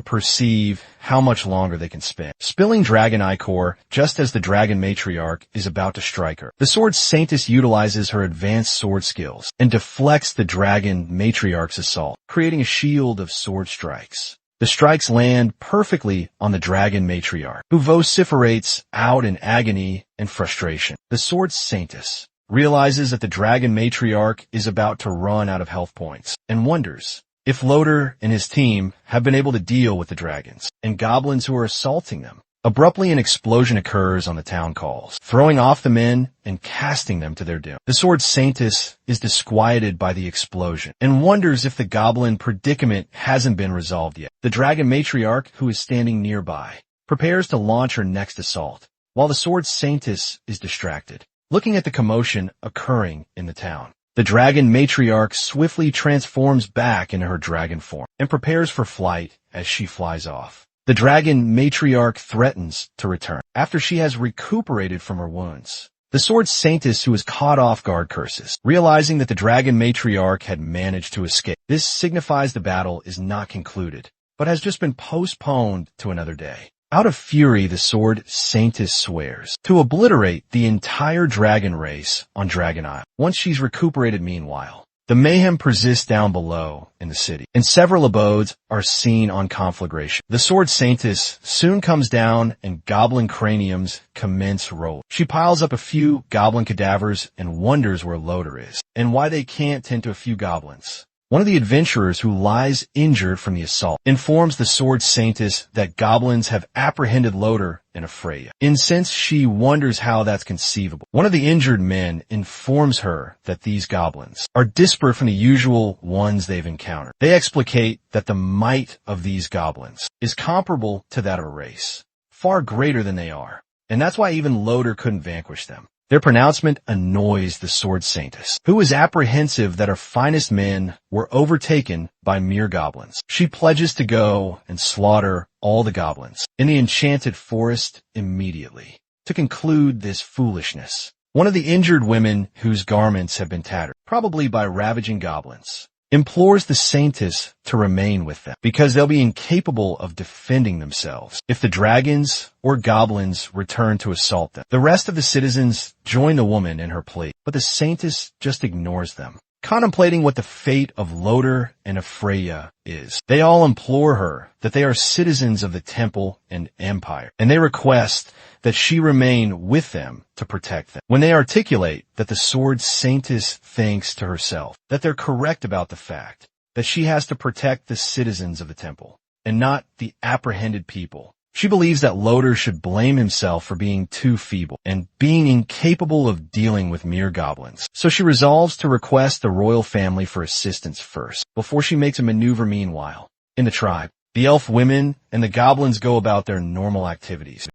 perceive how much longer they can spin, spilling dragon ichor just as the dragon matriarch is about to strike her. The sword saintess utilizes her advanced sword skills and deflects the dragon matriarch's assault, creating a shield of sword strikes. The strikes land perfectly on the dragon matriarch, who vociferates out in agony and frustration. The sword saintess realizes that the dragon matriarch is about to run out of health points and wonders if Loader and his team have been able to deal with the dragons and goblins who are assaulting them. Abruptly, an explosion occurs on the town calls, throwing off the men and casting them to their doom. The sword saintess is disquieted by the explosion and wonders if the goblin predicament hasn't been resolved yet. The dragon matriarch, who is standing nearby, prepares to launch her next assault, while the sword saintess is distracted, looking at the commotion occurring in the town. The dragon matriarch swiftly transforms back into her dragon form and prepares for flight as she flies off. The dragon matriarch threatens to return after she has recuperated from her wounds. The sword saintess, who is caught off guard, curses, realizing that the dragon matriarch had managed to escape. This signifies the battle is not concluded, but has just been postponed to another day. Out of fury, the sword saintess swears to obliterate the entire dragon race on Dragon Isle once she's recuperated. Meanwhile, the mayhem persists down below in the city, and several abodes are seen on conflagration. The sword saintess soon comes down and goblin craniums commence rolling. She piles up a few goblin cadavers and wonders where Loader is, and why they can't tend to a few goblins. One of the adventurers, who lies injured from the assault, informs the sword saintess that goblins have apprehended Loader and Ephraia. Incensed, she wonders how that's conceivable. One of the injured men informs her that these goblins are disparate from the usual ones they've encountered. They explicate that the might of these goblins is comparable to that of a race, far greater than they are, and that's why even Loader couldn't vanquish them. Their pronouncement annoys the sword saintess, who is apprehensive that her finest men were overtaken by mere goblins. She pledges to go and slaughter all the goblins in the enchanted forest immediately. To conclude this foolishness, One of the injured women whose garments have been tattered, probably by ravaging goblins, implores the saintess to remain with them because they'll be incapable of defending themselves if the dragons or goblins return to assault them. The rest of the citizens join the woman in her plea, but the saintess just ignores them. Contemplating what the fate of Loder and of Freya is, they all implore her that they are citizens of the temple and empire, and they request that she remain with them to protect them. When they articulate that the sword saintess thinks to herself that they're correct about the fact that she has to protect the citizens of the temple and not the apprehended people, she believes that Loder should blame himself for being too feeble and being incapable of dealing with mere goblins. So she resolves to request the royal family for assistance first, before she makes a maneuver. Meanwhile, in the tribe, the elf women and the goblins go about their normal activities.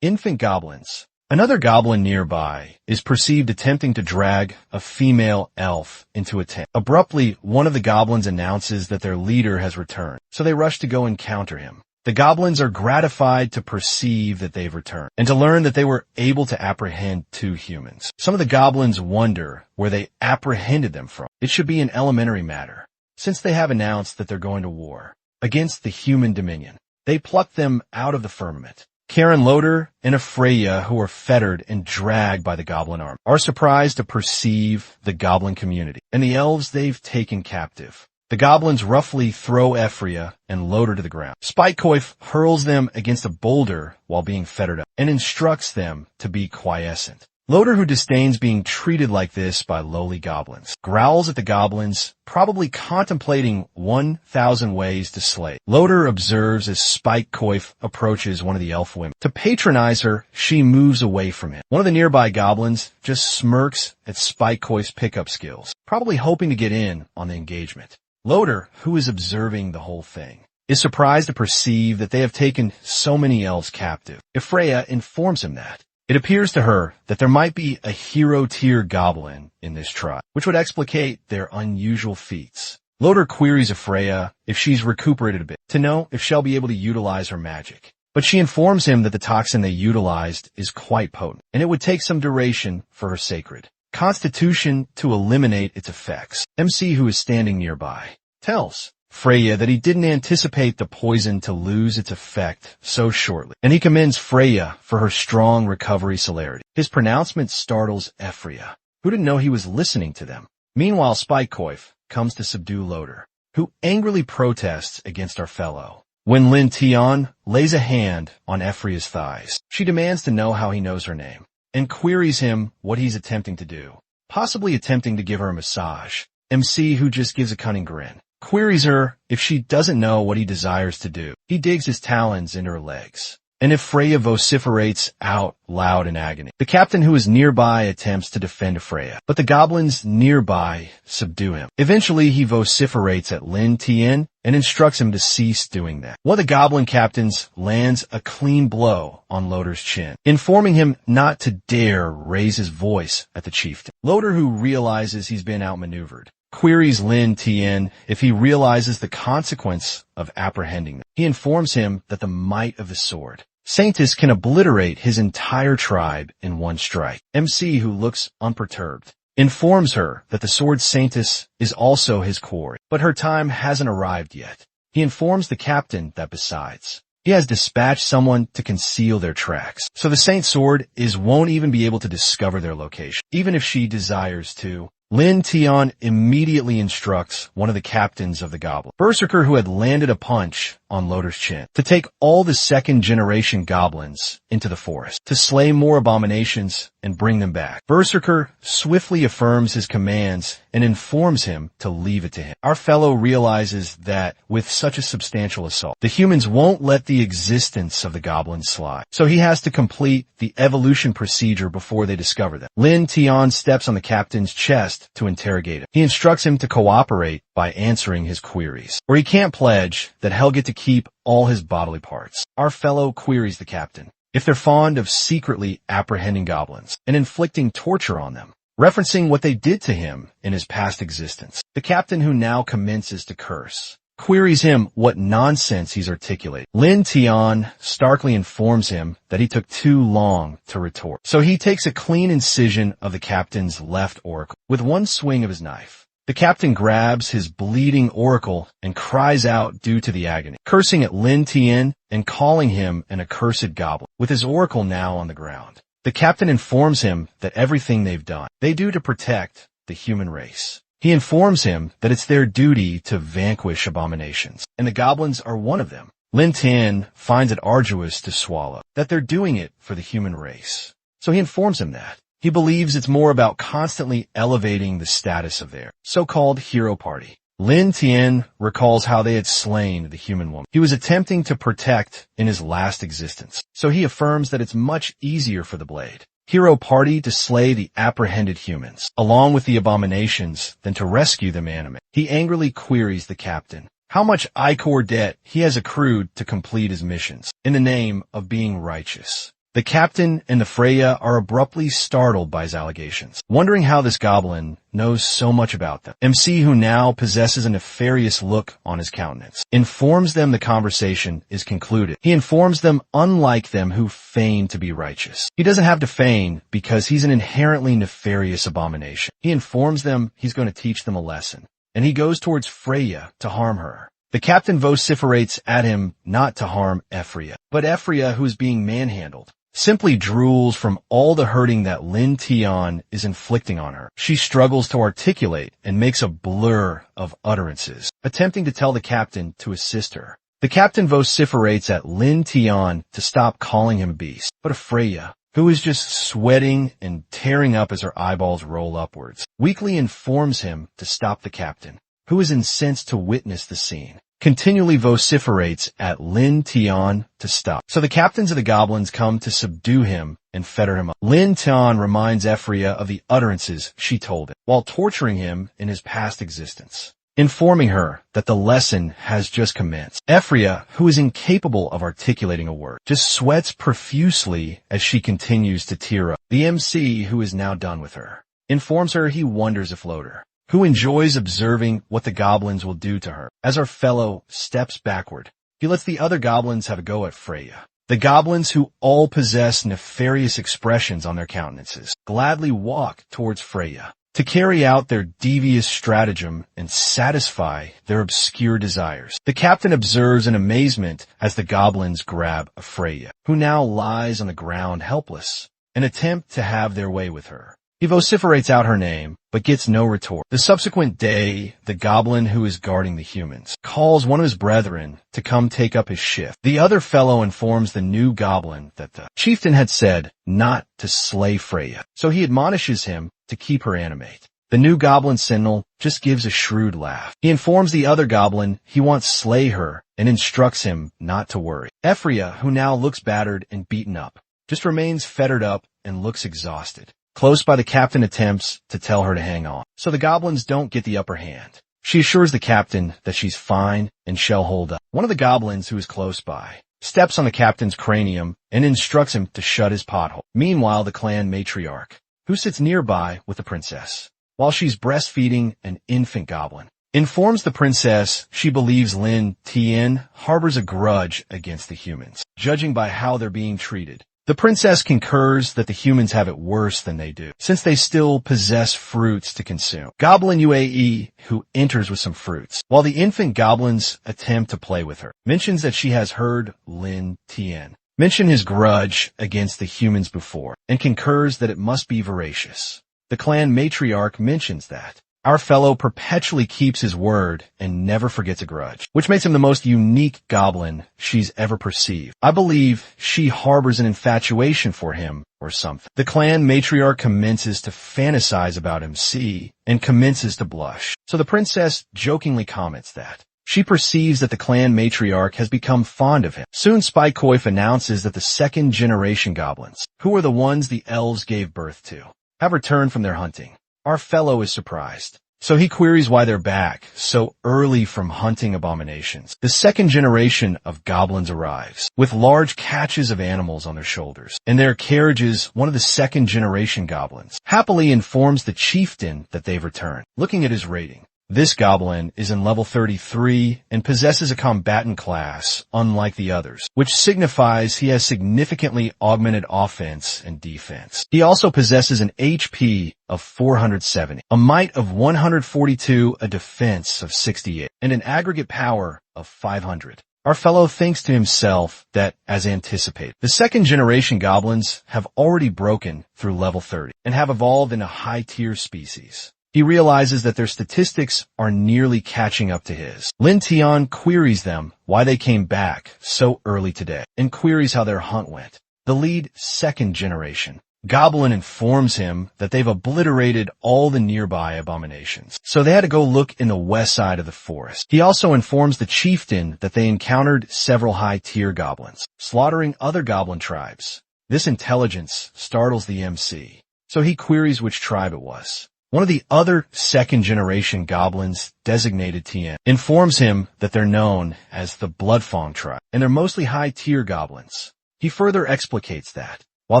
Infant goblins. Another goblin nearby is perceived attempting to drag a female elf into a tent. Abruptly, one of the goblins announces that their leader has returned, so they rush to go encounter him. The goblins are gratified to perceive that they've returned, and to learn that they were able to apprehend 2 humans. Some of the goblins wonder where they apprehended them from. It should be an elementary matter, since they have announced that they're going to war against the human dominion. They pluck them out of the firmament. Karen, Loder, and Freya, who are fettered and dragged by the goblin army, are surprised to perceive the goblin community and the elves they've taken captive. The goblins roughly throw Freya and Loder to the ground. Spikecoif hurls them against a boulder while being fettered up and instructs them to be quiescent. Loder, who disdains being treated like this by lowly goblins, growls at the goblins, probably contemplating 1,000 ways to slay. Loder observes as Spikecoif approaches one of the elf women. To patronize her, she moves away from him. One of the nearby goblins just smirks at Spikecoif's pickup skills, probably hoping to get in on the engagement. Loder, who is observing the whole thing, is surprised to perceive that they have taken so many elves captive. Freya informs him that it appears to her that there might be a hero-tier goblin in this tribe, which would explicate their unusual feats. Loder queries Freya if she's recuperated a bit, to know if she'll be able to utilize her magic. But she informs him that the toxin they utilized is quite potent, and it would take some duration for her sacred constitution to eliminate its effects. MC, who is standing nearby, tells Freya that he didn't anticipate the poison to lose its effect so shortly, and he commends Freya for her strong recovery celerity. His pronouncement startles Freya, who didn't know he was listening to them. Meanwhile, Spikecoif comes to subdue Loder, who angrily protests against our fellow. When Lin Tion lays a hand on Freya's thighs, she demands to know how he knows her name, and queries him what he's attempting to do, possibly attempting to give her a massage. MC, who just gives a cunning grin, queries her if she doesn't know what he desires to do. He digs his talons into her legs, and if Freya vociferates out loud in agony. The captain, who is nearby, attempts to defend Freya, but the goblins nearby subdue him. Eventually, he vociferates at Lin Tien and instructs him to cease doing that. One of the goblin captains lands a clean blow on Loder's chin, informing him not to dare raise his voice at the chieftain. Loder, who realizes he's been outmaneuvered, queries Lin Tien if he realizes the consequence of apprehending them. He informs him that the might of the sword saintess can obliterate his entire tribe in one strike. MC, who looks unperturbed, informs her that the sword saintess is also his quarry, but her time hasn't arrived yet. He informs the captain that besides, he has dispatched someone to conceal their tracks, so the saint sword won't even be able to discover their location, even if she desires to. Lin Tion immediately instructs one of the captains of the goblin, Berserker, who had landed a punch on Loder's chin, to take all the second-generation goblins into the forest, to slay more abominations and bring them back. Berserker swiftly affirms his commands and informs him to leave it to him. Our fellow realizes that with such a substantial assault, the humans won't let the existence of the goblins slide, so he has to complete the evolution procedure before they discover them. Lin Tion steps on the captain's chest to interrogate him. He instructs him to cooperate by answering his queries, or he can't pledge that he'll get to keep all his bodily parts. Our fellow queries the captain if they're fond of secretly apprehending goblins and inflicting torture on them, referencing what they did to him in his past existence. The captain, who now commences to curse, queries him what nonsense he's articulating. Lin Tian starkly informs him that he took too long to retort. So he takes a clean incision of the captain's left auricle with one swing of his knife. The captain grabs his bleeding auricle and cries out due to the agony, cursing at Lin Tian and calling him an accursed goblin, with his auricle now on the ground. The captain informs him that everything they've done, they do to protect the human race. He informs him that it's their duty to vanquish abominations, and the goblins are one of them. Lin Tian finds it arduous to swallow that they're doing it for the human race. So he informs him that. He believes it's more about constantly elevating the status of their so-called hero party. Lin Tian recalls how they had slain the human woman he was attempting to protect in his last existence. So he affirms that it's much easier for the Blade hero party to slay the apprehended humans, along with the abominations, than to rescue them animate. He angrily queries the captain how much ichor debt he has accrued to complete his missions in the name of being righteous. The captain and the Freya are abruptly startled by his allegations, wondering how this goblin knows so much about them. MC, who now possesses a nefarious look on his countenance, informs them the conversation is concluded. He informs them, unlike them who feign to be righteous, he doesn't have to feign because he's an inherently nefarious abomination. He informs them he's going to teach them a lesson, and he goes towards Freya to harm her. The captain vociferates at him not to harm Ephria, but Ephria, who is being manhandled, simply drools from all the hurting that Lin Tian is inflicting on her. She struggles to articulate and makes a blur of utterances, attempting to tell the captain to assist her. The captain vociferates at Lin Tian to stop calling him a beast, but Freya, who is just sweating and tearing up as her eyeballs roll upwards, weakly informs him to stop the captain, who is incensed to witness the scene, continually vociferates at Lin Tian to stop. So the captains of the goblins come to subdue him and fetter him up. Lin Tian reminds Ephria of the utterances she told him while torturing him in his past existence, informing her that the lesson has just commenced. Ephria, who is incapable of articulating a word, just sweats profusely as she continues to tear up. The MC, who is now done with her, informs her he wonders if Loader, who enjoys observing what the goblins will do to her. As our fellow steps backward, he lets the other goblins have a go at Freya. The goblins, who all possess nefarious expressions on their countenances, gladly walk towards Freya to carry out their devious stratagem and satisfy their obscure desires. The captain observes in amazement as the goblins grab Freya, who now lies on the ground helpless, and attempt to have their way with her. He vociferates out her name, but gets no retort. The subsequent day, the goblin who is guarding the humans calls one of his brethren to come take up his shift. The other fellow informs the new goblin that the chieftain had said not to slay Freya, so he admonishes him to keep her animate. The new goblin sentinel just gives a shrewd laugh. He informs the other goblin he wants slay her and instructs him not to worry. Ephria, who now looks battered and beaten up, just remains fettered up and looks exhausted. Close by, the captain attempts to tell her to hang on, so the goblins don't get the upper hand. She assures the captain that she's fine and shall hold up. One of the goblins, who is close by, steps on the captain's cranium and instructs him to shut his pothole. Meanwhile, the clan matriarch, who sits nearby with the princess, while she's breastfeeding an infant goblin, informs the princess she believes Lin Tian harbors a grudge against the humans, judging by how they're being treated. The princess concurs that the humans have it worse than they do, since they still possess fruits to consume. Goblin UAE, who enters with some fruits, while the infant goblins attempt to play with her, mentions that she has heard Lin Tian mention his grudge against the humans before, and concurs that it must be voracious. The clan matriarch mentions that our fellow perpetually keeps his word and never forgets a grudge, which makes him the most unique goblin she's ever perceived. I believe she harbors an infatuation for him or something. The clan matriarch commences to fantasize about MC and commences to blush. So the princess jokingly comments that she perceives that the clan matriarch has become fond of him. Soon Spikecoif announces that the second generation goblins, who are the ones the elves gave birth to, have returned from their hunting. Our fellow is surprised, so he queries why they're back so early from hunting abominations. The second generation of goblins arrives, with large catches of animals on their shoulders. In their carriages, one of the second generation goblins happily informs the chieftain that they've returned. Looking at his rating, This goblin is in level 33 and possesses a combatant class unlike the others, which signifies he has significantly augmented offense and defense. He also possesses an HP of 470, a might of 142, a defense of 68, and an aggregate power of 500. Our fellow thinks to himself that, as anticipated, the second-generation goblins have already broken through level 30 and have evolved into high-tier species. He realizes that their statistics are nearly catching up to his. Lin Tian queries them why they came back so early today and queries how their hunt went. The lead second-generation goblin informs him that they've obliterated all the nearby abominations, so they had to go look in the west side of the forest. He also informs the chieftain that they encountered several high-tier goblins, slaughtering other goblin tribes. This intelligence startles the MC, so he queries which tribe it was. One of the other second-generation goblins, designated Tien, informs him that they're known as the Bloodfang tribe, and they're mostly high-tier goblins. He further explicates that while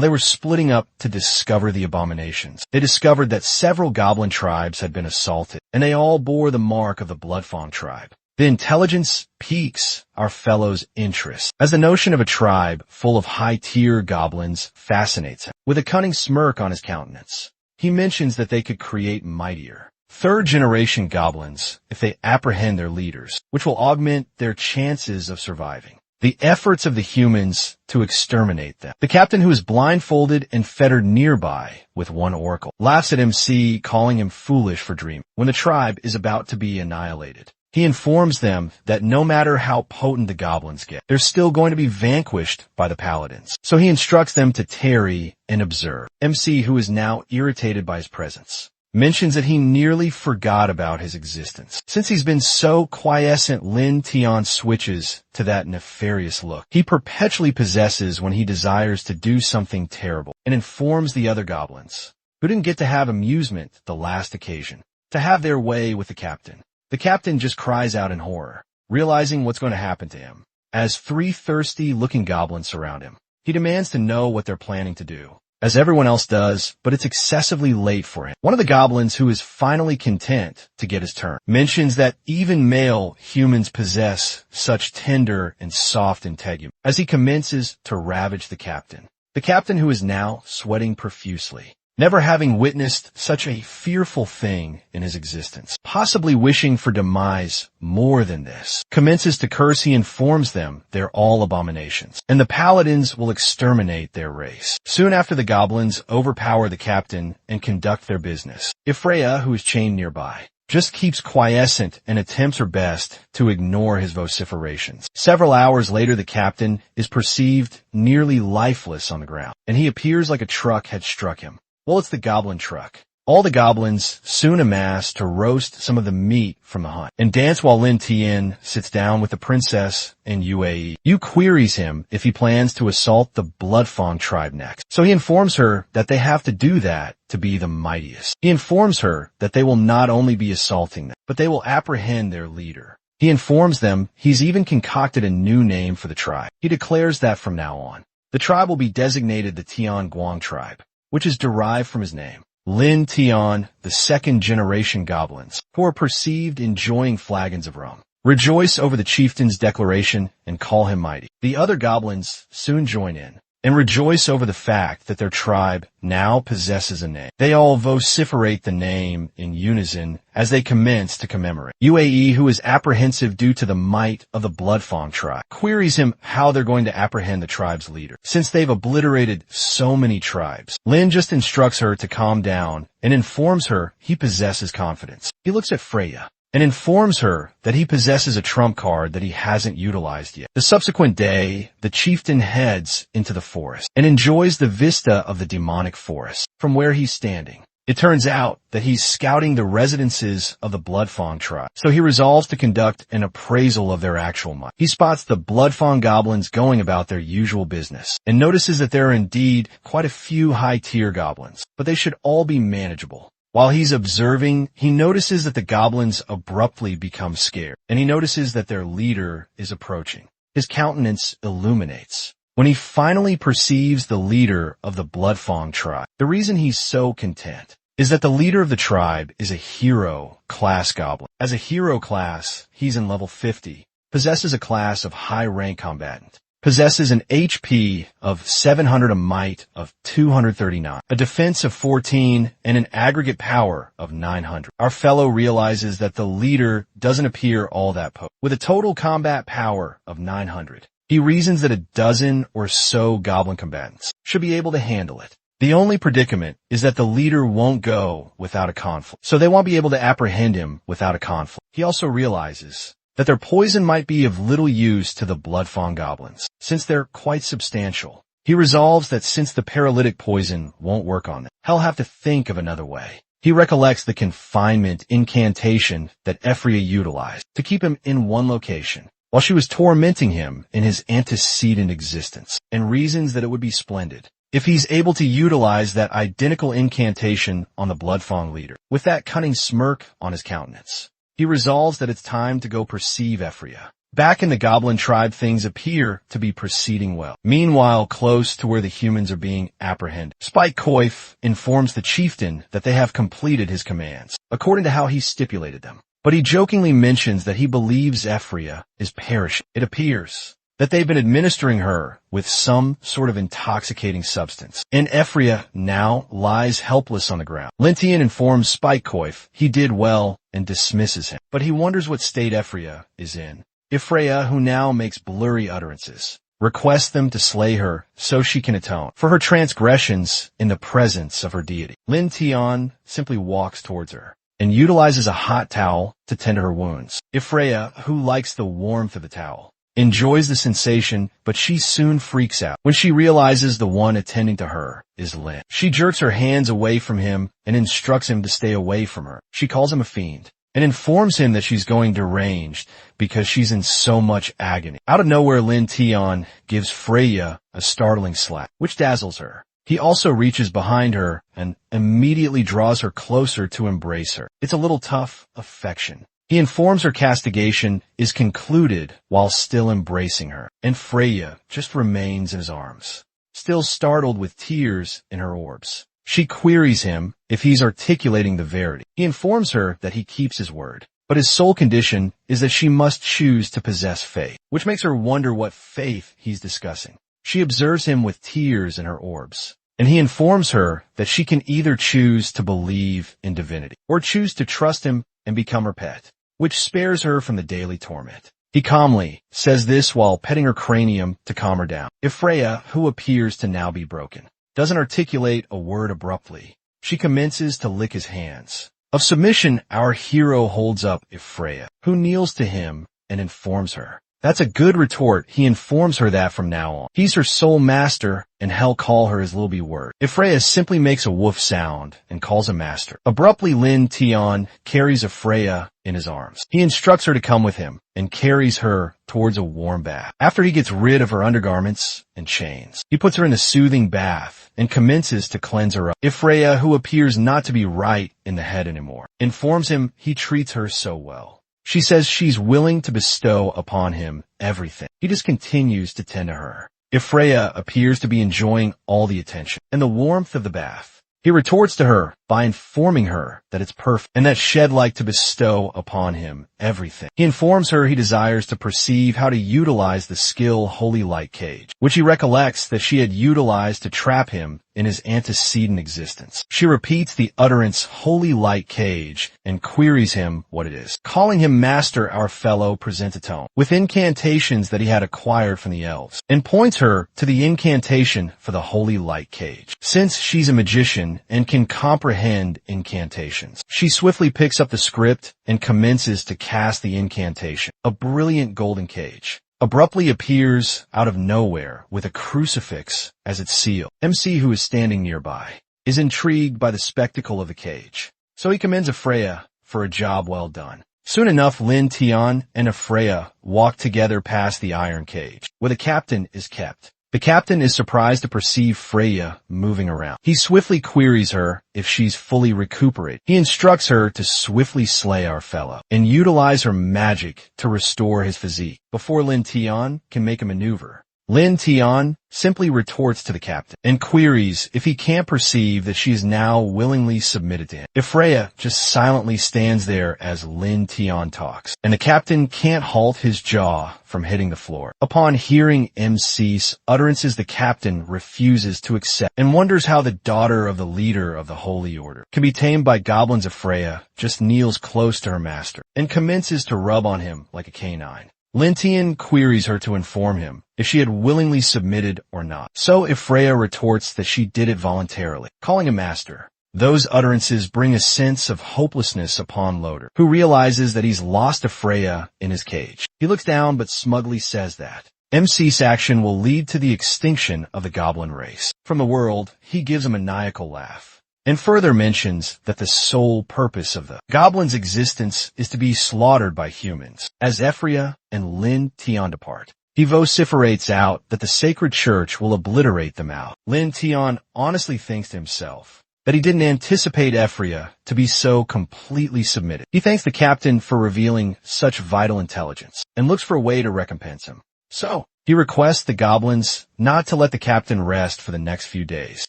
they were splitting up to discover the abominations, they discovered that several goblin tribes had been assaulted, and they all bore the mark of the Bloodfang tribe. The intelligence piques our fellow's interest, as the notion of a tribe full of high-tier goblins fascinates him. With a cunning smirk on his countenance, he mentions that they could create mightier third-generation goblins if they apprehend their leaders, which will augment their chances of surviving the efforts of the humans to exterminate them. The captain, who is blindfolded and fettered nearby with one oracle, laughs at MC, calling him foolish for dreaming when the tribe is about to be annihilated. He informs them that no matter how potent the goblins get, they're still going to be vanquished by the paladins. So he instructs them to tarry and observe. MC, who is now irritated by his presence, mentions that he nearly forgot about his existence. Since he's been so quiescent, Lin Tian switches to that nefarious look he perpetually possesses when he desires to do something terrible, and informs the other goblins, who didn't get to have amusement the last occasion, to have their way with the captain. The captain just cries out in horror, realizing what's going to happen to him, as three thirsty-looking goblins surround him. He demands to know what they're planning to do, as everyone else does, but it's excessively late for him. One of the goblins, who is finally content to get his turn, mentions that even male humans possess such tender and soft integument, as he commences to ravage the captain. The captain, who is now sweating profusely, never having witnessed such a fearful thing in his existence, possibly wishing for demise more than this, commences to curse. He informs them they're all abominations, and the paladins will exterminate their race. Soon after, the goblins overpower the captain and conduct their business. Ifreya, who is chained nearby, just keeps quiescent and attempts her best to ignore his vociferations. Several hours later, the captain is perceived nearly lifeless on the ground, and he appears like a truck had struck him. Well, it's the goblin truck. All the goblins soon amass to roast some of the meat from the hunt and dance while Lin Tian sits down with the princess and UAE. Yu queries him if he plans to assault the Bloodfang tribe next. So he informs her that they have to do that to be the mightiest. He informs her that they will not only be assaulting them, but they will apprehend their leader. He informs them he's even concocted a new name for the tribe. He declares that from now on, the tribe will be designated the Tian Guang tribe, which is derived from his name. Lin Tian, the second-generation goblins, who are perceived enjoying flagons of rum, rejoice over the chieftain's declaration and call him mighty. The other goblins soon join in and rejoice over the fact that their tribe now possesses a name. They all vociferate the name in unison as they commence to commemorate. UAE, who is apprehensive due to the might of the Bloodfang tribe, queries him how they're going to apprehend the tribe's leader, since they've obliterated so many tribes. Lin just instructs her to calm down and informs her he possesses confidence. He looks at Freya and informs her that he possesses a trump card that he hasn't utilized yet. The subsequent day, the chieftain heads into the forest and enjoys the vista of the demonic forest from where he's standing. It turns out that he's scouting the residences of the Bloodfang tribe, so he resolves to conduct an appraisal of their actual might. He spots the Bloodfang goblins going about their usual business and notices that there are indeed quite a few high-tier goblins, but they should all be manageable. While he's observing, he notices that the goblins abruptly become scared, and he notices that their leader is approaching. His countenance illuminates when he finally perceives the leader of the Bloodfang tribe. The reason he's so content is that the leader of the tribe is a hero class goblin. As a hero class, he's in level 50, possesses a class of high-rank combatant, possesses an HP of 700, a might of 239, a defense of 14, and an aggregate power of 900. Our fellow realizes that the leader doesn't appear all that potent. With a total combat power of 900, he reasons that a dozen or so goblin combatants should be able to handle it. The only predicament is that the leader won't go without a conflict, so they won't be able to apprehend him without a conflict. He also realizes that their poison might be of little use to the blood-fawn goblins, since they're quite substantial. He resolves that since the paralytic poison won't work on them, he'll have to think of another way. He recollects the confinement incantation that Ephria utilized to keep him in one location, while she was tormenting him in his antecedent existence, and reasons that it would be splendid if he's able to utilize that identical incantation on the blood-fawn leader. With that cunning smirk on his countenance, he resolves that it's time to go perceive Ephria. Back in the goblin tribe, things appear to be proceeding well. Meanwhile, close to where the humans are being apprehended, Spike Coif informs the chieftain that they have completed his commands, according to how he stipulated them. But he jokingly mentions that he believes Ephria is perishing. It appears that they've been administering her with some sort of intoxicating substance, and Ephria now lies helpless on the ground. Lintian informs Spike Coif he did well and dismisses him, but he wonders what state Ephria is in. Ephria, who now makes blurry utterances, requests them to slay her so she can atone for her transgressions in the presence of her deity. Lin Tian simply walks towards her and utilizes a hot towel to tend to her wounds. Ephria, who likes the warmth of the towel, enjoys the sensation, but she soon freaks out when she realizes the one attending to her is Lin. She jerks her hands away from him and instructs him to stay away from her. She calls him a fiend and informs him that she's going deranged because she's in so much agony. Out of nowhere, Lin Tian gives Freya a startling slap, which dazzles her. He also reaches behind her and immediately draws her closer to embrace her. It's a little tough affection. He informs her castigation is concluded while still embracing her, and Freya just remains in his arms, still startled with tears in her orbs. She queries him if he's articulating the verity. He informs her that he keeps his word, but his sole condition is that she must choose to possess faith, which makes her wonder what faith he's discussing. She observes him with tears in her orbs, and he informs her that she can either choose to believe in divinity or choose to trust him and become her pet, which spares her from the daily torment. He calmly says this while petting her cranium to calm her down. Ephria, who appears to now be broken, doesn't articulate a word abruptly. She commences to lick his hands. Of submission, our hero holds up Ephria, who kneels to him and informs her. That's a good retort. He informs her that from now on, he's her sole master, and he'll call her his little B word. Ephria simply makes a woof sound and calls him master. Abruptly, Lin Tian carries Ephria in his arms. He instructs her to come with him and carries her towards a warm bath. After he gets rid of her undergarments and chains, he puts her in a soothing bath and commences to cleanse her up. Ephria, who appears not to be right in the head anymore, informs him he treats her so well. She says she's willing to bestow upon him everything. He just continues to tend to her. Ephria appears to be enjoying all the attention and the warmth of the bath. He retorts to her by informing her that it's perfect and that she'd like to bestow upon him everything. He informs her he desires to perceive how to utilize the skill Holy Light Cage, which he recollects that she had utilized to trap him in his antecedent existence. She repeats the utterance Holy Light Cage and queries him what it is. Calling him master, our fellow presents a tome with incantations that he had acquired from the elves and points her to the incantation for the Holy Light Cage. Since she's a magician and can comprehend incantations, she swiftly picks up the script and commences to cast the incantation. A brilliant golden cage abruptly appears out of nowhere with a crucifix as its seal. MC, who is standing nearby, is intrigued by the spectacle of the cage, so he commends Ephria for a job well done. Soon enough, Lin Tian and Ephria walk together past the iron cage, where the captain is kept. The captain is surprised to perceive Freya moving around. He swiftly queries her if she's fully recuperated. He instructs her to swiftly slay our fellow and utilize her magic to restore his physique. Before Lin Tian can make a maneuver, Lin Tian simply retorts to the captain and queries if he can't perceive that she is now willingly submitted to him. Freya just silently stands there as Lin Tian talks, and the captain can't halt his jaw from hitting the floor. Upon hearing MC's utterances, the captain refuses to accept and wonders how the daughter of the leader of the Holy Order can be tamed by goblins. Freya just kneels close to her master and commences to rub on him like a canine. Lin Tian queries her to inform him if she had willingly submitted or not. So Freya retorts that she did it voluntarily, calling him master. Those utterances bring a sense of hopelessness upon Loder, who realizes that he's lost Freya in his cage. He looks down but smugly says that MC's action will lead to the extinction of the goblin race from the world. He gives a maniacal laugh and further mentions that the sole purpose of the goblin's existence is to be slaughtered by humans. As Freya and Lin Tian depart, he vociferates out that the sacred church will obliterate them out. Lin Tian honestly thinks to himself that he didn't anticipate Freya to be so completely submitted. He thanks the captain for revealing such vital intelligence and looks for a way to recompense him. So he requests the goblins not to let the captain rest for the next few days.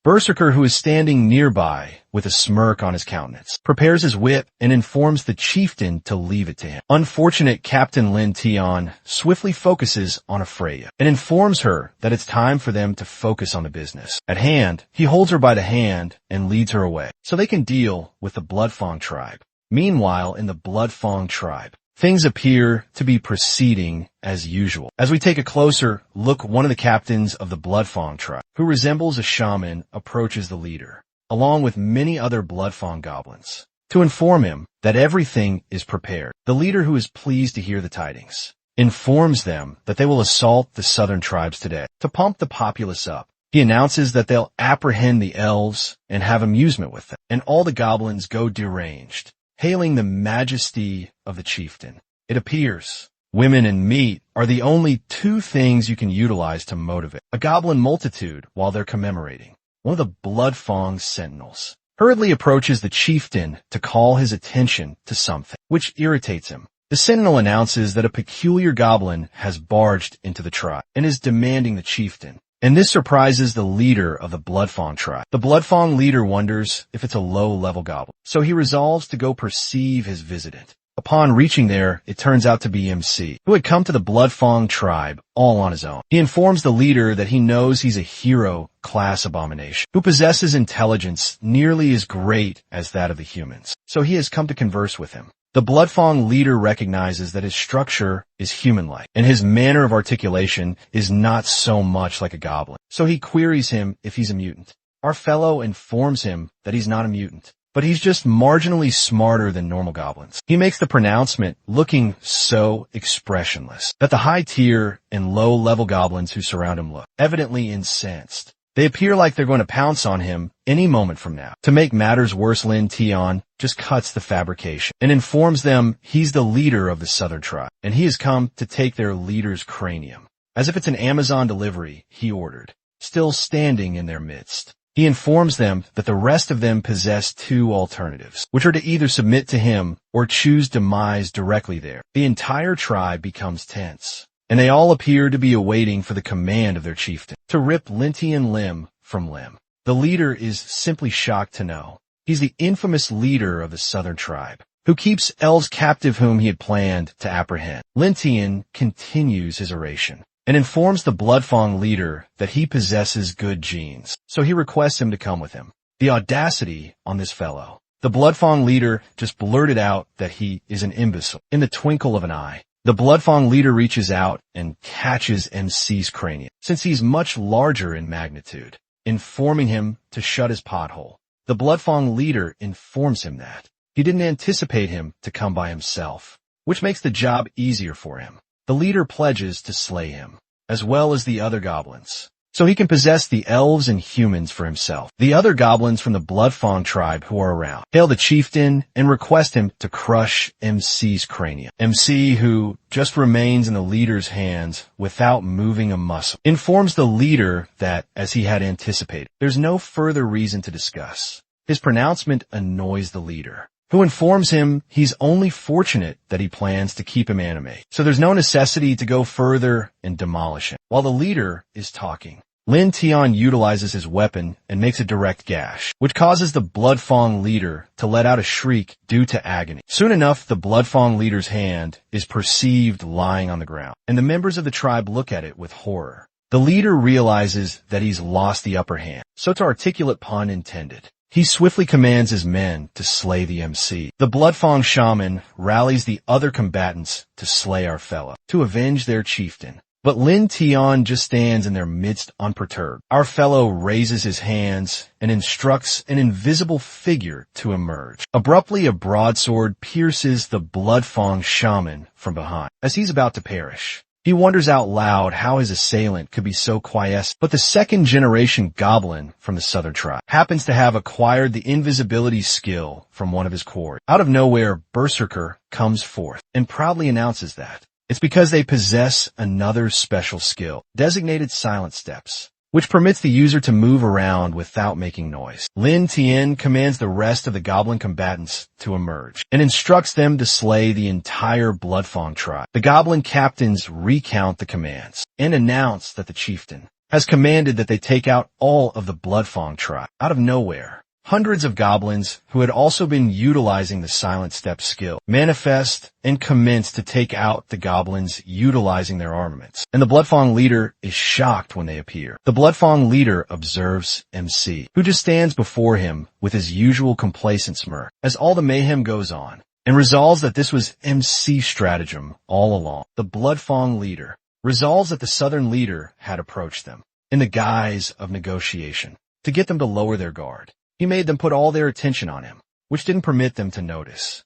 Berserker, who is standing nearby with a smirk on his countenance, prepares his whip and informs the chieftain to leave it to him. Unfortunate Captain Lin Tian swiftly focuses on Freya and informs her that it's time for them to focus on the business at hand. He holds her by the hand and leads her away so they can deal with the Bloodfang tribe. Meanwhile, in the Bloodfang tribe, things appear to be proceeding as usual. As we take a closer look, one of the captains of the Bloodfang tribe, who resembles a shaman, approaches the leader, along with many other Bloodfang goblins, to inform him that everything is prepared. The leader, who is pleased to hear the tidings, informs them that they will assault the southern tribes today. To pump the populace up, he announces that they'll apprehend the elves and have amusement with them, and all the goblins go deranged, hailing the majesty of the chieftain. It appears women and meat are the only two things you can utilize to motivate a goblin multitude while they're commemorating. One of the Bloodfang sentinels hurriedly approaches the chieftain to call his attention to something, which irritates him. The sentinel announces that a peculiar goblin has barged into the tribe and is demanding the chieftain. And this surprises the leader of the Bloodfang tribe. The Bloodfang leader wonders if it's a low-level goblin, so he resolves to go perceive his visitant. Upon reaching there, it turns out to be MC, who had come to the Bloodfang tribe all on his own. He informs the leader that he knows he's a hero class abomination, who possesses intelligence nearly as great as that of the humans, so he has come to converse with him. The Bloodfang leader recognizes that his structure is human-like, and his manner of articulation is not so much like a goblin. So he queries him if he's a mutant. Our fellow informs him that he's not a mutant, but he's just marginally smarter than normal goblins. He makes the pronouncement looking so expressionless that the high-tier and low-level goblins who surround him look evidently incensed. They appear like they're going to pounce on him any moment from now. To make matters worse, Lin Tian just cuts the fabrication and informs them he's the leader of the southern tribe, and he has come to take their leader's cranium. As if it's an Amazon delivery, he ordered, still standing in their midst. He informs them that the rest of them possess two alternatives, which are to either submit to him or choose demise directly there. The entire tribe becomes tense, and they all appear to be awaiting for the command of their chieftain to rip Lin Tian limb from limb. The leader is simply shocked to know he's the infamous leader of the southern tribe, who keeps elves captive whom he had planned to apprehend. Lin Tian continues his oration and informs the Bloodfang leader that he possesses good genes, so he requests him to come with him. The audacity on this fellow. The Bloodfang leader just blurted out that he is an imbecile in the twinkle of an eye. The Bloodfang leader reaches out and catches MC's cranium, since he's much larger in magnitude, informing him to shut his pothole. The Bloodfang leader informs him that he didn't anticipate him to come by himself, which makes the job easier for him. The leader pledges to slay him, as well as the other goblins, so he can possess the elves and humans for himself. The other goblins from the Bloodfang tribe who are around hail the chieftain and request him to crush MC's cranium. MC, who just remains in the leader's hands without moving a muscle, informs the leader that, as he had anticipated, there's no further reason to discuss. His pronouncement annoys the leader, who informs him he's only fortunate that he plans to keep him animate, so there's no necessity to go further and demolish him. While the leader is talking, Lin Tian utilizes his weapon and makes a direct gash, which causes the Bloodfang leader to let out a shriek due to agony. Soon enough, the Bloodfang leader's hand is perceived lying on the ground, and the members of the tribe look at it with horror. The leader realizes that he's lost the upper hand, so it's articulate pun intended. He swiftly commands his men to slay the MC. The Bloodfang shaman rallies the other combatants to slay our fellow, to avenge their chieftain. But Lin Tian just stands in their midst unperturbed. Our fellow raises his hands and instructs an invisible figure to emerge. Abruptly, a broadsword pierces the Bloodfang shaman from behind. As he's about to perish, he wonders out loud how his assailant could be so quiescent. But the second-generation goblin from the southern tribe happens to have acquired the invisibility skill from one of his quarries. Out of nowhere, Berserker comes forth and proudly announces that it's because they possess another special skill, designated silent steps, which permits the user to move around without making noise. Lin Tian commands the rest of the goblin combatants to emerge and instructs them to slay the entire Bloodfang tribe. The goblin captains recount the commands and announce that the chieftain has commanded that they take out all of the Bloodfang tribe. Out of nowhere, hundreds of goblins who had also been utilizing the silent step skill manifest and commence to take out the goblins utilizing their armaments. And the Bloodfang leader is shocked when they appear. The Bloodfang leader observes MC, who just stands before him with his usual complacent smirk as all the mayhem goes on, and resolves that this was MC's stratagem all along. The Bloodfang leader resolves that the southern leader had approached them in the guise of negotiation to get them to lower their guard. He made them put all their attention on him, which didn't permit them to notice.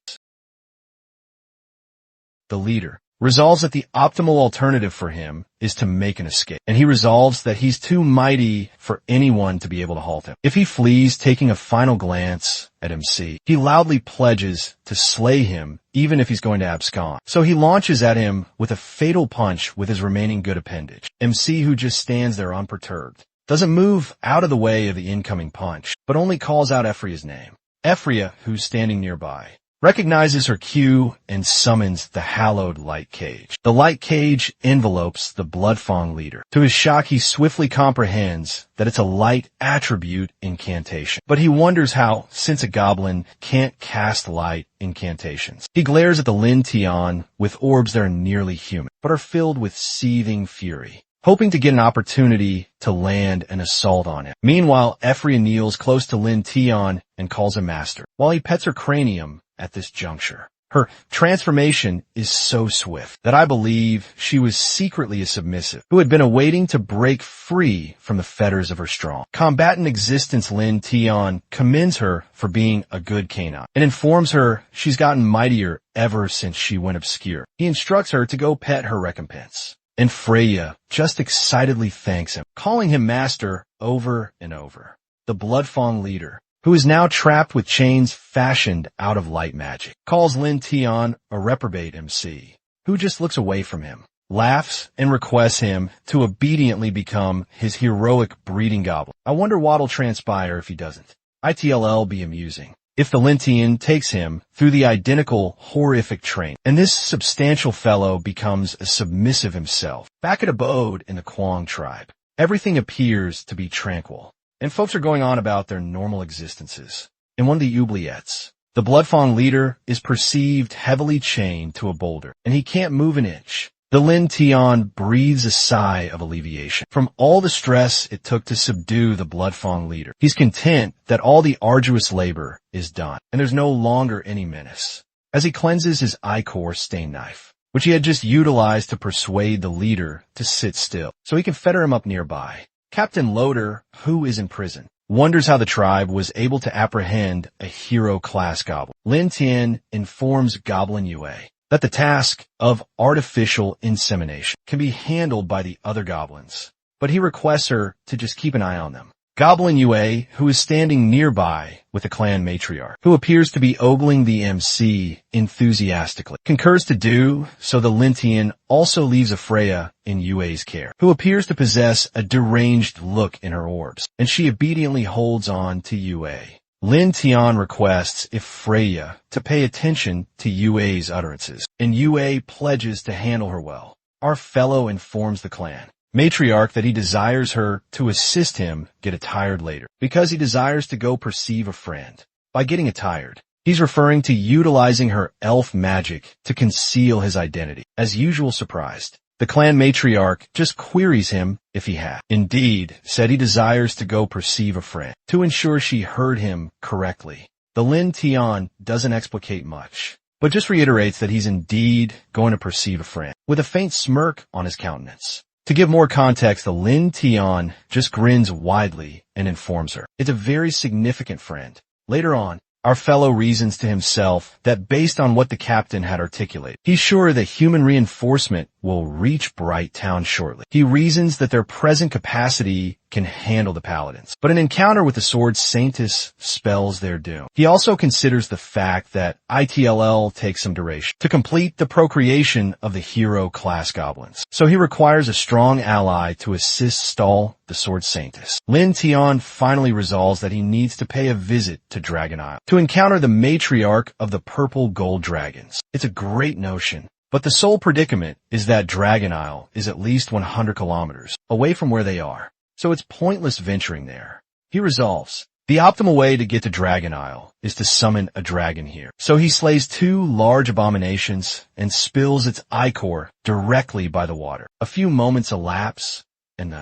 The leader resolves that the optimal alternative for him is to make an escape, and he resolves that he's too mighty for anyone to be able to halt him. If he flees, taking a final glance at MC, he loudly pledges to slay him even if he's going to abscond. So he launches at him with a fatal punch with his remaining good appendage. MC, who just stands there unperturbed, doesn't move out of the way of the incoming punch, but only calls out Ephria's name. Ephria, who's standing nearby, recognizes her cue and summons the hallowed light cage. The light cage envelopes the Bloodfang leader. To his shock, he swiftly comprehends that it's a light attribute incantation. But he wonders how, since a goblin can't cast light incantations. He glares at the Lin Tian with orbs that are nearly human, but are filled with seething fury, hoping to get an opportunity to land an assault on him. Meanwhile, Ephria kneels close to Lin Tian and calls him master, while he pets her cranium at this juncture. Her transformation is so swift that I believe she was secretly a submissive who had been awaiting to break free from the fetters of her strong combatant existence. Lin Tian commends her for being a good canine and informs her she's gotten mightier ever since she went obscure. He instructs her to go pet her recompense, and Freya just excitedly thanks him, calling him master over and over. The Bloodfang leader, who is now trapped with chains fashioned out of light magic, calls Lin Tian a reprobate MC, who just looks away from him, laughs, and requests him to obediently become his heroic breeding goblin. I wonder what'll transpire if he doesn't. ITLL be amusing if the Lin Tian takes him through the identical horrific train, and this substantial fellow becomes a submissive himself. Back at abode in the Kwang tribe, everything appears to be tranquil, and folks are going on about their normal existences. In one of the oubliettes, the Bloodfang leader is perceived heavily chained to a boulder, and he can't move an inch. The Lin Tian breathes a sigh of alleviation from all the stress it took to subdue the Bloodfang leader. He's content that all the arduous labor is done, and there's no longer any menace, as he cleanses his ichor stain knife, which he had just utilized to persuade the leader to sit still, so he can fetter him up nearby. Captain Loader, who is in prison, wonders how the tribe was able to apprehend a hero-class goblin. Lin Tian informs Goblin Yue that the task of artificial insemination can be handled by the other goblins, but he requests her to just keep an eye on them. Goblin Yue, who is standing nearby with the clan matriarch, who appears to be ogling the MC enthusiastically, concurs to do so. The Lin Tian also leaves a Freya in Yue's care, who appears to possess a deranged look in her orbs, and she obediently holds on to Yue. Lin Tian requests if Freya to pay attention to Yue's utterances, and Yue pledges to handle her well. Our fellow informs the clan matriarch that he desires her to assist him get attired later, because he desires to go perceive a friend. By getting attired, he's referring to utilizing her elf magic to conceal his identity. As usual, surprised, the clan matriarch just queries him if he has indeed said he desires to go perceive a friend, to ensure she heard him correctly. The Lin Tian doesn't explicate much, but just reiterates that he's indeed going to perceive a friend, with a faint smirk on his countenance. To give more context, the Lin Tian just grins widely and informs her it's a very significant friend. Later on, our fellow reasons to himself that based on what the captain had articulated, he's sure that human reinforcement will reach Bright Town shortly. He reasons that their present capacity can handle the paladins, but an encounter with the sword Saintess spells their doom. He also considers the fact that ITLL takes some duration to complete the procreation of the hero class goblins, so he requires a strong ally to assist stall the sword Saintess. Lin Tian finally resolves that he needs to pay a visit to Dragon Isle to encounter the matriarch of the purple gold dragons. It's a great notion, but the sole predicament is that Dragon Isle is at least 100 kilometers away from where they are, so it's pointless venturing there. He resolves the optimal way to get to Dragon Isle is to summon a dragon here. So he slays 2 large abominations and spills its ichor directly by the water. A few moments elapse, and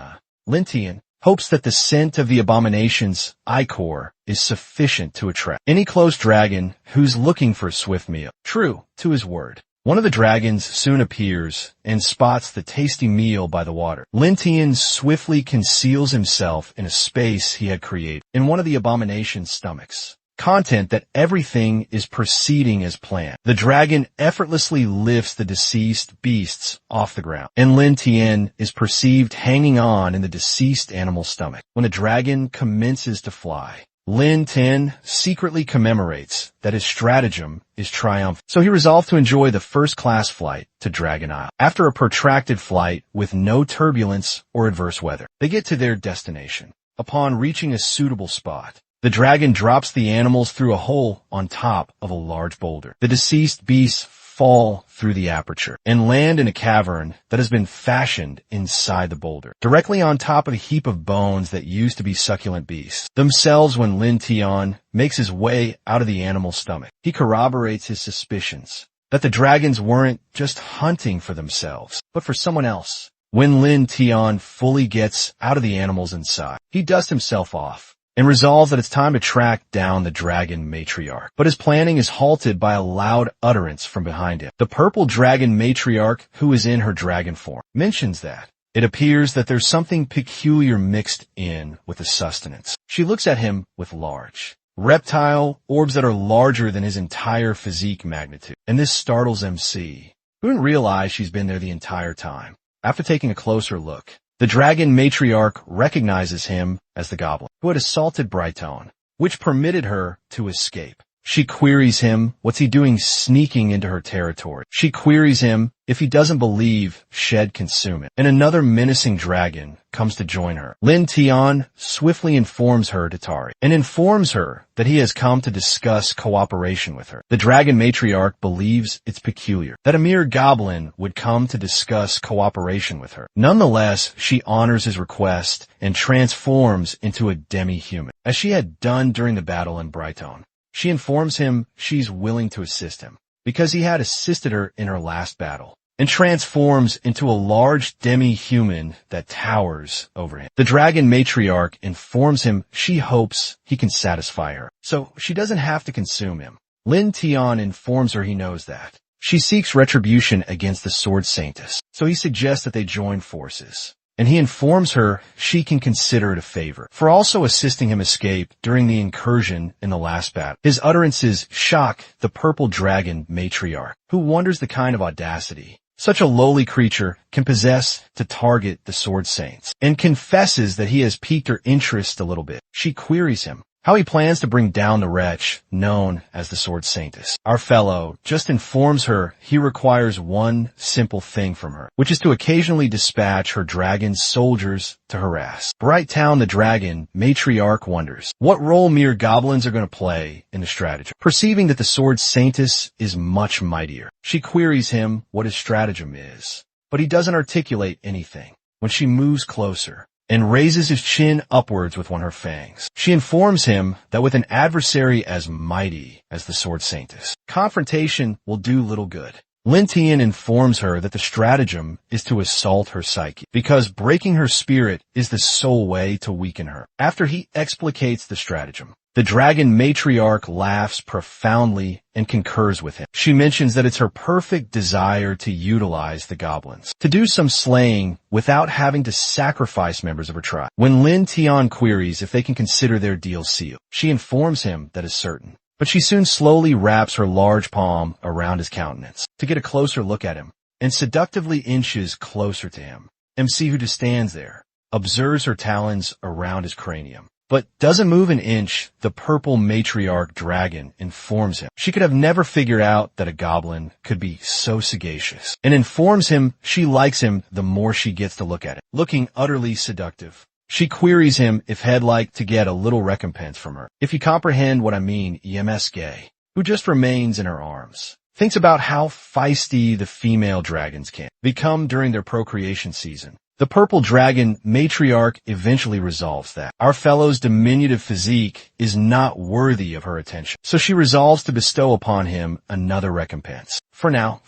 Lin Tian hopes that the scent of the abomination's ichor is sufficient to attract any close dragon who's looking for a swift meal. True to his word, one of the dragons soon appears and spots the tasty meal by the water. Lin Tian swiftly conceals himself in a space he had created in one of the abomination's stomachs. Content that everything is proceeding as planned. The dragon effortlessly lifts the deceased beasts off the ground, and Lin Tian is perceived hanging on in the deceased animal's stomach. When the dragon commences to fly, Lin Tian secretly commemorates that his stratagem is triumphant, so he resolved to enjoy the first-class flight to Dragon Isle. After a protracted flight with no turbulence or adverse weather, they get to their destination. Upon reaching a suitable spot, the dragon drops the animals through a hole on top of a large boulder. The deceased beasts fall through the aperture and land in a cavern that has been fashioned inside the boulder, directly on top of a heap of bones that used to be succulent beasts themselves. When Lin Tian makes his way out of the animal's stomach, he corroborates his suspicions that the dragons weren't just hunting for themselves, but for someone else. When Lin Tian fully gets out of the animals inside, he dusts himself off and resolves that it's time to track down the dragon matriarch. But his planning is halted by a loud utterance from behind him. The purple dragon matriarch, who is in her dragon form, mentions that it appears that there's something peculiar mixed in with the sustenance. She looks at him with large reptile orbs that are larger than his entire physique magnitude, and this startles MC, who didn't realize she's been there the entire time. After taking a closer look, the dragon matriarch recognizes him as the goblin who had assaulted Brighton, which permitted her to escape. She queries him what's he doing sneaking into her territory. She queries him if he doesn't believe Shed can consume it. And another menacing dragon comes to join her. Lin Tian swiftly informs her to Tari and informs her that he has come to discuss cooperation with her. The dragon matriarch believes it's peculiar that a mere goblin would come to discuss cooperation with her. Nonetheless, she honors his request and transforms into a demi-human, as she had done during the battle in Brighton. She informs him she's willing to assist him because he had assisted her in her last battle, and transforms into a large demi-human that towers over him. The dragon matriarch informs him she hopes he can satisfy her, so she doesn't have to consume him. Lin Tian informs her he knows that. She seeks retribution against the sword Saintess, so he suggests that they join forces. And he informs her she can consider it a favor for also assisting him escape during the incursion in the last battle. His utterances shock the purple dragon matriarch, who wonders the kind of audacity such a lowly creature can possess to target the sword saints, and confesses that he has piqued her interest a little bit. She queries him how he plans to bring down the wretch known as the sword Saintess. Our fellow just informs her he requires one simple thing from her, which is to occasionally dispatch her dragon soldiers to harass Bright Town. The dragon matriarch wonders what role mere goblins are going to play in the stratagem. Perceiving that the sword Saintess is much mightier, she queries him what his stratagem is, but he doesn't articulate anything. when she moves closer and raises his chin upwards with one of her fangs. She informs him that with an adversary as mighty as the Sword Saintess, confrontation will do little good. Lin Tian informs her that the stratagem is to assault her psyche, because breaking her spirit is the sole way to weaken her. After he explicates the stratagem, the dragon matriarch laughs profoundly and concurs with him. She mentions that it's her perfect desire to utilize the goblins, to do some slaying without having to sacrifice members of her tribe. When Lin Tian queries if they can consider their deal sealed, she informs him that is certain. But she soon slowly wraps her large palm around his countenance to get a closer look at him and seductively inches closer to him. MC, who just stands there, observes her talons around his cranium, but doesn't move an inch. The purple matriarch dragon informs him she could have never figured out that a goblin could be so sagacious, and informs him she likes him the more she gets to look at him, looking utterly seductive. She queries him if he'd like to get a little recompense from her. If you comprehend what I mean, EMS gay, who just remains in her arms, thinks about how feisty the female dragons can become during their procreation season. The purple dragon matriarch eventually resolves that our fellow's diminutive physique is not worthy of her attention, so she resolves to bestow upon him another recompense. For now,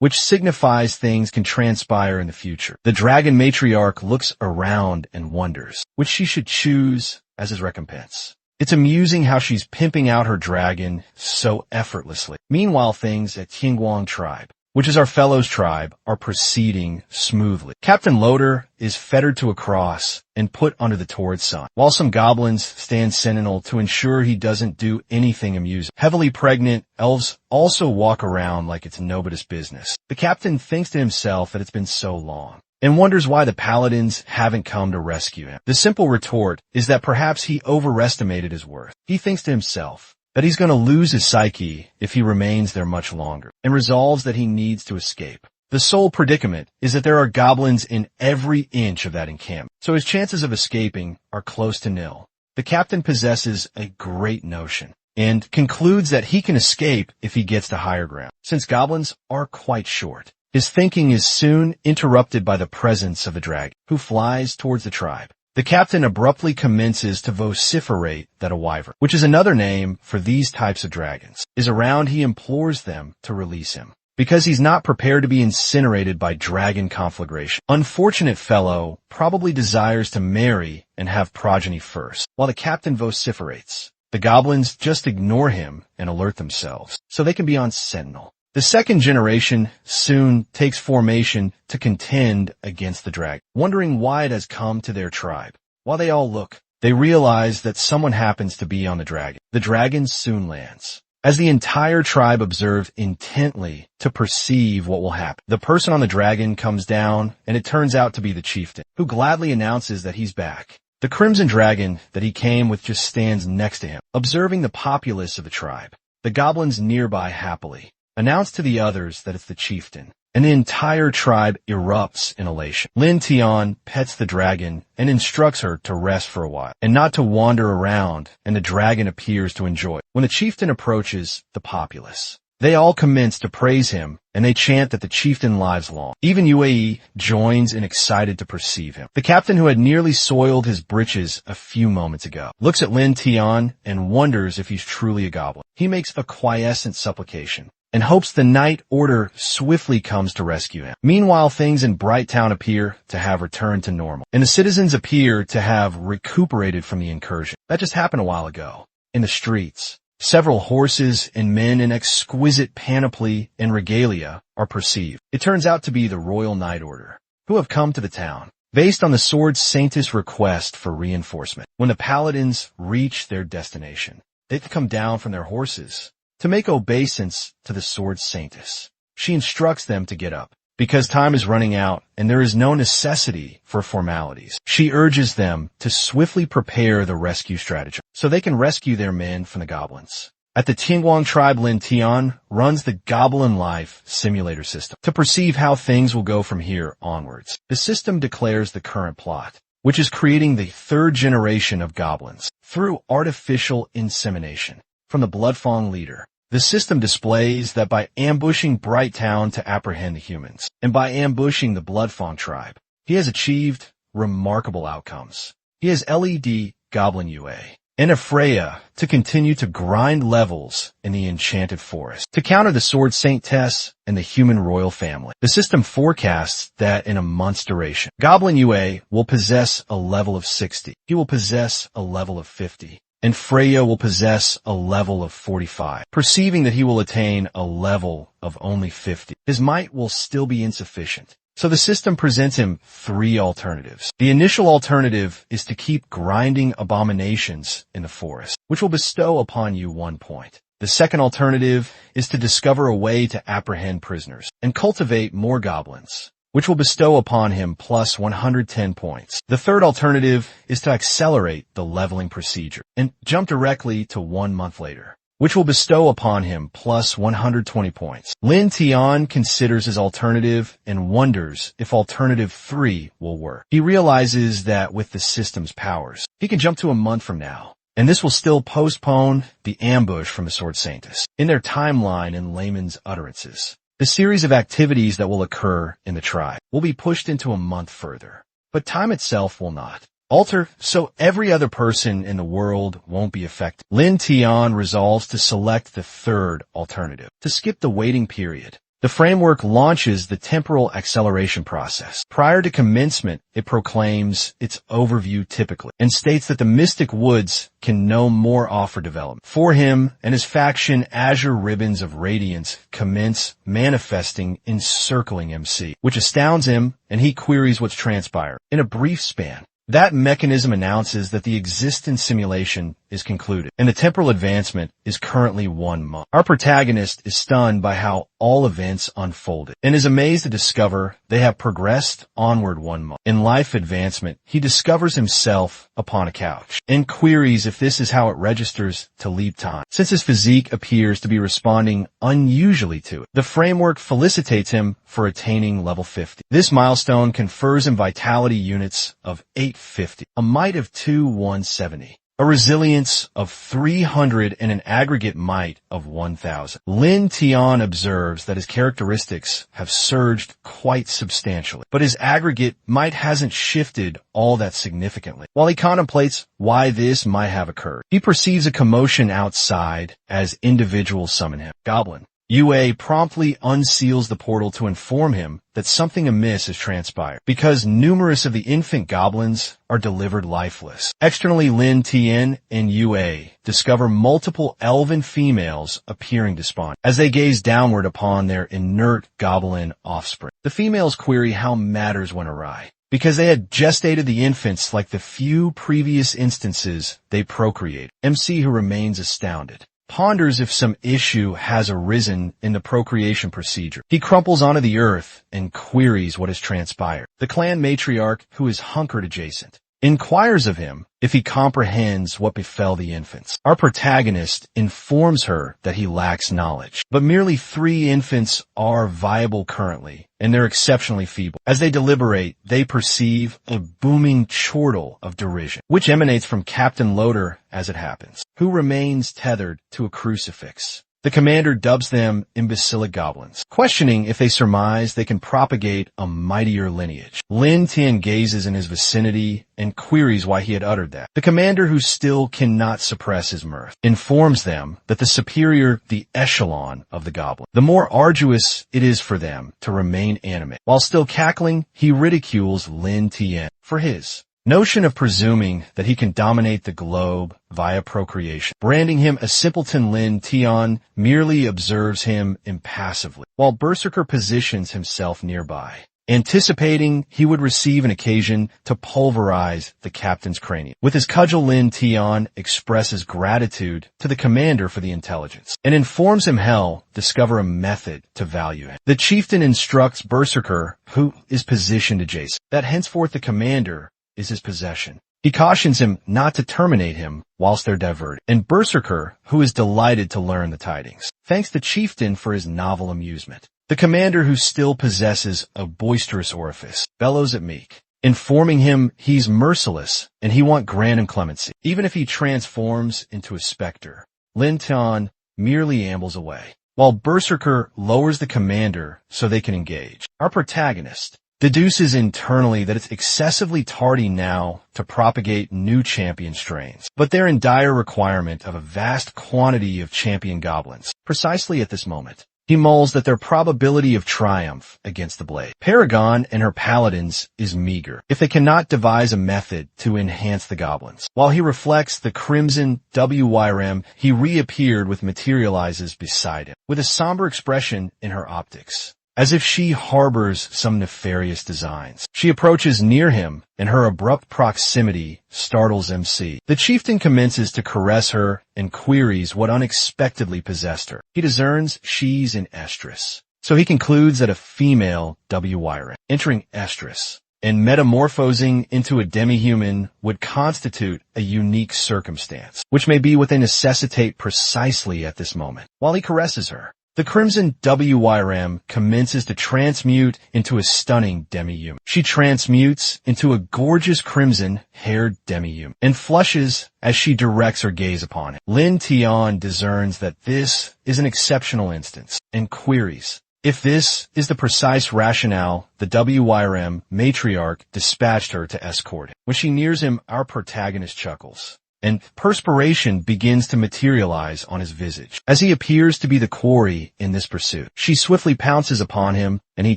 which signifies things can transpire in the future. The dragon matriarch looks around and wonders which she should choose as his recompense. It's amusing how she's pimping out her dragon so effortlessly. Meanwhile, things at Qingguang tribe, which is our fellow's tribe, are proceeding smoothly. Captain Loader is fettered to a cross and put under the torrid sun, while some goblins stand sentinel to ensure he doesn't do anything amusing. Heavily pregnant elves also walk around like it's nobody's business. The captain thinks to himself that it's been so long, and wonders why the paladins haven't come to rescue him. The simple retort is that perhaps he overestimated his worth. He thinks to himself that he's going to lose his psyche if he remains there much longer, and resolves that he needs to escape. The sole predicament is that there are goblins in every inch of that encampment, so his chances of escaping are close to nil. The captain possesses a great notion, and concludes that he can escape if he gets to higher ground, since goblins are quite short. His thinking is soon interrupted by the presence of the dragon, who flies towards the tribe. The captain abruptly commences to vociferate that a wyvern, which is another name for these types of dragons, is around. He implores them to release him, because he's not prepared to be incinerated by dragon conflagration. Unfortunate fellow probably desires to marry and have progeny first. While the captain vociferates, the goblins just ignore him and alert themselves, so they can be on sentinel. The second generation soon takes formation to contend against the dragon, wondering why it has come to their tribe. While they all look, they realize that someone happens to be on the dragon. The dragon soon lands. As the entire tribe observe intently to perceive what will happen, the person on the dragon comes down, and it turns out to be the chieftain, who gladly announces that he's back. The crimson dragon that he came with just stands next to him, observing the populace of the tribe. The goblins nearby happily announce to the others that it's the chieftain, and the entire tribe erupts in elation. Lin Tian pets the dragon and instructs her to rest for a while, and not to wander around, and the dragon appears to enjoy it. When the chieftain approaches the populace, they all commence to praise him, and they chant that the chieftain lives long. Even UAE joins in, excited to perceive him. The captain, who had nearly soiled his breeches a few moments ago, looks at Lin Tian and wonders if he's truly a goblin. He makes a quiescent supplication, and hopes the night order swiftly comes to rescue him. Meanwhile, things in Bright Town appear to have returned to normal, and the citizens appear to have recuperated from the incursion. That just happened a while ago. In the streets, several horses and men in exquisite panoply and regalia are perceived. It turns out to be the Royal Night Order, who have come to the town, based on the Sword Saintess' request for reinforcement. When the paladins reach their destination, they come down from their horses to make obeisance to the Sword Saintess. She instructs them to get up, because time is running out and there is no necessity for formalities. She urges them to swiftly prepare the rescue stratagem, so they can rescue their men from the goblins. At the Qingguang tribe, Lin Tian runs the Goblin Life simulator system to perceive how things will go from here onwards. The system declares the current plot, which is creating the third generation of goblins through artificial insemination from the Bloodfang leader. The system displays that by ambushing Bright Town to apprehend the humans, and by ambushing the Bloodfang tribe, he has achieved remarkable outcomes. He has LED Goblin UA and a Freya to continue to grind levels in the Enchanted Forest to counter the Sword Saintess and the human royal family. The system forecasts that in a month's duration, Goblin UA will possess a level of 60. He will possess a level of 50. And Freya will possess a level of 45. Perceiving that he will attain a level of only 50, his might will still be insufficient. So the system presents him 3 alternatives. The initial alternative is to keep grinding abominations in the forest, which will bestow upon you 1 point. The second alternative is to discover a way to apprehend prisoners and cultivate more goblins, which will bestow upon him plus 110 points. The third alternative is to accelerate the leveling procedure and jump directly to 1 month later, which will bestow upon him plus 120 points. Lin Tian considers his alternative and wonders if alternative 3 will work. He realizes that with the system's powers, he can jump to a month from now, and this will still postpone the ambush from the Sword Saintess. In their timeline in layman's utterances, the series of activities that will occur in the tribe will be pushed into a month further, but time itself will not alter, so every other person in the world won't be affected. Lin Tian resolves to select the third alternative, to skip the waiting period. The framework launches the temporal acceleration process. Prior to commencement, it proclaims its overview typically and states that the Mystic Woods can no more offer development. For him and his faction, azure ribbons of radiance commence manifesting, encircling MC, which astounds him, and he queries what's transpired. In a brief span, that mechanism announces that the existence simulation is concluded, and the temporal advancement is currently 1 month. Our protagonist is stunned by how all events unfolded, and is amazed to discover they have progressed onward 1 month. In life advancement, he discovers himself upon a couch, and queries if this is how it registers to leap time, since his physique appears to be responding unusually to it. The framework felicitates him for attaining level 50. This milestone confers him vitality units of 850, a might of 170. A resilience of 300 and an aggregate might of 1,000. Lin Tian observes that his characteristics have surged quite substantially, but his aggregate might hasn't shifted all that significantly. While he contemplates why this might have occurred, he perceives a commotion outside as individuals summon him. Goblin UA promptly unseals the portal to inform him that something amiss has transpired, because numerous of the infant goblins are delivered lifeless. Externally, Lin Tian and UA discover multiple elven females appearing to spawn as they gaze downward upon their inert goblin offspring. The females query how matters went awry, because they had gestated the infants like the few previous instances they procreated. MC, who remains astounded, ponders if some issue has arisen in the procreation procedure. He crumples onto the earth and queries what has transpired. The clan matriarch, who is hunkered adjacent, inquires of him if he comprehends what befell the infants. Our protagonist informs her that he lacks knowledge, but merely 3 infants are viable currently, and they're exceptionally feeble. As they deliberate, they perceive a booming chortle of derision, which emanates from Captain Loader as it happens, who remains tethered to a crucifix. The commander dubs them imbecilic goblins, questioning if they surmise they can propagate a mightier lineage. Lin Tian gazes in his vicinity and queries why he had uttered that. The commander, who still cannot suppress his mirth, informs them that the superior the echelon of the goblin, the more arduous it is for them to remain animate. While still cackling, he ridicules Lin Tian for his notion of presuming that he can dominate the globe via procreation. Branding him a simpleton, Lin Tian merely observes him impassively, while Berserker positions himself nearby, anticipating he would receive an occasion to pulverize the captain's cranium. With his cudgel, Lin Tian expresses gratitude to the commander for the intelligence, and informs him he'll discover a method to value him. The chieftain instructs Berserker, who is positioned adjacent, that henceforth the commander is his possession. He cautions him not to terminate him whilst they're diverted, and Berserker, who is delighted to learn the tidings, thanks the chieftain for his novel amusement. The commander, who still possesses a boisterous orifice, bellows at Meek, informing him he's merciless and he won't grant him clemency, even if he transforms into a specter. Lin Tian merely ambles away, while Berserker lowers the commander so they can engage. Our protagonist deduces internally that it's excessively tardy now to propagate new champion strains, but they're in dire requirement of a vast quantity of champion goblins, precisely at this moment. He mulls that their probability of triumph against the blade, Paragon and her paladins, is meager, if they cannot devise a method to enhance the goblins. While he reflects the crimson WYRM, he reappeared with materializes beside him, with a somber expression in her optics, as if she harbors some nefarious designs. She approaches near him, and her abrupt proximity startles MC. The chieftain commences to caress her and queries what unexpectedly possessed her. He discerns she's in estrus, so he concludes that a female WYRM entering estrus and metamorphosing into a demi-human would constitute a unique circumstance, which may be what they necessitate precisely at this moment. While he caresses her, the crimson WYRM commences to transmute into a stunning demi-human. She transmutes into a gorgeous crimson-haired demi-human and flushes as she directs her gaze upon him. Lin Tian discerns that this is an exceptional instance and queries if this is the precise rationale the WYRM matriarch dispatched her to escort him. When she nears him, our protagonist chuckles, and perspiration begins to materialize on his visage, as he appears to be the quarry in this pursuit. She swiftly pounces upon him, and he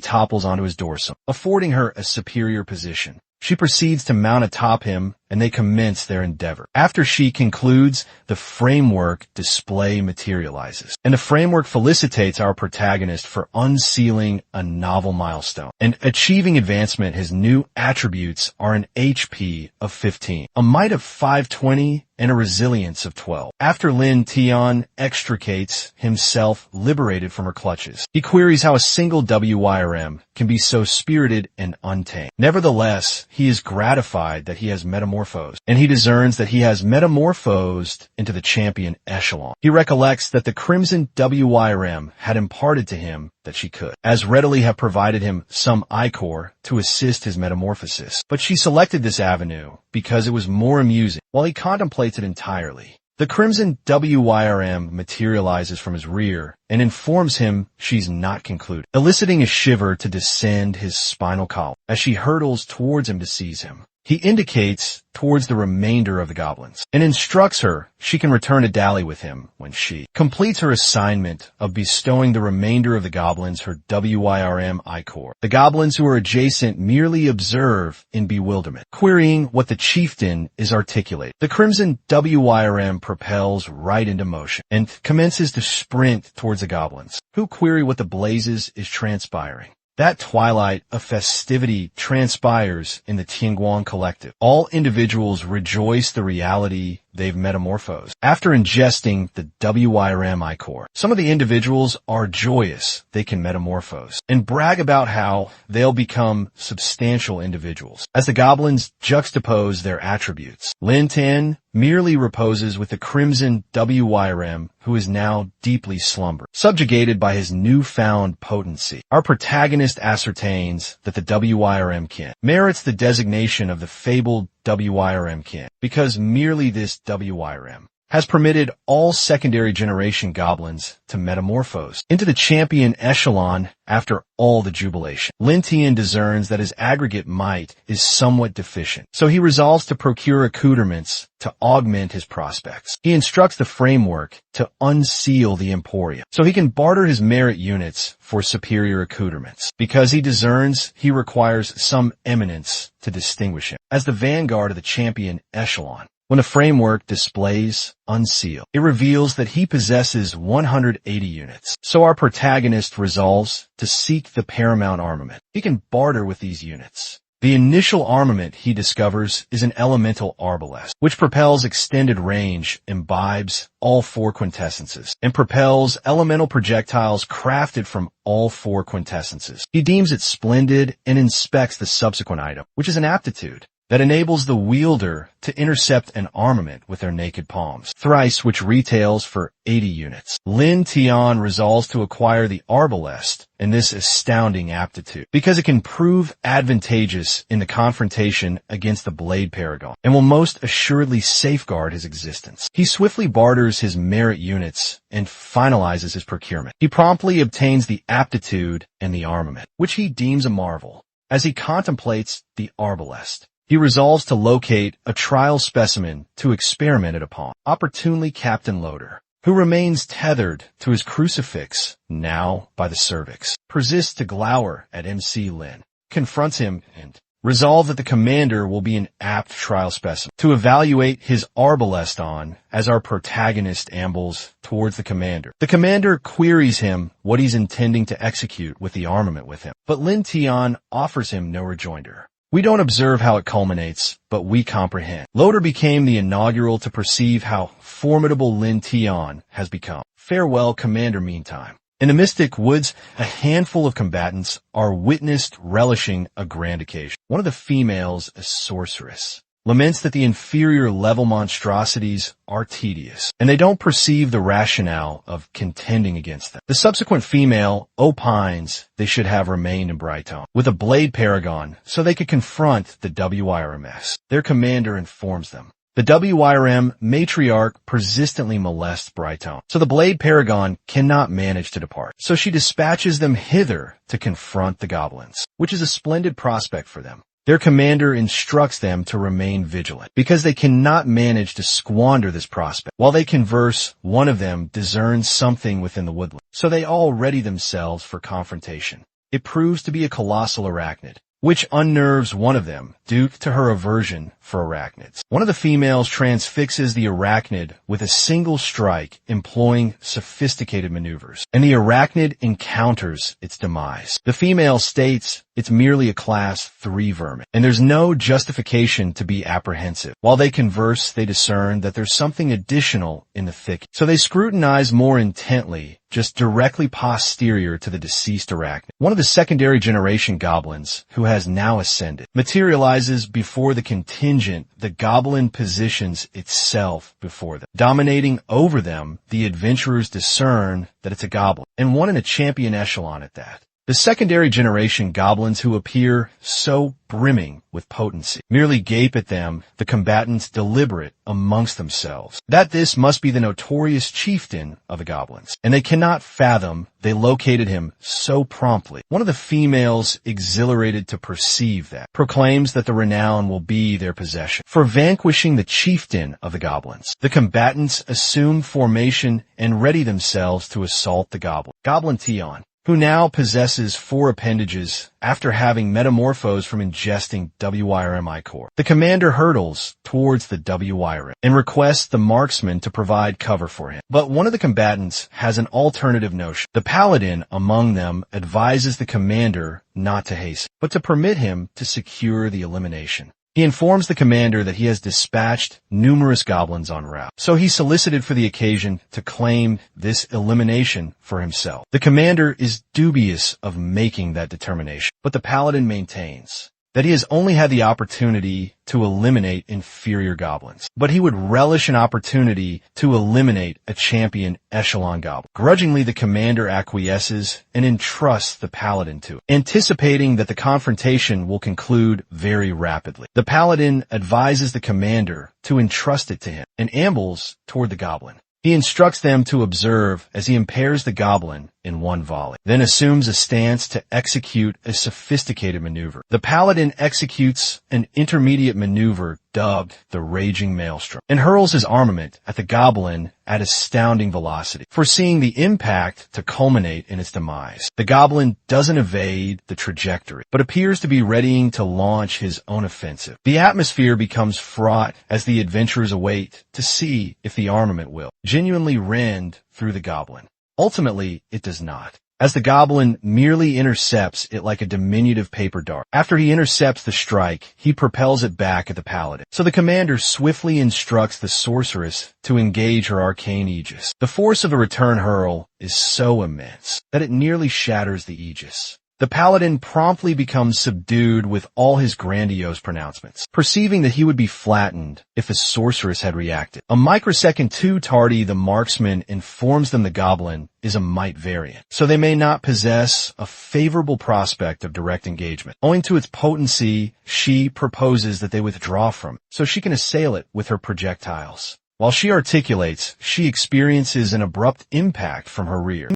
topples onto his dorsum, affording her a superior position. She proceeds to mount atop him, and they commence their endeavor. After she concludes, the framework display materializes, and the framework felicitates our protagonist for unsealing a novel milestone and achieving advancement. His new attributes are an HP of 15, a might of 520, and a resilience of 12. After Lin Tian extricates himself liberated from her clutches, he queries how a single WYRM can be so spirited and untamed. Nevertheless, he is gratified that he has metamorphosed, and he discerns that he has metamorphosed into the champion echelon. He recollects that the crimson WYRM had imparted to him that she could, as readily have provided him some ichor to assist his metamorphosis. But she selected this avenue because it was more amusing. While he contemplates it entirely, the crimson WYRM materializes from his rear and informs him she's not concluded, eliciting a shiver to descend his spinal column as she hurtles towards him to seize him. He indicates towards the remainder of the goblins and instructs her she can return to dally with him when she completes her assignment of bestowing the remainder of the goblins her WYRM ichor. The goblins who are adjacent merely observe in bewilderment, querying what the chieftain is articulating. The crimson WYRM propels right into motion and commences to sprint towards the goblins, who query what the blazes is transpiring. That twilight of festivity transpires in the Tianguan collective. All individuals rejoice the reality they've metamorphosed after ingesting the WYRM ichor. Some of the individuals are joyous they can metamorphose and brag about how they'll become substantial individuals as the goblins juxtapose their attributes. Lin Tian merely reposes with the crimson WYRM, who is now deeply slumbered, subjugated by his newfound potency. Our protagonist ascertains that the WYRM kin merits the designation of the fabled WYRM kin because merely this WYRM has permitted all secondary generation goblins to metamorphose into the champion echelon after all the jubilation. Lin Tian discerns that his aggregate might is somewhat deficient, so he resolves to procure accoutrements to augment his prospects. He instructs the framework to unseal the Emporium, so he can barter his merit units for superior accoutrements, because he discerns he requires some eminence to distinguish him as the vanguard of the champion echelon. When a framework displays unseal, it reveals that he possesses 180 units. So our protagonist resolves to seek the paramount armament. He can barter with these units. The initial armament he discovers is an elemental arbalest, which propels extended range, imbibes all four quintessences, and propels elemental projectiles crafted from all four quintessences. He deems it splendid and inspects the subsequent item, which is an aptitude that enables the wielder to intercept an armament with their naked palms, thrice which retails for 80 units. Lin Tian resolves to acquire the arbalest in this astounding aptitude, because it can prove advantageous in the confrontation against the Blade Paragon, and will most assuredly safeguard his existence. He swiftly barters his merit units and finalizes his procurement. He promptly obtains the aptitude and the armament, which he deems a marvel, As he contemplates the arbalest, he resolves to locate a trial specimen to experiment it upon. Opportunely Captain Loader, who remains tethered to his crucifix, now by the cervix, persists to glower at MC Lin, confronts him, and resolve that the commander will be an apt trial specimen to evaluate his arbalest on as our protagonist ambles towards the commander. The commander queries him what he's intending to execute with the armament with him, but Lin Tian offers him no rejoinder. We don't observe how it culminates, but we comprehend. Loader became the inaugural to perceive how formidable Lin Tian has become. Farewell, Commander, meantime. In the Mystic Woods, a handful of combatants are witnessed relishing a grand occasion. One of the females, a sorceress, laments that the inferior level monstrosities are tedious, and they don't perceive the rationale of contending against them. The subsequent female opines they should have remained in Brighton with a blade paragon so they could confront the WIRMS. Their commander informs them the WIRM matriarch persistently molests Brighton, so the blade paragon cannot manage to depart. So she dispatches them hither to confront the goblins, which is a splendid prospect for them. Their commander instructs them to remain vigilant, because they cannot manage to squander this prospect. While they converse, one of them discerns something within the woodland, so they all ready themselves for confrontation. It proves to be a colossal arachnid, which unnerves one of them due to her aversion for arachnids. One of the females transfixes the arachnid with a single strike, employing sophisticated maneuvers, and the arachnid encounters its demise. The female states it's merely a class 3 vermin, and there's no justification to be apprehensive. While they converse, they discern that there's something additional in the thicket, so they scrutinize more intently, just directly posterior to the deceased arachnid. One of the secondary generation goblins, who has now ascended, materializes before the contingent. The goblin positions itself before them. Dominating over them, the adventurers discern that it's a goblin, and one in a champion echelon at that. The secondary generation goblins, who appear so brimming with potency, merely gape at them, the combatants deliberate amongst themselves that this must be the notorious chieftain of the goblins, and they cannot fathom they located him so promptly. One of the females, exhilarated to perceive that, proclaims that the renown will be their possession for vanquishing the chieftain of the goblins. The combatants assume formation and ready themselves to assault the goblin. Goblin Tion, who now possesses 4 appendages after having metamorphosed from ingesting WIRM core. The commander hurtles towards the WIRM and requests the marksman to provide cover for him. But one of the combatants has an alternative notion. The paladin among them advises the commander not to hasten, but to permit him to secure the elimination. He informs the commander that he has dispatched numerous goblins en route, so he solicited for the occasion to claim this elimination for himself. The commander is dubious of making that determination, but the paladin maintains that he has only had the opportunity to eliminate inferior goblins, but he would relish an opportunity to eliminate a champion echelon goblin. Grudgingly, the commander acquiesces and entrusts the paladin to it, anticipating that the confrontation will conclude very rapidly. The paladin advises the commander to entrust it to him and ambles toward the goblin. He instructs them to observe as he impairs the goblin in one volley, then assumes a stance to execute a sophisticated maneuver. The paladin executes an intermediate maneuver dubbed the Raging Maelstrom and hurls his armament at the goblin at astounding velocity, foreseeing the impact to culminate in its demise. The goblin doesn't evade the trajectory, but appears to be readying to launch his own offensive. The atmosphere becomes fraught as the adventurers await to see if the armament will genuinely rend through the goblin. Ultimately, it does not, as the goblin merely intercepts it like a diminutive paper dart. After he intercepts the strike, he propels it back at the paladin. So the commander swiftly instructs the sorceress to engage her arcane aegis. The force of the return hurl is so immense that it nearly shatters the aegis. The paladin promptly becomes subdued with all his grandiose pronouncements, perceiving that he would be flattened if the sorceress had reacted. A microsecond too tardy, the marksman informs them the goblin is a might variant, so they may not possess a favorable prospect of direct engagement. Owing to its potency, she proposes that they withdraw from it, so she can assail it with her projectiles. While she articulates, she experiences an abrupt impact from her rear.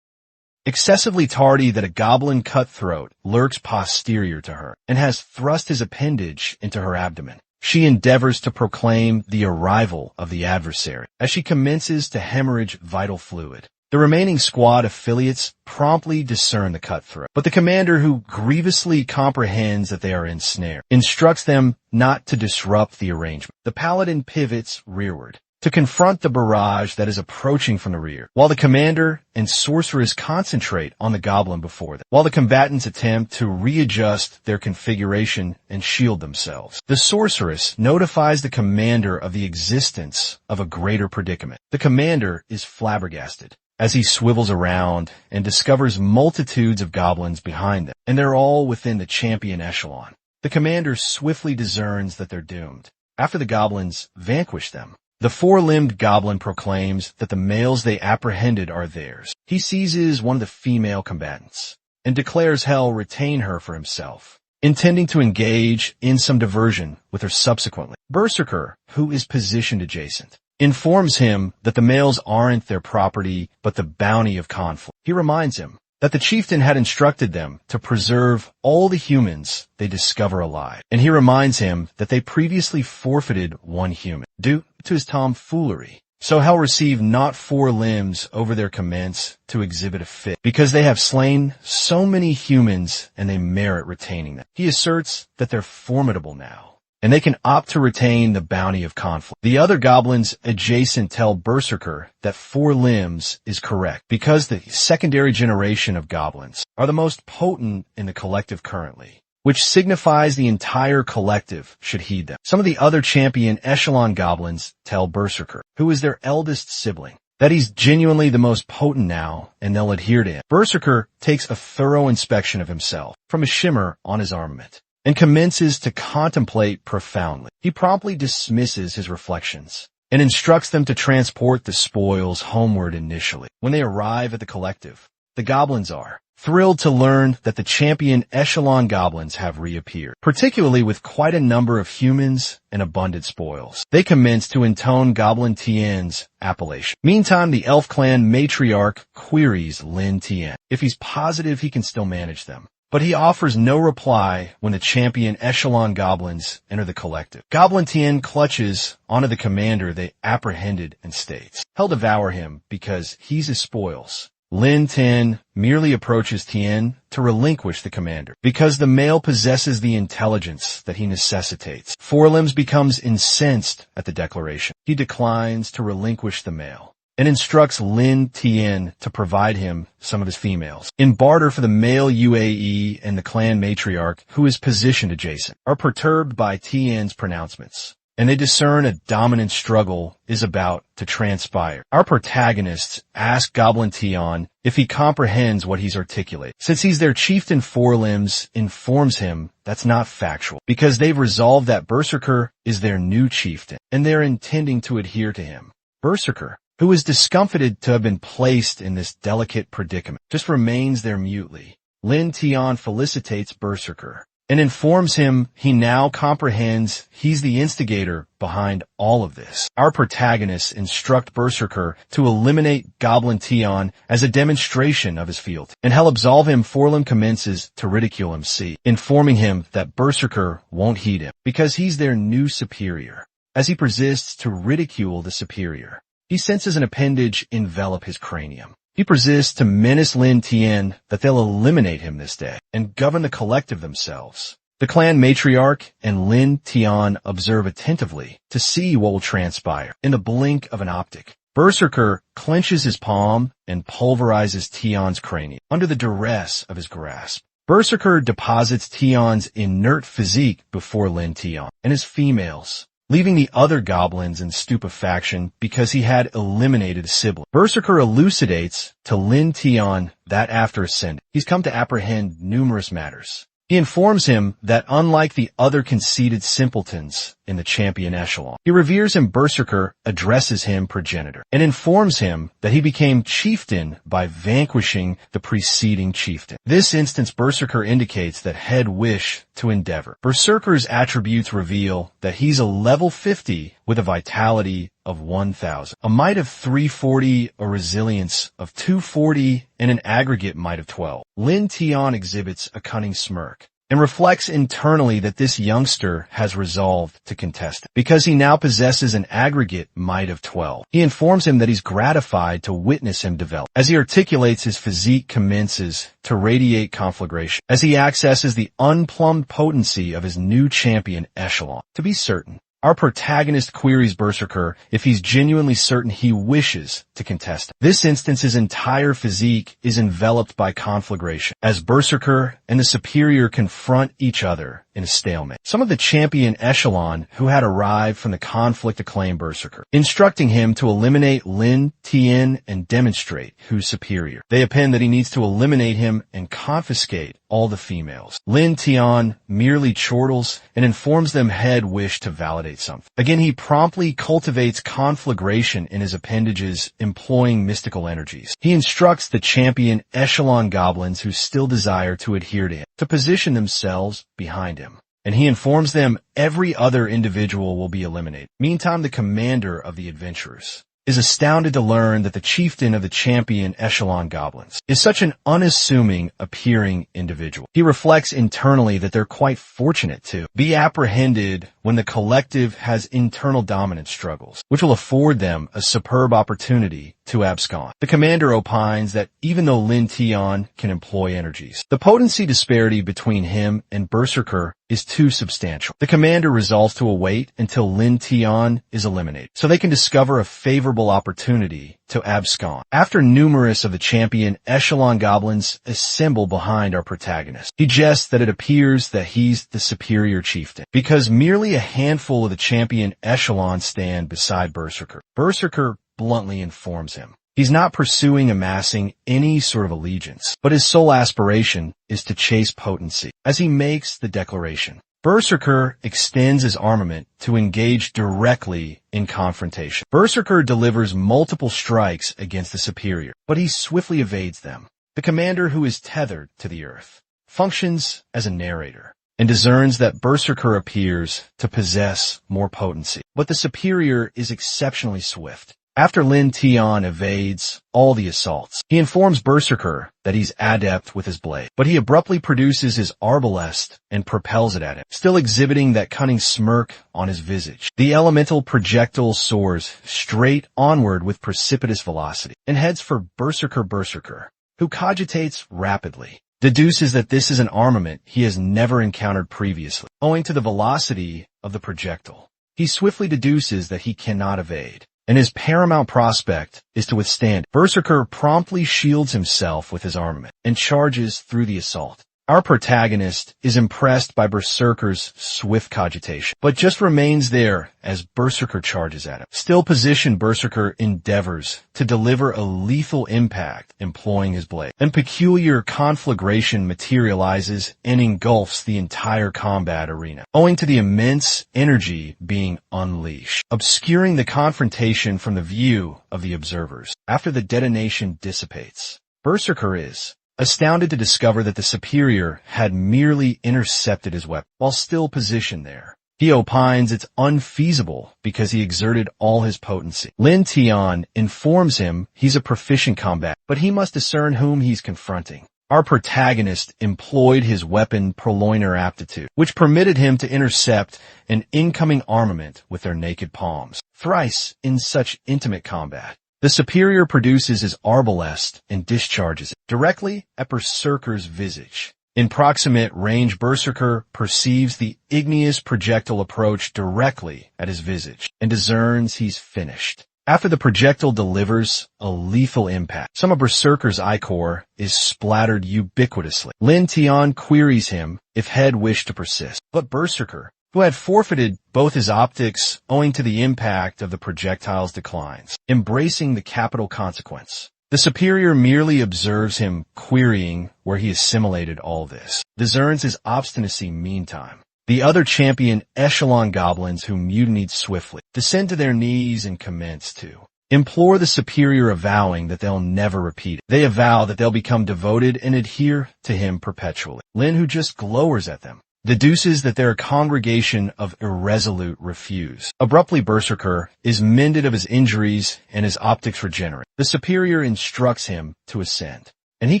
excessively tardy that a goblin cutthroat lurks posterior to her and has thrust his appendage into her abdomen. She endeavors to proclaim the arrival of the adversary as she commences to hemorrhage vital fluid. The remaining squad affiliates promptly discern the cutthroat, but the commander, who grievously comprehends that they are ensnared, instructs them not to disrupt the arrangement. The paladin pivots rearward to confront the barrage that is approaching from the rear, while the commander and sorceress concentrate on the goblin before them, while the combatants attempt to readjust their configuration and shield themselves. The sorceress notifies the commander of the existence of a greater predicament. The commander is flabbergasted as he swivels around and discovers multitudes of goblins behind them, and they're all within the champion echelon. The commander swiftly discerns that they're doomed. After the goblins vanquish them, the four-limbed goblin proclaims that the males they apprehended are theirs. He seizes one of the female combatants and declares Hell retain her for himself, intending to engage in some diversion with her subsequently. Berserker, who is positioned adjacent, informs him that the males aren't their property but the bounty of conflict. He reminds him that the chieftain had instructed them to preserve all the humans they discover alive, and he reminds him that they previously forfeited one human due to his tomfoolery. So Hell receive not 4 limbs over their commence to exhibit a fit, because they have slain so many humans and they merit retaining them. He asserts that they're formidable now, and they can opt to retain the bounty of conflict. The other goblins adjacent tell Berserker that 4 limbs is correct, because the secondary generation of goblins are the most potent in the collective currently, which signifies the entire collective should heed them. Some of the other champion echelon goblins tell Berserker, who is their eldest sibling, that he's genuinely the most potent now, and they'll adhere to him. Berserker takes a thorough inspection of himself from a shimmer on his armament and commences to contemplate profoundly. He promptly dismisses his reflections and instructs them to transport the spoils homeward initially. When they arrive at the collective, the goblins are thrilled to learn that the champion echelon goblins have reappeared, particularly with quite a number of humans and abundant spoils. They commence to intone Goblin Tien's appellation. Meantime, the elf clan matriarch queries Lin Tien if he's positive he can still manage them, but he offers no reply when the champion echelon goblins enter the collective. Goblin Tien clutches onto the commander they apprehended and states he'll devour him because he's his spoils. Lin Tien merely approaches Tien to relinquish the commander, because the male possesses the intelligence that he necessitates. Four Limbs becomes incensed at the declaration. He declines to relinquish the male and instructs Lin Tien to provide him some of his females. In barter for the male UAE, and the clan matriarch, who is positioned adjacent, are perturbed by Tien's pronouncements, and they discern a dominant struggle is about to transpire. Our protagonists ask Goblin Tien if he comprehends what he's articulated. Since he's their chieftain, Four Limbs informs him that's not factual, because they've resolved that Berserker is their new chieftain, and they're intending to adhere to him. Berserker, who is discomfited to have been placed in this delicate predicament, just remains there mutely. Lin Tien felicitates Berserker and informs him he now comprehends he's the instigator behind all of this. Our protagonists instruct Berserker to eliminate Goblin Tien as a demonstration of his fealty, and he'll absolve him. Forlim commences to ridicule him, informing him that Berserker won't heed him because he's their new superior. As he persists to ridicule the superior, he senses an appendage envelop his cranium. He persists to menace Lin Tien that they'll eliminate him this day and govern the collective themselves. The clan matriarch and Lin Tien observe attentively to see what will transpire. In the blink of an optic, Berserker clenches his palm and pulverizes Tien's cranium under the duress of his grasp. Berserker deposits Tien's inert physique before Lin Tien and his females, leaving the other goblins in stupefaction because he had eliminated a sibling. Berserker elucidates to Lin Tien that after ascending, he's come to apprehend numerous matters. He informs him that unlike the other conceited simpletons in the champion echelon. He reveres him. Berserker addresses him progenitor and informs him that he became chieftain by vanquishing the preceding chieftain. This instance, Berserker indicates that head wish to endeavor. Berserker's attributes reveal that he's a level 50 with a vitality of 1,000, a might of 340, a resilience of 240, and an aggregate might of 12. Lin Tian exhibits a cunning smirk and reflects internally that this youngster has resolved to contest it. Because he now possesses an aggregate might of 12, he informs him that he's gratified to witness him develop. As he articulates, his physique commences to radiate conflagration as he accesses the unplumbed potency of his new champion echelon. To be certain, our protagonist queries Berserker if he's genuinely certain he wishes to contest it. This instance, his entire physique is enveloped by conflagration as Berserker and the superior confront each other in a stalemate. Some of the champion echelon who had arrived from the conflict acclaim Berserker, instructing him to eliminate Lin Tian and demonstrate who's superior. They append that he needs to eliminate him and confiscate all the females. Lin Tian merely chortles and informs them head wish to validate something. Again, he promptly cultivates conflagration in his appendages, employing mystical energies. He instructs the champion echelon goblins who still desire to adhere to him to position themselves behind him, and he informs them every other individual will be eliminated. Meantime, the commander of the adventurers is astounded to learn that the chieftain of the champion echelon goblins is such an unassuming appearing individual. He reflects internally that they're quite fortunate to be apprehended when the collective has internal dominance struggles, which will afford them a superb opportunity to abscond. The commander opines that even though Lin Tian can employ energies, the potency disparity between him and Berserker is too substantial. The commander resolves to await until Lin Tian is eliminated so they can discover a favorable opportunity to abscond. After numerous of the champion echelon goblins assemble behind our protagonist, he jests that it appears that he's the superior chieftain because merely a handful of the champion echelon stand beside Berserker. Berserker bluntly informs him he's not pursuing amassing any sort of allegiance, but his sole aspiration is to chase potency. As he makes the declaration, Berserker extends his armament to engage directly in confrontation. Berserker delivers multiple strikes against the superior, but he swiftly evades them. The commander, who is tethered to the earth, functions as a narrator and discerns that Berserker appears to possess more potency, but the superior is exceptionally swift. After Lin Tian evades all the assaults, he informs Berserker that he's adept with his blade, but he abruptly produces his arbalest and propels it at him, still exhibiting that cunning smirk on his visage. The elemental projectile soars straight onward with precipitous velocity and heads for Berserker, who cogitates rapidly, deduces that this is an armament he has never encountered previously, owing to the velocity of the projectile. He swiftly deduces that he cannot evade, and his paramount prospect is to withstand. Berserker promptly shields himself with his armament and charges through the assault. Our protagonist is impressed by Berserker's swift cogitation, but just remains there as Berserker charges at him. Still positioned, Berserker endeavors to deliver a lethal impact employing his blade, and peculiar conflagration materializes and engulfs the entire combat arena, owing to the immense energy being unleashed, obscuring the confrontation from the view of the observers. After the detonation dissipates, Berserker is astounded to discover that the superior had merely intercepted his weapon while still positioned there. He opines it's unfeasible because he exerted all his potency. Lin Tian informs him he's a proficient combatant, but he must discern whom he's confronting. Our protagonist employed his weapon purloiner aptitude, which permitted him to intercept an incoming armament with their naked palms. Thrice in such intimate combat, the superior produces his arbalest and discharges it directly at Berserker's visage. In proximate range, Berserker perceives the igneous projectile approach directly at his visage and discerns he's finished. After the projectile delivers a lethal impact, some of Berserker's ichor is splattered ubiquitously. Lin Tian queries him if head wished to persist, but Berserker, who had forfeited both his optics owing to the impact of the projectile's declines, embracing the capital consequence. The superior merely observes him querying where he assimilated all this, discerns his obstinacy meantime, The other champion echelon goblins who mutinied swiftly descend to their knees and commence to implore the superior, avowing that they'll never repeat it. They avow that they'll become devoted and adhere to him perpetually. Lin, who just glowers at them, deduces that they're a congregation of irresolute refuse. Abruptly, Berserker is mended of his injuries and his optics regenerate. The superior instructs him to ascend, and he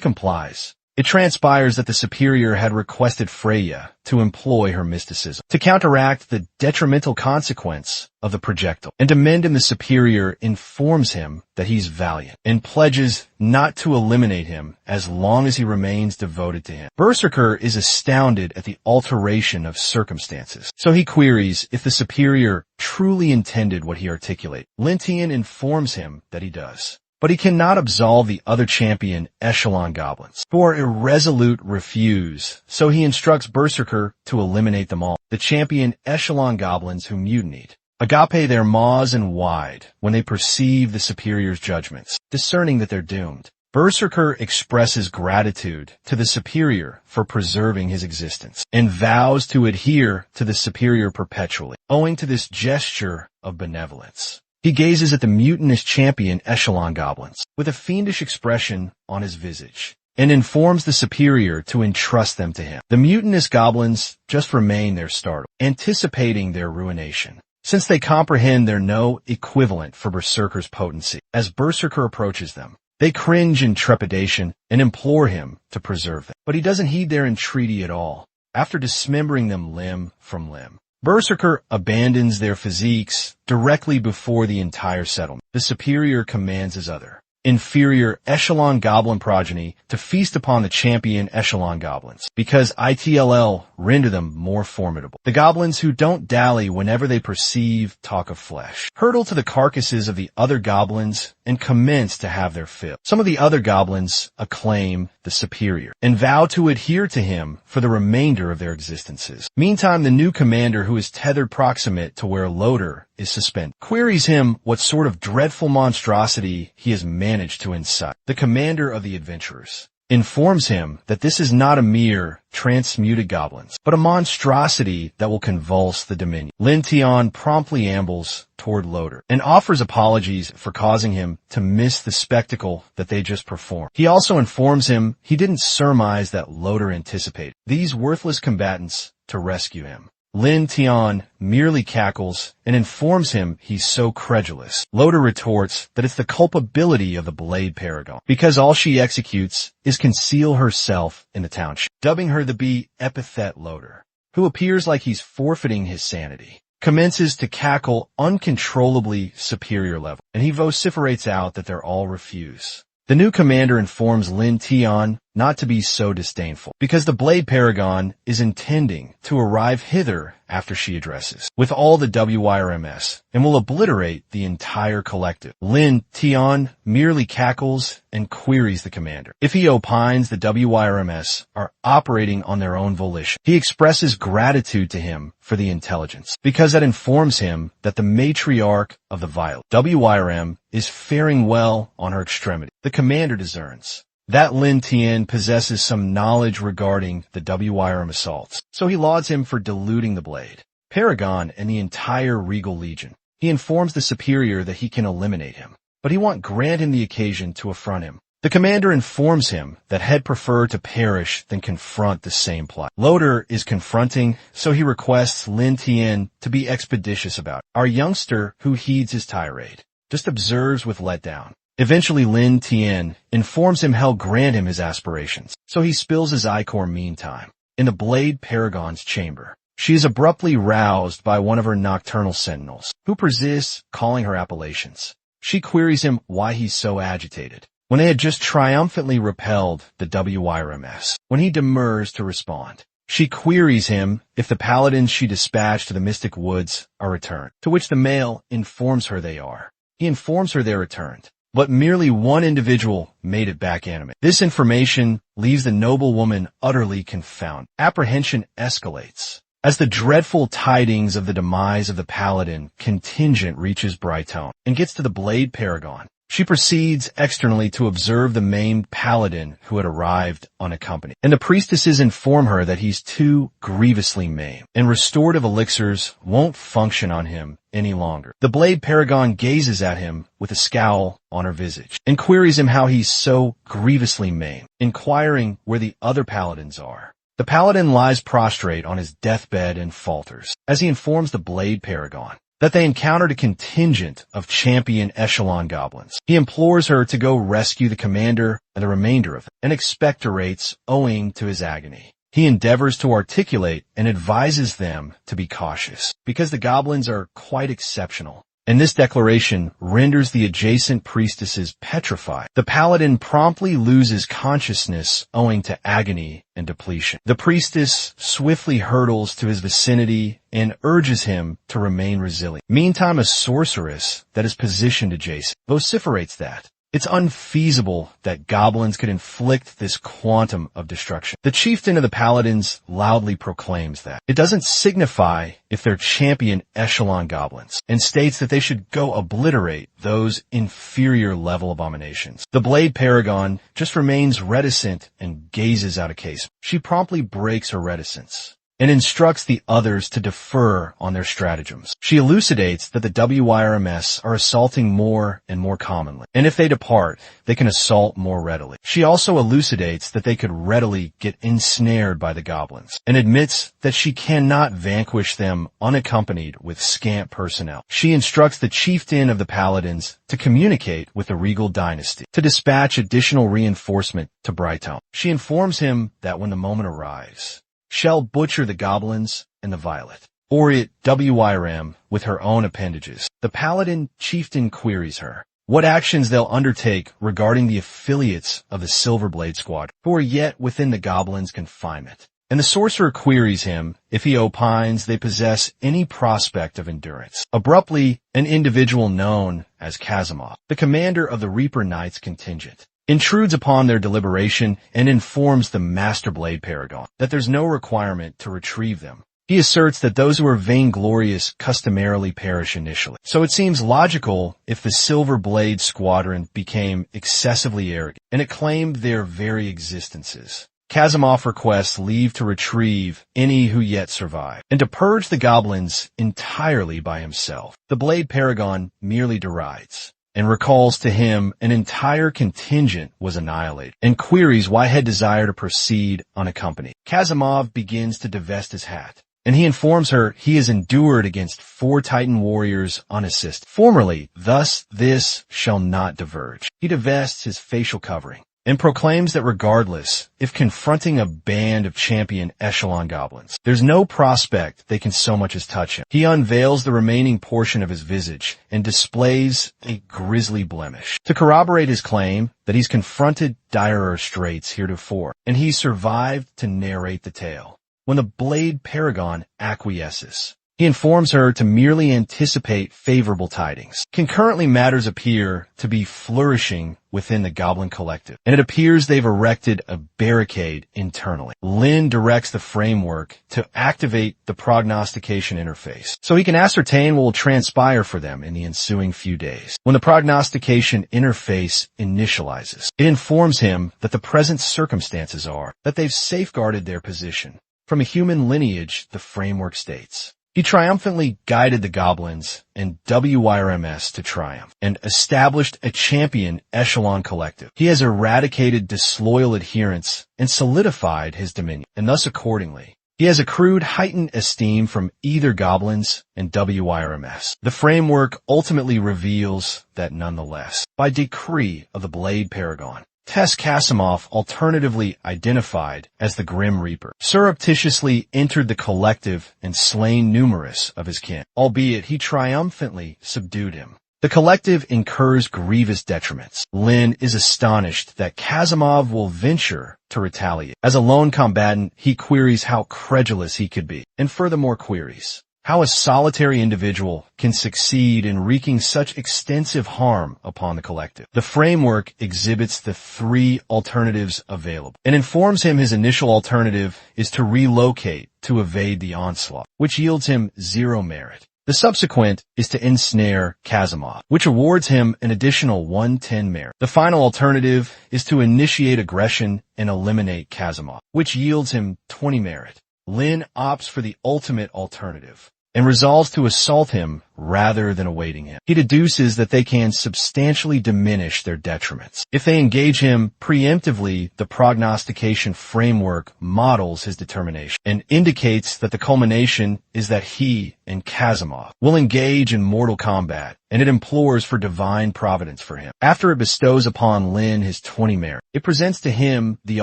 complies. It transpires that the superior had requested Freya to employ her mysticism to counteract the detrimental consequence of the projectile, and to mend him the superior informs him that he's valiant and pledges not to eliminate him as long as he remains devoted to him. Berserker is astounded at the alteration of circumstances, so he queries if the superior truly intended what he articulated. Lin Tian informs him that he does, but he cannot absolve the other champion echelon goblins, who are irresolute refuse, so he instructs Berserker to eliminate them all. The champion echelon goblins who mutinied agape their maws and wide when they perceive the superior's judgments, discerning that they're doomed. Berserker expresses gratitude to the superior for preserving his existence, and vows to adhere to the superior perpetually, owing to this gesture of benevolence. He gazes at the mutinous champion echelon goblins with a fiendish expression on his visage, and informs the superior to entrust them to him. The mutinous goblins just remain there startled, anticipating their ruination, since they comprehend they're no equivalent for Berserker's potency. As Berserker approaches them, they cringe in trepidation and implore him to preserve them. But he doesn't heed their entreaty at all. After dismembering them limb from limb, Berserker abandons their physiques directly before the entire settlement. The superior commands his other, inferior echelon goblin progeny to feast upon the champion echelon goblins, because ITLL render them more formidable. The goblins who don't dally whenever they perceive talk of flesh hurtle to the carcasses of the other goblins and commence to have their fill. Some of the other goblins acclaim the superior and vow to adhere to him for the remainder of their existences. Meantime, the new commander, who is tethered proximate to where Loader is suspended, queries him what sort of dreadful monstrosity he has managed to incite. The commander of the adventurers informs him that this is not a mere transmuted goblins, but a monstrosity that will convulse the dominion. Lin Tian promptly ambles toward Loader and offers apologies for causing him to miss the spectacle that they just performed. He also informs him he didn't surmise that Loader anticipated these worthless combatants to rescue him. Lin Tian merely cackles and informs him he's so credulous. Loader retorts that it's the culpability of the Blade Paragon, because all she executes is conceal herself in the township. Dubbing her the bee epithet, Loader, who appears like he's forfeiting his sanity, commences to cackle uncontrollably superior level, and he vociferates out that they're all refuse. The new commander informs Lin Tian not to be so disdainful, because the Blade Paragon is intending to arrive hither after she addresses with all the WIRMS and will obliterate the entire collective. Lin Tian merely cackles and queries the commander if he opines the WIRMS are operating on their own volition. He expresses gratitude to him for the intelligence, because that informs him that the matriarch of the Violet WIRM is faring well on her extremity. The commander discerns that Lin Tian possesses some knowledge regarding the WIRM assaults, so he lauds him for deluding the Blade Paragon and the entire Regal Legion. He informs the superior that he can eliminate him, but he won't grant him the occasion to affront him. The commander informs him that he'd prefer to perish than confront the same plight. Loader is confronting, so he requests Lin Tian to be expeditious about it. Our youngster, who heeds his tirade, just observes with letdown. Eventually, Lin Tian informs him he'll grant him his aspirations, so he spills his ichor meantime in the Blade Paragon's chamber. She is abruptly roused by one of her nocturnal sentinels, who persists calling her appellations. She queries him why he's so agitated, when they had just triumphantly repelled the WIRMS. When he demurs to respond, she queries him if the paladins she dispatched to the Mystic Woods are returned, to which the male informs her they are. He informs her they're returned, but merely one individual made it back animate. This information leaves the noble woman utterly confounded. Apprehension escalates as the dreadful tidings of the demise of the paladin contingent reaches Brightone and gets to the Blade Paragon. She proceeds externally to observe the maimed paladin who had arrived unaccompanied, and the priestesses inform her that he's too grievously maimed, and restorative elixirs won't function on him any longer. The Blade Paragon gazes at him with a scowl on her visage, and queries him how he's so grievously maimed, inquiring where the other paladins are. The paladin lies prostrate on his deathbed and falters, as he informs the Blade Paragon that they encountered a contingent of champion echelon goblins. He implores her to go rescue the commander and the remainder of them, and expectorates owing to his agony. He endeavors to articulate and advises them to be cautious, because the goblins are quite exceptional, and this declaration renders the adjacent priestesses petrified. The paladin promptly loses consciousness owing to agony and depletion. The priestess swiftly hurtles to his vicinity and urges him to remain resilient. Meantime, a sorceress that is positioned adjacent vociferates that it's unfeasible that goblins could inflict this quantum of destruction. The chieftain of the paladins loudly proclaims that it doesn't signify if they're champion echelon goblins, and states that they should go obliterate those inferior level abominations. The Blade Paragon just remains reticent and gazes out of case. She promptly breaks her reticence and instructs the others to defer on their stratagems. She elucidates that the WIRMS are assaulting more and more commonly, and if they depart, they can assault more readily. She also elucidates that they could readily get ensnared by the goblins, and admits that she cannot vanquish them unaccompanied with scant personnel. She instructs the chieftain of the paladins to communicate with the regal dynasty to dispatch additional reinforcement to Brighttown. She informs him that when the moment arrives, shall butcher the goblins and the violet, or it WIRM with her own appendages. The paladin chieftain queries her what actions they'll undertake regarding the affiliates of the Silverblade Squad who are yet within the goblins' confinement. And the sorcerer queries him if he opines they possess any prospect of endurance. Abruptly, an individual known as Kazimov, the commander of the Reaper Knights contingent, intrudes upon their deliberation and informs the Master Blade Paragon that there's no requirement to retrieve them. He asserts that those who are vainglorious customarily perish initially. So it seems logical if the Silver Blade Squadron became excessively arrogant and acclaimed their very existences. Kazimov requests leave to retrieve any who yet survive, and to purge the goblins entirely by himself. The Blade Paragon merely derides, and recalls to him an entire contingent was annihilated, and queries why had desire to proceed unaccompanied. Kazimov begins to divest his hat, and he informs her he has endured against 4 Titan warriors unassisted. Formerly, thus this shall not diverge. He divests his facial covering, and proclaims that regardless, if confronting a band of champion echelon goblins, there's no prospect they can so much as touch him. He unveils the remaining portion of his visage and displays a grisly blemish to corroborate his claim that he's confronted direr straits heretofore, and he survived to narrate the tale. When the Blade Paragon acquiesces, he informs her to merely anticipate favorable tidings. Concurrently, matters appear to be flourishing within the Goblin Collective, and it appears they've erected a barricade internally. Lin directs the framework to activate the prognostication interface, so he can ascertain what will transpire for them in the ensuing few days. When the prognostication interface initializes, it informs him that the present circumstances are that they've safeguarded their position. From a human lineage, the framework states, he triumphantly guided the goblins and WIRMS to triumph and established a champion echelon collective. He has eradicated disloyal adherents and solidified his dominion, and thus accordingly, he has accrued heightened esteem from either goblins and WIRMS. The framework ultimately reveals that nonetheless, by decree of the Blade Paragon, Tess Kasimov, alternatively identified as the Grim Reaper, surreptitiously entered the collective and slain numerous of his kin, albeit he triumphantly subdued him. The collective incurs grievous detriments. Lin is astonished that Kasimov will venture to retaliate. As a lone combatant, he queries how credulous he could be, and furthermore queries how a solitary individual can succeed in wreaking such extensive harm upon the collective. The framework exhibits the 3 alternatives available and informs him his initial alternative is to relocate to evade the onslaught, which yields him 0 merit. The subsequent is to ensnare Kazimov, which awards him an additional 110 merit. The final alternative is to initiate aggression and eliminate Kazimov, which yields him 20 merit. Lin opts for the ultimate alternative and resolves to assault him rather than awaiting him. He deduces that they can substantially diminish their detriments. If they engage him preemptively, the prognostication framework models his determination and indicates that the culmination is that he and Kazimov will engage in mortal combat, and it implores for divine providence for him. After it bestows upon Lin his 20 merit, it presents to him the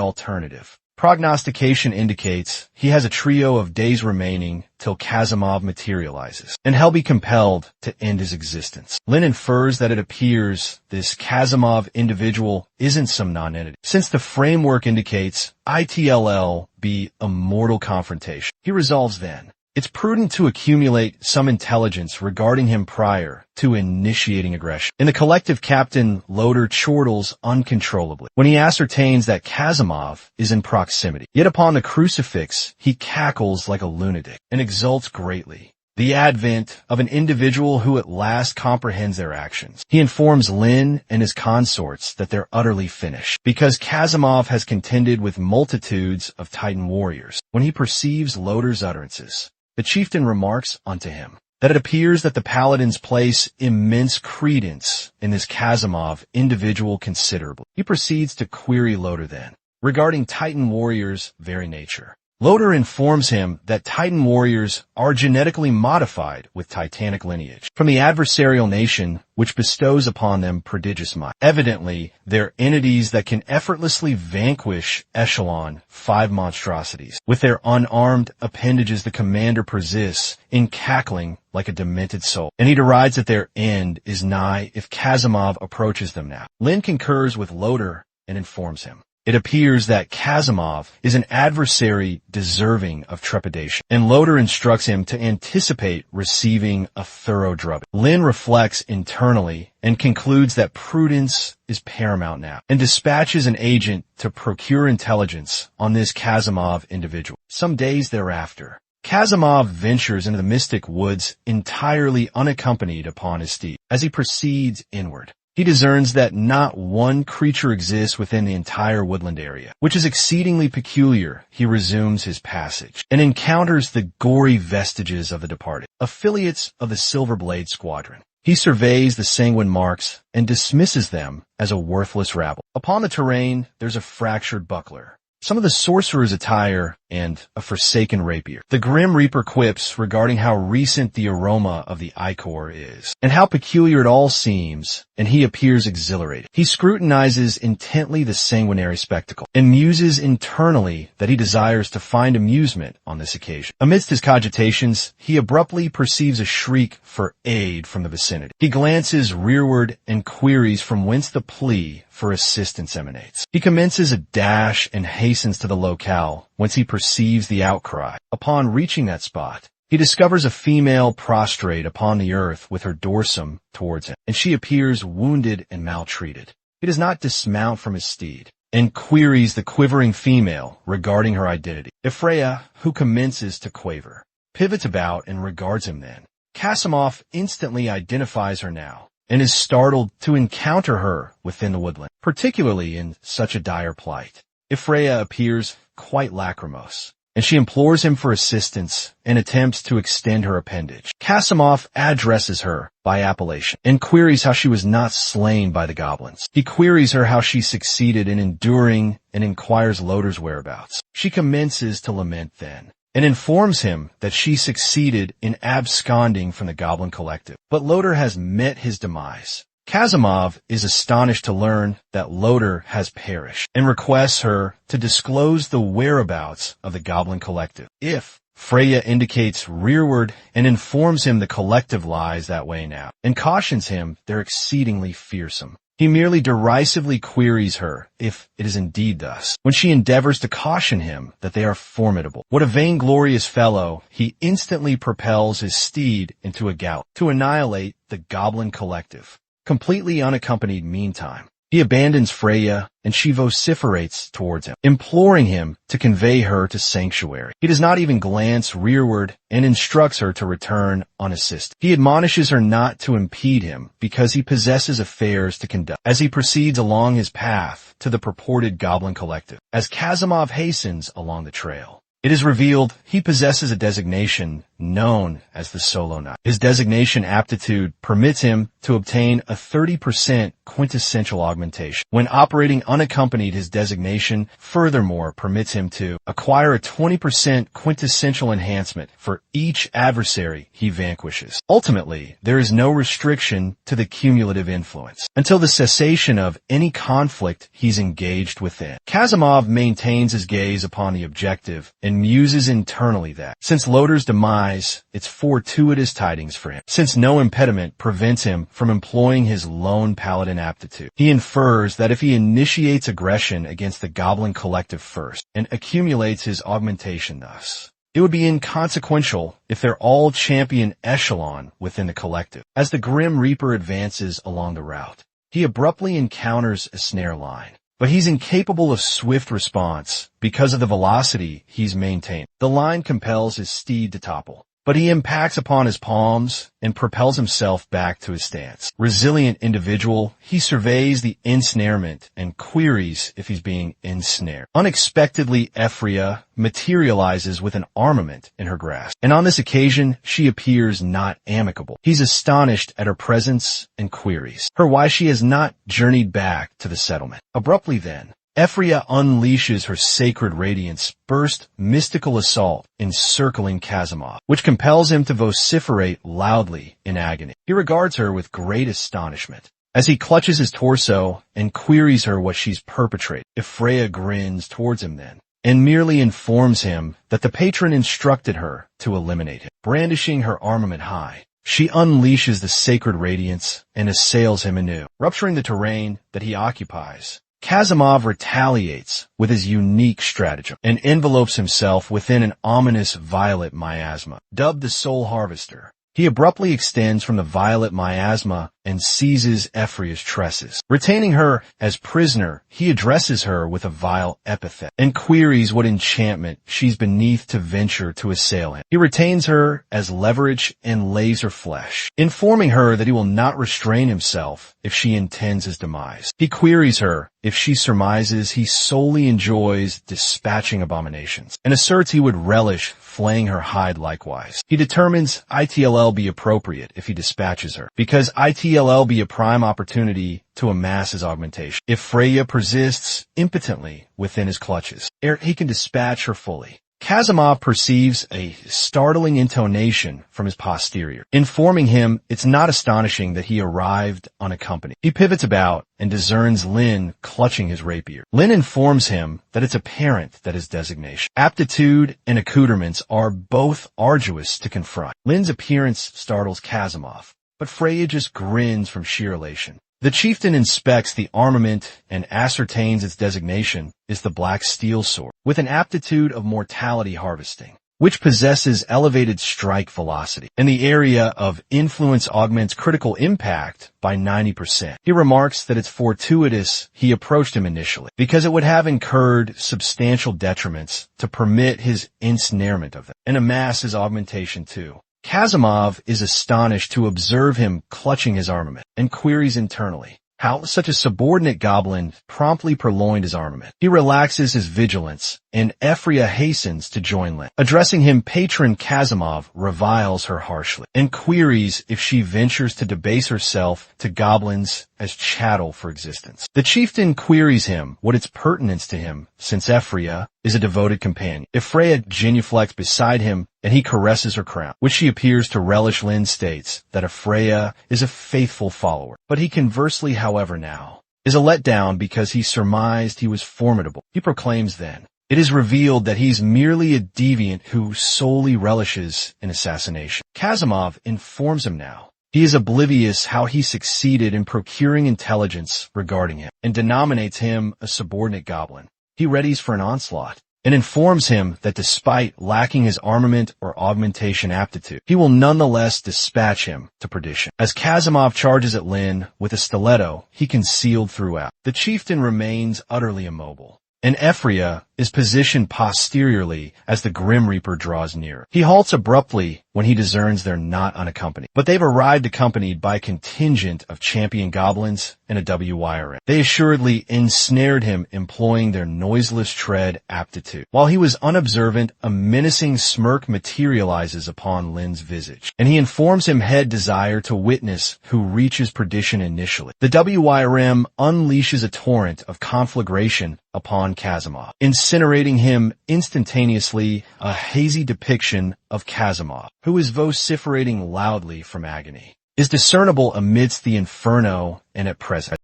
alternative. Prognostication indicates he has a trio of days remaining till Kazimov materializes, and he'll be compelled to end his existence. Lin infers that it appears this Kazimov individual isn't some non-entity, since the framework indicates ITLL be a mortal confrontation. He resolves then, it's prudent to accumulate some intelligence regarding him prior to initiating aggression. In the collective, Captain Loader chortles uncontrollably when he ascertains that Kazimov is in proximity. Yet upon the crucifix, he cackles like a lunatic and exults greatly. The advent of an individual who at last comprehends their actions. He informs Lin and his consorts that they're utterly finished, because Kazimov has contended with multitudes of Titan warriors. When he perceives Loader's utterances, the chieftain remarks unto him that it appears that the paladins place immense credence in this Kazimov individual considerably. He proceeds to query Loader then regarding Titan warriors' very nature. Loader informs him that Titan warriors are genetically modified with titanic lineage from the adversarial nation, which bestows upon them prodigious might. Evidently, they're entities that can effortlessly vanquish Echelon 5 monstrosities with their unarmed appendages the commander persists in cackling like a demented soul, and he derides that their end is nigh if Kazimov approaches them now. Lin concurs with Loader and informs him. It appears that Kazimov is an adversary deserving of trepidation, and Loader instructs him to anticipate receiving a thorough drubbing. Lin reflects internally and concludes that prudence is paramount now, and dispatches an agent to procure intelligence on this Kazimov individual. Some days thereafter, Kazimov ventures into the mystic woods entirely unaccompanied upon his steed. As he proceeds inward, he discerns that not one creature exists within the entire woodland area, which is exceedingly peculiar. He resumes his passage and encounters the gory vestiges of the departed, affiliates of the Silverblade Squadron. He surveys the sanguine marks and dismisses them as a worthless rabble. Upon the terrain, there's a fractured buckler, some of the sorcerer's attire, and a forsaken rapier. The Grim Reaper quips regarding how recent the aroma of the ichor is, and how peculiar it all seems, and he appears exhilarated. He scrutinizes intently the sanguinary spectacle, and muses internally that he desires to find amusement on this occasion. Amidst his cogitations, he abruptly perceives a shriek for aid from the vicinity. He glances rearward and queries from whence the plea for assistance emanates. He commences a dash and hastens to the locale, whence he perceives the outcry. Upon reaching that spot, he discovers a female prostrate upon the earth with her dorsum towards him, and she appears wounded and maltreated. He does not dismount from his steed, and queries the quivering female regarding her identity. Ephraia, who commences to quaver, pivots about and regards him then. Kazimov instantly identifies her now, and is startled to encounter her within the woodland, particularly in such a dire plight. Ephraia appears quite lachrymose, and she implores him for assistance and attempts to extend her appendage. Kazimov addresses her by appellation and queries how she was not slain by the goblins. He queries her how she succeeded in enduring and inquires Loader's whereabouts. She commences to lament then, and informs him that she succeeded in absconding from the Goblin Collective. But Loader has met his demise. Kazimov is astonished to learn that Loader has perished, and requests her to disclose the whereabouts of the Goblin Collective. If Freya indicates rearward and informs him the collective lies that way now, and cautions him they're exceedingly fearsome. He merely derisively queries her if it is indeed thus, when she endeavors to caution him that they are formidable. What a vainglorious fellow, he instantly propels his steed into a gallop to annihilate the Goblin Collective. Completely unaccompanied meantime, He abandons Freya, and she vociferates towards him, imploring him to convey her to sanctuary. He does not even glance rearward and instructs her to return unassisted. He admonishes her not to impede him because he possesses affairs to conduct as he proceeds along his path to the purported Goblin Collective. As Kazimov hastens along the trail, it is revealed he possesses a designation known as the Solo Knight. His designation aptitude permits him to obtain a 30% quintessential augmentation. When operating unaccompanied, his designation furthermore permits him to acquire a 20% quintessential enhancement for each adversary he vanquishes. Ultimately, there is no restriction to the cumulative influence until the cessation of any conflict he's engaged within. Kazimov maintains his gaze upon the objective and muses internally that, since Loder's demise, it's fortuitous tidings for him, since no impediment prevents him from employing his lone paladin aptitude. He infers that if he initiates aggression against the Goblin Collective first and accumulates his augmentation thus, it would be inconsequential if they're all champion echelon within the collective. As the Grim Reaper advances along the route, he abruptly encounters a snare line. But he's incapable of swift response because of the velocity he's maintained. The line compels his steed to topple, but he impacts upon his palms and propels himself back to his stance. Resilient individual, he surveys the ensnarement and queries if he's being ensnared. Unexpectedly, Ephria materializes with an armament in her grasp, and on this occasion, she appears not amicable. He's astonished at her presence and queries her why she has not journeyed back to the settlement. Abruptly then, Ephria unleashes her sacred radiance, burst mystical assault encircling Kazimov, which compels him to vociferate loudly in agony. He regards her with great astonishment as he clutches his torso and queries her what she's perpetrated. Ephria grins towards him then and merely informs him that the patron instructed her to eliminate him. Brandishing her armament high, she unleashes the sacred radiance and assails him anew, rupturing the terrain that he occupies. Kazimov retaliates with his unique stratagem and envelopes himself within an ominous violet miasma. Dubbed the Soul Harvester, he abruptly extends from the violet miasma and seizes Ephria's tresses. Retaining her as prisoner, he addresses her with a vile epithet and queries what enchantment she's beneath to venture to assail him. He retains her as leverage and lays her flesh, informing her that he will not restrain himself if she intends his demise. He queries her if she surmises he solely enjoys dispatching abominations, and asserts he would relish flaying her hide likewise. He determines ITLL be appropriate if he dispatches her, because ITLL be a prime opportunity to amass his augmentation. If Freya persists impotently within his clutches, ere he can dispatch her fully. Kazimov perceives a startling intonation from his posterior, informing him it's not astonishing that he arrived unaccompanied. He pivots about and discerns Lin clutching his rapier. Lin informs him that it's apparent that his designation, aptitude, and accoutrements are both arduous to confront. Lin's appearance startles Kazimov, but Freya just grins from sheer elation. The chieftain inspects the armament and ascertains its designation is the Black Steel Sword, with an aptitude of mortality harvesting, which possesses elevated strike velocity, and the area of influence augments critical impact by 90%. He remarks that it's fortuitous he approached him initially, because it would have incurred substantial detriments to permit his ensnarement of them, and amass his augmentation too. Kazimov is astonished to observe him clutching his armament, and queries internally how such a subordinate goblin promptly purloined his armament. He relaxes his vigilance, and Ephria hastens to join Lin. Addressing him, patron Kazimov reviles her harshly, and queries if she ventures to debase herself to goblins as chattel for existence. The chieftain queries him what its pertinence to him, since Ephria is a devoted companion. Ephria genuflects beside him, and he caresses her crown, which she appears to relish. Lin states that Ephria is a faithful follower, but he conversely, however, now is a letdown because he surmised he was formidable. He proclaims then, it is revealed that he's merely a deviant who solely relishes in assassination. Kazimov informs him now he is oblivious how he succeeded in procuring intelligence regarding him, and denominates him a subordinate goblin. He readies for an onslaught, and informs him that despite lacking his armament or augmentation aptitude, he will nonetheless dispatch him to perdition. As Kazimov charges at Lin with a stiletto he concealed throughout, the chieftain remains utterly immobile, and Ephria is positioned posteriorly as the Grim Reaper draws near. He halts abruptly when he discerns they're not unaccompanied, but they've arrived accompanied by a contingent of champion goblins and a WYRM. They assuredly ensnared him, employing their noiseless tread aptitude. While he was unobservant, a menacing smirk materializes upon Lin's visage, and he informs him head desire to witness who reaches perdition initially. The WYRM unleashes a torrent of conflagration upon Kazimov, incinerating him instantaneously, a hazy depiction of Kazimov, who is vociferating loudly from agony, is discernible amidst the inferno and at present.